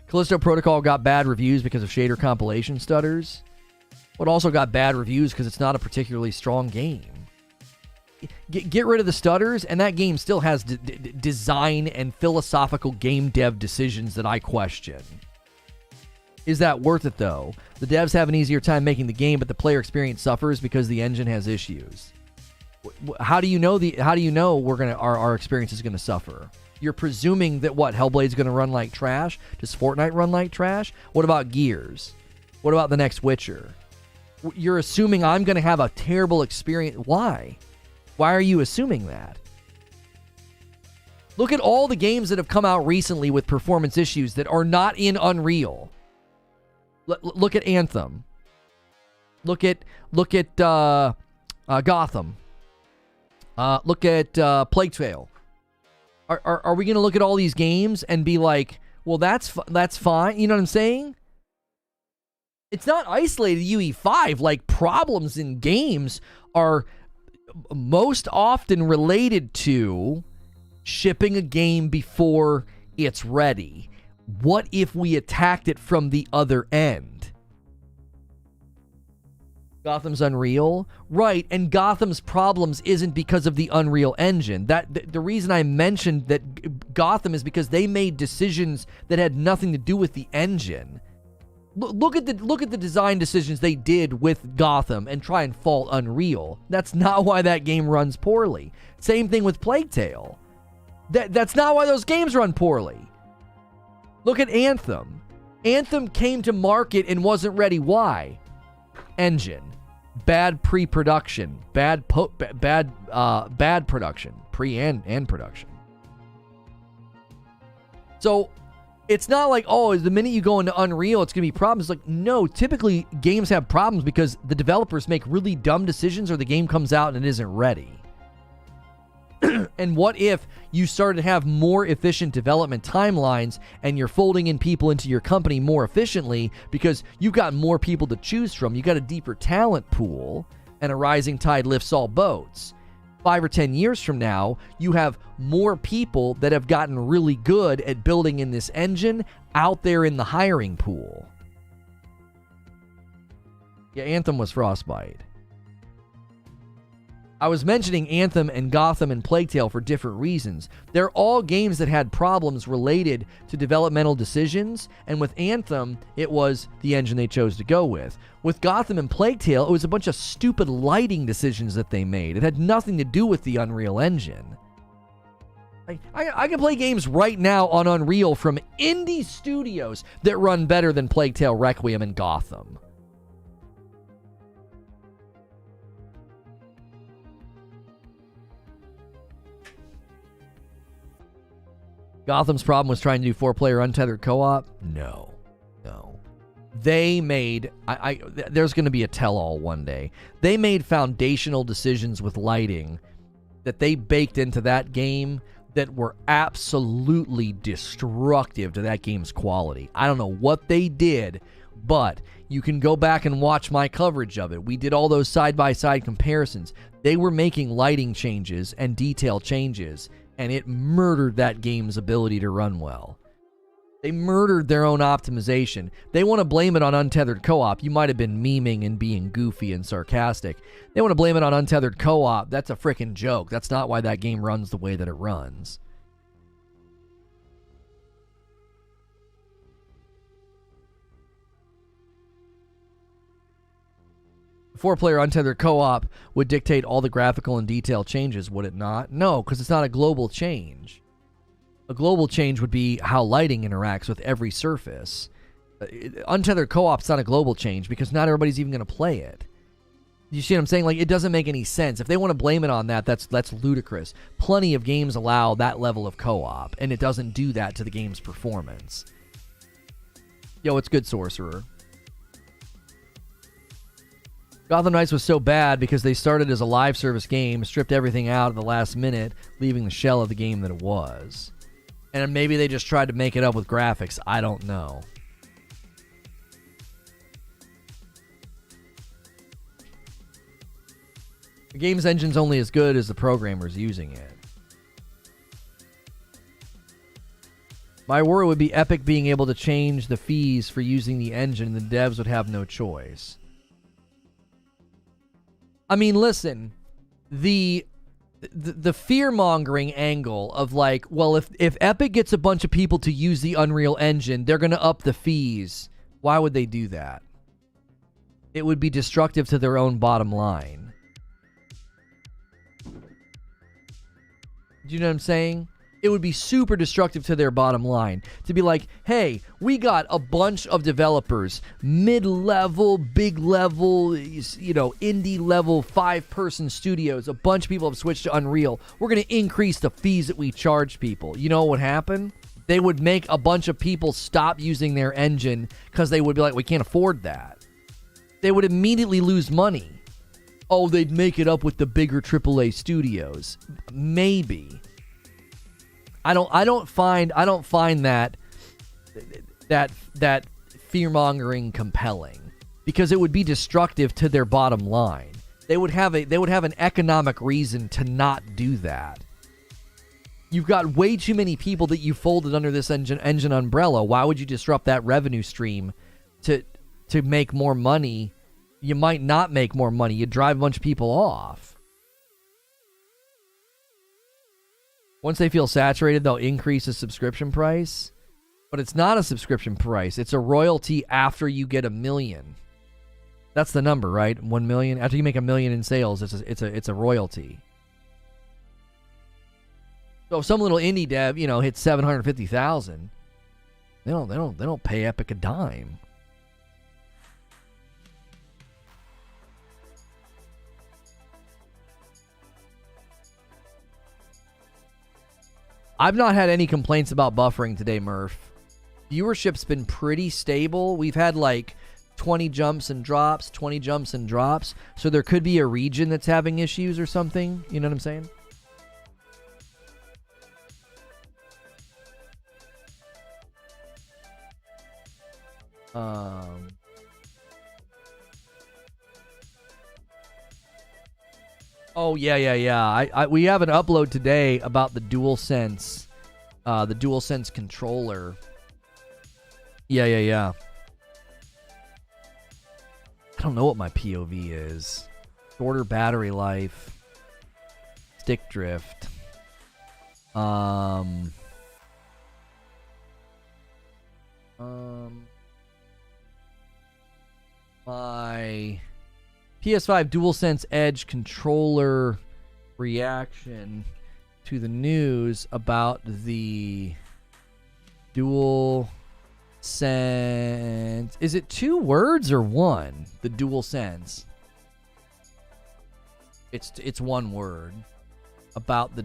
Callisto Protocol got bad reviews because of shader compilation stutters. But also got bad reviews because it's not a particularly strong game. Get rid of the stutters, and that game still has design and philosophical game dev decisions that I question. Is that worth it, though? The devs have an easier time making the game, but the player experience suffers because the engine has issues. How do you know our experience is gonna suffer? You're presuming that Hellblade's gonna run like trash? Does Fortnite run like trash? What about Gears? What about the next Witcher? You're assuming I'm gonna have a terrible experience. Why? Why are you assuming that? Look at all the games that have come out recently with performance issues that are not in Unreal. Look at Anthem. Look at Gotham. Look at Plague Tale. Are we going to look at all these games and be like, well, that's fine? You know what I'm saying? It's not isolated to UE5. Like, problems in games are most often related to shipping a game before it's ready. What if we attacked it from the other end? Gotham's Unreal, right? And Gotham's problems isn't because of the Unreal Engine. The reason I mentioned that Gotham is because they made decisions that had nothing to do with the engine. Look at the design decisions they did with Gotham and try and fault Unreal. That's not why that game runs poorly. Same thing with Plague Tale. That's not why those games run poorly. Look at Anthem. Anthem came to market and wasn't ready. Why? Engine. Bad pre-production, bad production, pre and production. So it's not like, oh, the minute you go into Unreal, it's gonna be problems. Like, no, typically games have problems because the developers make really dumb decisions or the game comes out and it isn't ready. And what if you started to have more efficient development timelines and you're folding in people into your company more efficiently because you've got more people to choose from? You got a deeper talent pool, and a rising tide lifts all boats. 5 or 10 years from now, you have more people that have gotten really good at building in this engine out there in the hiring pool. Yeah, Anthem was Frostbite. I was mentioning Anthem and Gotham and Plague Tale for different reasons. They're all games that had problems related to developmental decisions, and with Anthem, it was the engine they chose to go with. With Gotham and Plague Tale, it was a bunch of stupid lighting decisions that they made. It had nothing to do with the Unreal Engine. I can play games right now on Unreal from indie studios that run better than Plague Tale Requiem and Gotham. Gotham's problem was trying to do 4-player untethered co-op? No. They made... there's going to be a tell-all one day. They made foundational decisions with lighting that they baked into that game that were absolutely destructive to that game's quality. I don't know what they did, but you can go back and watch my coverage of it. We did all those side-by-side comparisons. They were making lighting changes and detail changes, and it murdered that game's ability to run well. They murdered their own optimization. They want to blame it on untethered co-op. You might have been memeing and being goofy and sarcastic. They want to blame it on untethered co-op. That's a freaking joke. That's not why that game runs the way that it runs. Four-player untethered co-op would dictate all the graphical and detail changes, would it not? No, because it's not a global change. A global change would be how lighting interacts with every surface. Untethered co-op's not a global change because not everybody's even going to play it. You see what I'm saying? Like, it doesn't make any sense. If they want to blame it on that, that's ludicrous. Plenty of games allow that level of co-op, and it doesn't do that to the game's performance. Yo, it's good, Sorcerer. Gotham Knights was so bad because they started as a live service game, stripped everything out at the last minute, leaving the shell of the game that it was. And maybe they just tried to make it up with graphics. I don't know. The game's engine's only as good as the programmers using it. My worry would be Epic being able to change the fees for using the engine, and the devs would have no choice. I mean, listen, the fear-mongering angle of like, well, if Epic gets a bunch of people to use the Unreal Engine, they're going to up the fees. Why would they do that? It would be destructive to their own bottom line. Do you know what I'm saying? It would be super destructive to their bottom line to be like, hey, we got a bunch of developers, mid-level, big-level, indie-level, 5-person studios. A bunch of people have switched to Unreal. We're going to increase the fees that we charge people. You know what would happen? They would make a bunch of people stop using their engine because they would be like, we can't afford that. They would immediately lose money. Oh, they'd make it up with the bigger AAA studios. Maybe. I don't find that fear-mongering compelling because it would be destructive to their bottom line. They would have an economic reason to not do that. You've got way too many people that you folded under this engine umbrella. Why would you disrupt that revenue stream to make more money, you might not make more money. You drive a bunch of people off. Once they feel saturated, they'll increase the subscription price. But it's not a subscription price. It's a royalty after you get 1 million. That's the number, right? 1 million. After you make 1 million in sales, it's a royalty. So if some little indie dev, hits 750,000, they don't pay Epic a dime. I've not had any complaints about buffering today, Murph. Viewership's been pretty stable. We've had like 20 jumps and drops, 20 jumps and drops. So there could be a region that's having issues or something. You know what I'm saying? Oh, yeah. We have an upload today about the DualSense controller. Yeah. I don't know what my POV is. Shorter battery life. Stick drift. My PS5 DualSense Edge controller reaction to the news about the DualSense. Is it 2 words or 1? The DualSense. It's 1 word. About the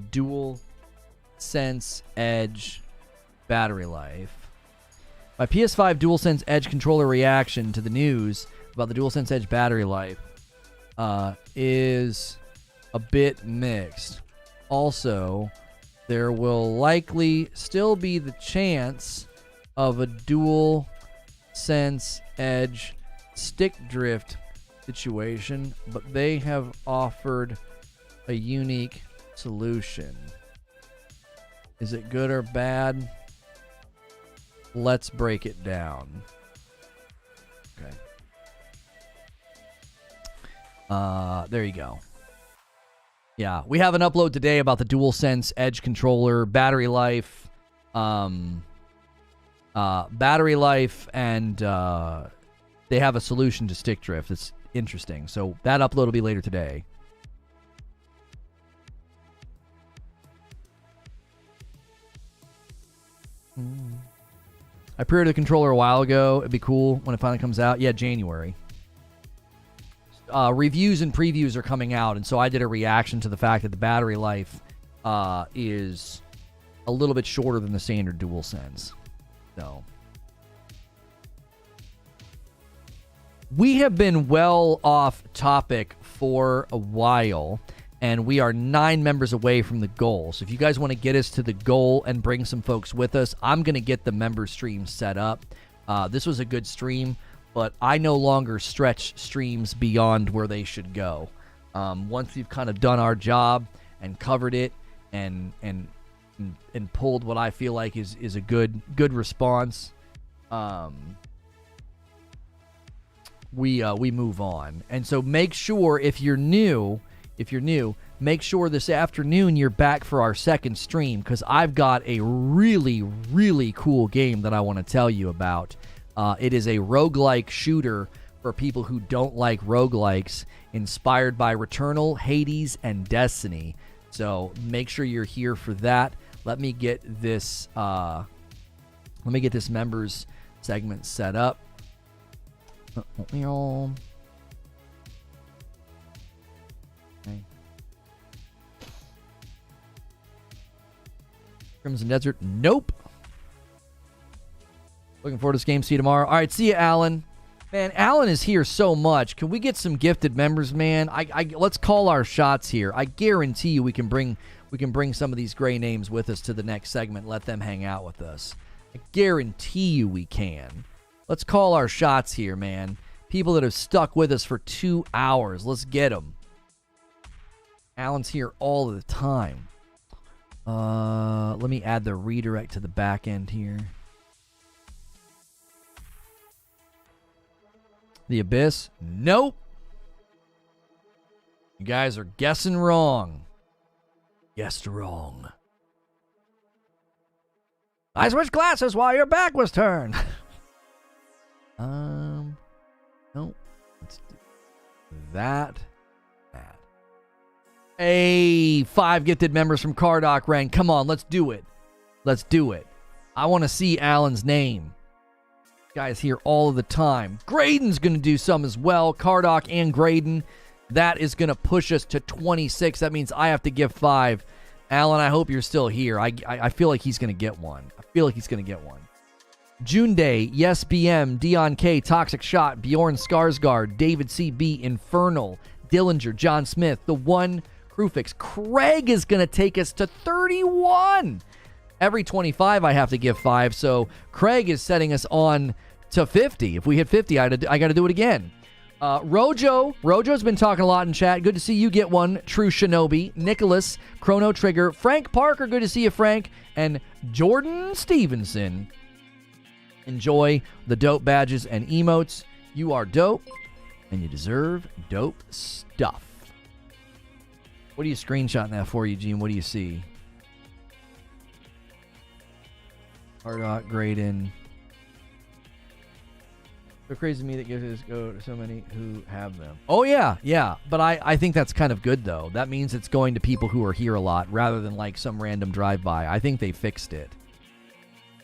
DualSense Edge battery life. My PS5 DualSense Edge controller reaction to the news about the DualSense Edge battery life is a bit mixed. Also, there will likely still be the chance of a DualSense Edge stick drift situation, but they have offered a unique solution. Is it good or bad? Let's break it down. Okay. There you go. Yeah, we have an upload today about the DualSense Edge controller, battery life, and they have a solution to stick drift. It's interesting. So that upload will be later today. I pre-ordered the controller a while ago. It'd be cool when it finally comes out. Yeah, January. Reviews and previews are coming out, and so I did a reaction to the fact that the battery life is a little bit shorter than the standard DualSense. So we have been well off topic for a while, and we are 9 members away from the goal. So if you guys want to get us to the goal and bring some folks with us, I'm going to get the member stream set up. This was a good stream, but I no longer stretch streams beyond where they should go. Once we've kind of done our job and covered it and pulled what I feel like is a good response, we move on. And so make sure if you're new, make sure this afternoon you're back for our second stream, because I've got a really, really cool game that I want to tell you about. It is a roguelike shooter for people who don't like roguelikes, inspired by Returnal, Hades, and Destiny. So make sure you're here for that. Let me get this members segment set up. Okay. Crimson Desert, nope. Looking forward to this game. See you tomorrow. All right, see you, Alan. Man, Alan is here so much. Can we get some gifted members, man? Let's call our shots here. I guarantee you we can bring some of these gray names with us to the next segment. Let them hang out with us. I guarantee you we can. Let's call our shots here, man. People that have stuck with us for 2 hours. Let's get them. Alan's here all the time. Let me add the redirect to the back end here. The Abyss? Nope. You guys are guessing wrong. Guessed wrong. I switched glasses while your back was turned. No. Let's do that. Hey, 5 gifted members from Cardock rank. Come on, let's do it. Let's do it. I want to see Alan's name. Guys here all of the time. Graydon's going to do some as well. Cardock and Graydon. That is going to push us to 26. That means I have to give 5. Alan, I hope you're still here. I feel like he's going to get one. June Day, Yes BM, Dion K, Toxic Shot, Bjorn Skarsgård, David CB, Infernal, Dillinger, John Smith, The One, Crewfix. Craig is going to take us to 31. Every 25 I have to give 5, so Craig is setting us on to 50. If we hit 50, I got to do it again. Rojo's been talking a lot in chat. Good to see you get one. True Shinobi, Nicholas, Chrono Trigger, Frank Parker. Good to see you, Frank, and Jordan Stevenson. Enjoy the dope badges and emotes. You are dope, and you deserve dope stuff. What are you screenshotting that for, Eugene? What do you see? Hardock, Graydon. So crazy to me that gives go to so many who have them. Oh, yeah. But I think that's kind of good, though. That means it's going to people who are here a lot rather than like some random drive-by. I think they fixed it.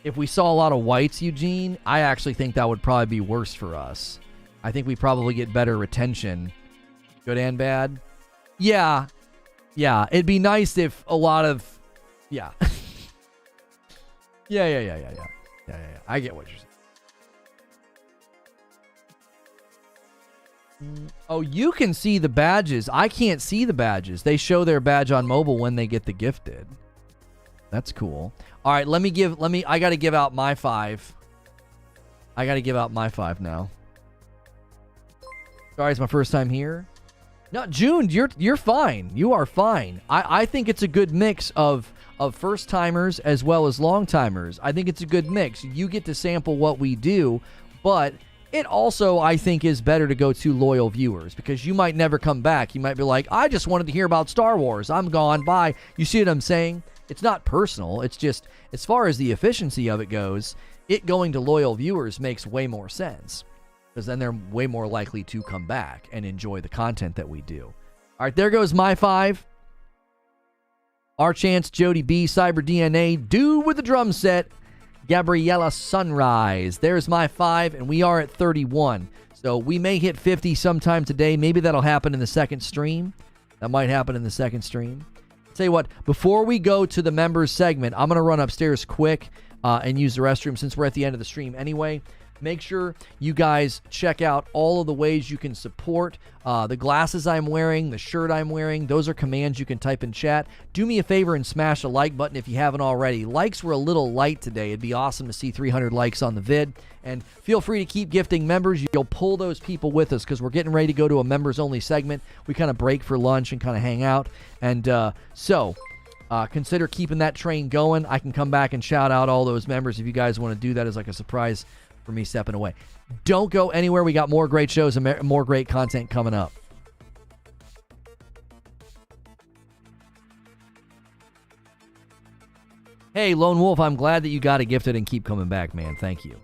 If we saw a lot of whites, Eugene, I actually think that would probably be worse for us. I think we probably get better retention. Good and bad? Yeah. It'd be nice if a lot of... Yeah. Yeah. I get what you're saying. Oh, you can see the badges. I can't see the badges. They show their badge on mobile when they get the gifted. That's cool. All right, I got to give out my 5. I got to give out my 5 now. Sorry, it's my first time here. No, June, you're fine. You are fine. I think it's a good mix of first timers as well as long timers. I think it's a good mix. You get to sample what we do, but it also, I think, is better to go to loyal viewers because you might never come back. You might be like, I just wanted to hear about Star Wars. I'm gone. Bye. You see what I'm saying? It's not personal. It's just, as far as the efficiency of it goes, it going to loyal viewers makes way more sense because then they're way more likely to come back and enjoy the content that we do. All right, there goes my 5. Our Chance, Jody B, Cyber DNA, Dude with the drum set, Gabriella Sunrise. There's my 5, and we are at 31. So we may hit 50 sometime today. Maybe that'll happen in the second stream. That might happen in the second stream. Tell you what, before we go to the members segment, I'm going to run upstairs quick and use the restroom since we're at the end of the stream anyway. Make sure you guys check out all of the ways you can support. The glasses I'm wearing, the shirt I'm wearing, those are commands you can type in chat. Do me a favor and smash the like button if you haven't already. Likes were a little light today. It'd be awesome to see 300 likes on the vid. And feel free to keep gifting members. You'll pull those people with us because we're getting ready to go to a members-only segment. We kind of break for lunch and kind of hang out. And so consider keeping that train going. I can come back and shout out all those members if you guys want to do that as like a surprise for me stepping away. Don't go anywhere. We got more great shows and more great content coming up. Hey, Lone Wolf, I'm glad that you got it gifted and keep coming back, man. Thank you.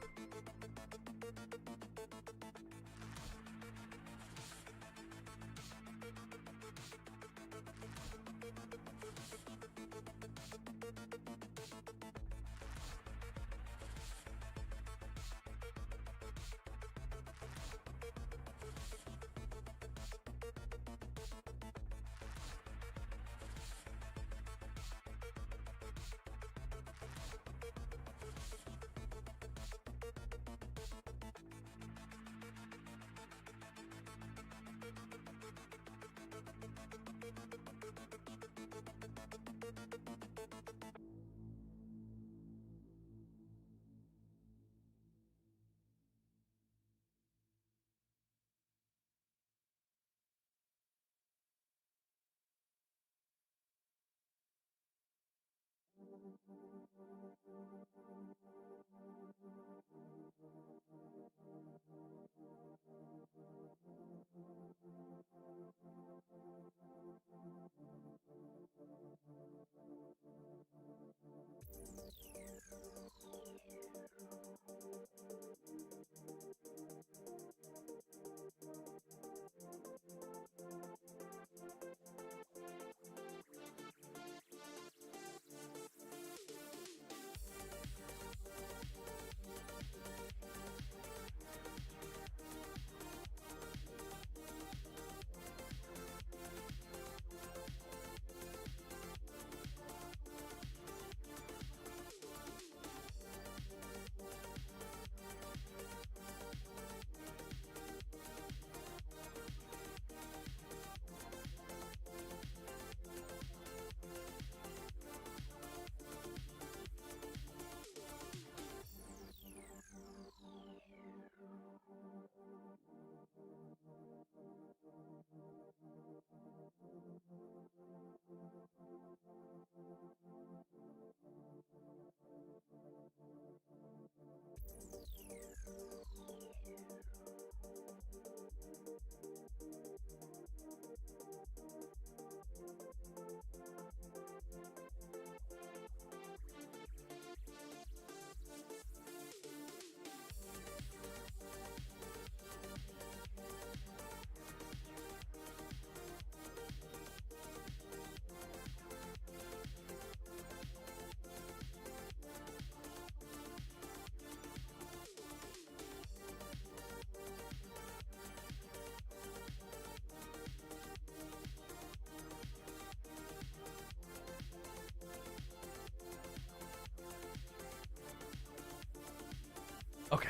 Okay.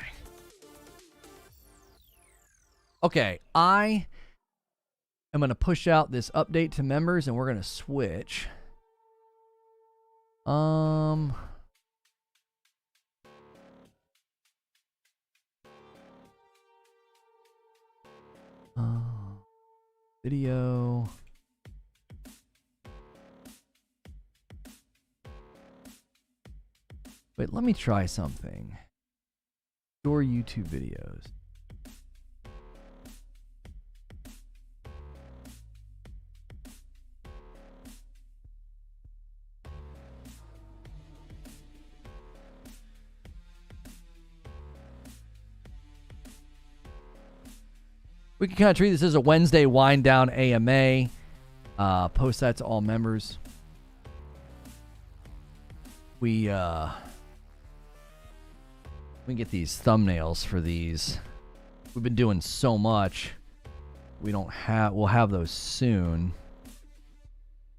Okay, I am going to push out this update to members, and we're going to switch. Video. Wait, let me try something. Your YouTube videos. We can kind of treat this as a Wednesday wind down AMA. Post that to all members. We get these thumbnails for these. We've been doing so much. We'll have those soon.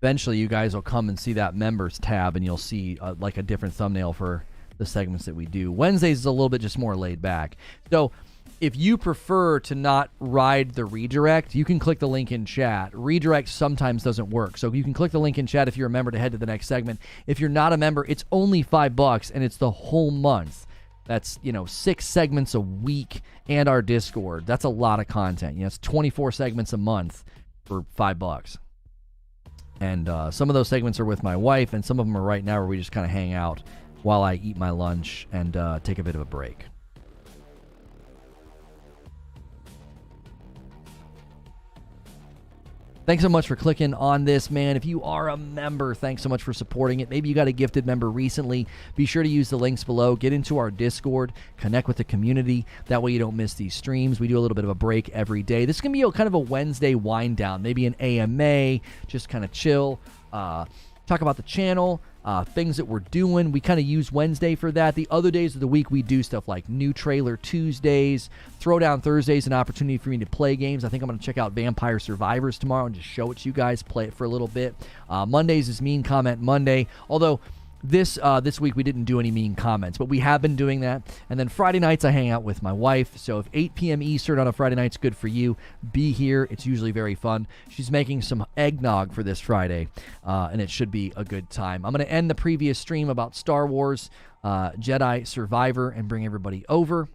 Eventually you guys will come and see that members tab, and you'll see like a different thumbnail for the segments that we do. Wednesdays is a little bit just more laid back. So if you prefer to not ride the redirect, you can click the link in chat. Redirect sometimes doesn't work. So you can click the link in chat if you're a member to head to the next segment. If you're not a member, it's only $5 and it's the whole month. That's, 6 segments a week and our Discord. That's a lot of content. It's 24 segments a month for $5. And some of those segments are with my wife, and some of them are right now where we just kind of hang out while I eat my lunch and take a bit of a break. Thanks so much for clicking on this, man. If you are a member, thanks so much for supporting it. Maybe you got a gifted member recently. Be sure to use the links below. Get into our Discord. Connect with the community. That way you don't miss these streams. We do a little bit of a break every day. This is going to be kind of a Wednesday wind down. Maybe an AMA. Just kind of chill. Talk about the channel. Things that we're doing. We kind of use Wednesday for that. The other days of the week, we do stuff like New Trailer Tuesdays, Throwdown Thursdays, an opportunity for me to play games. I think I'm going to check out Vampire Survivors tomorrow and just show it to you guys, play it for a little bit. Mondays is Mean Comment Monday, although this week we didn't do any mean comments, but we have been doing that. And then Friday nights I hang out with my wife, so if 8 p.m. Eastern on a Friday night's good for you, be here. It's usually very fun. She's making some eggnog for this Friday, and it should be a good time. I'm going to end the previous stream about Star Wars Jedi Survivor and bring everybody over.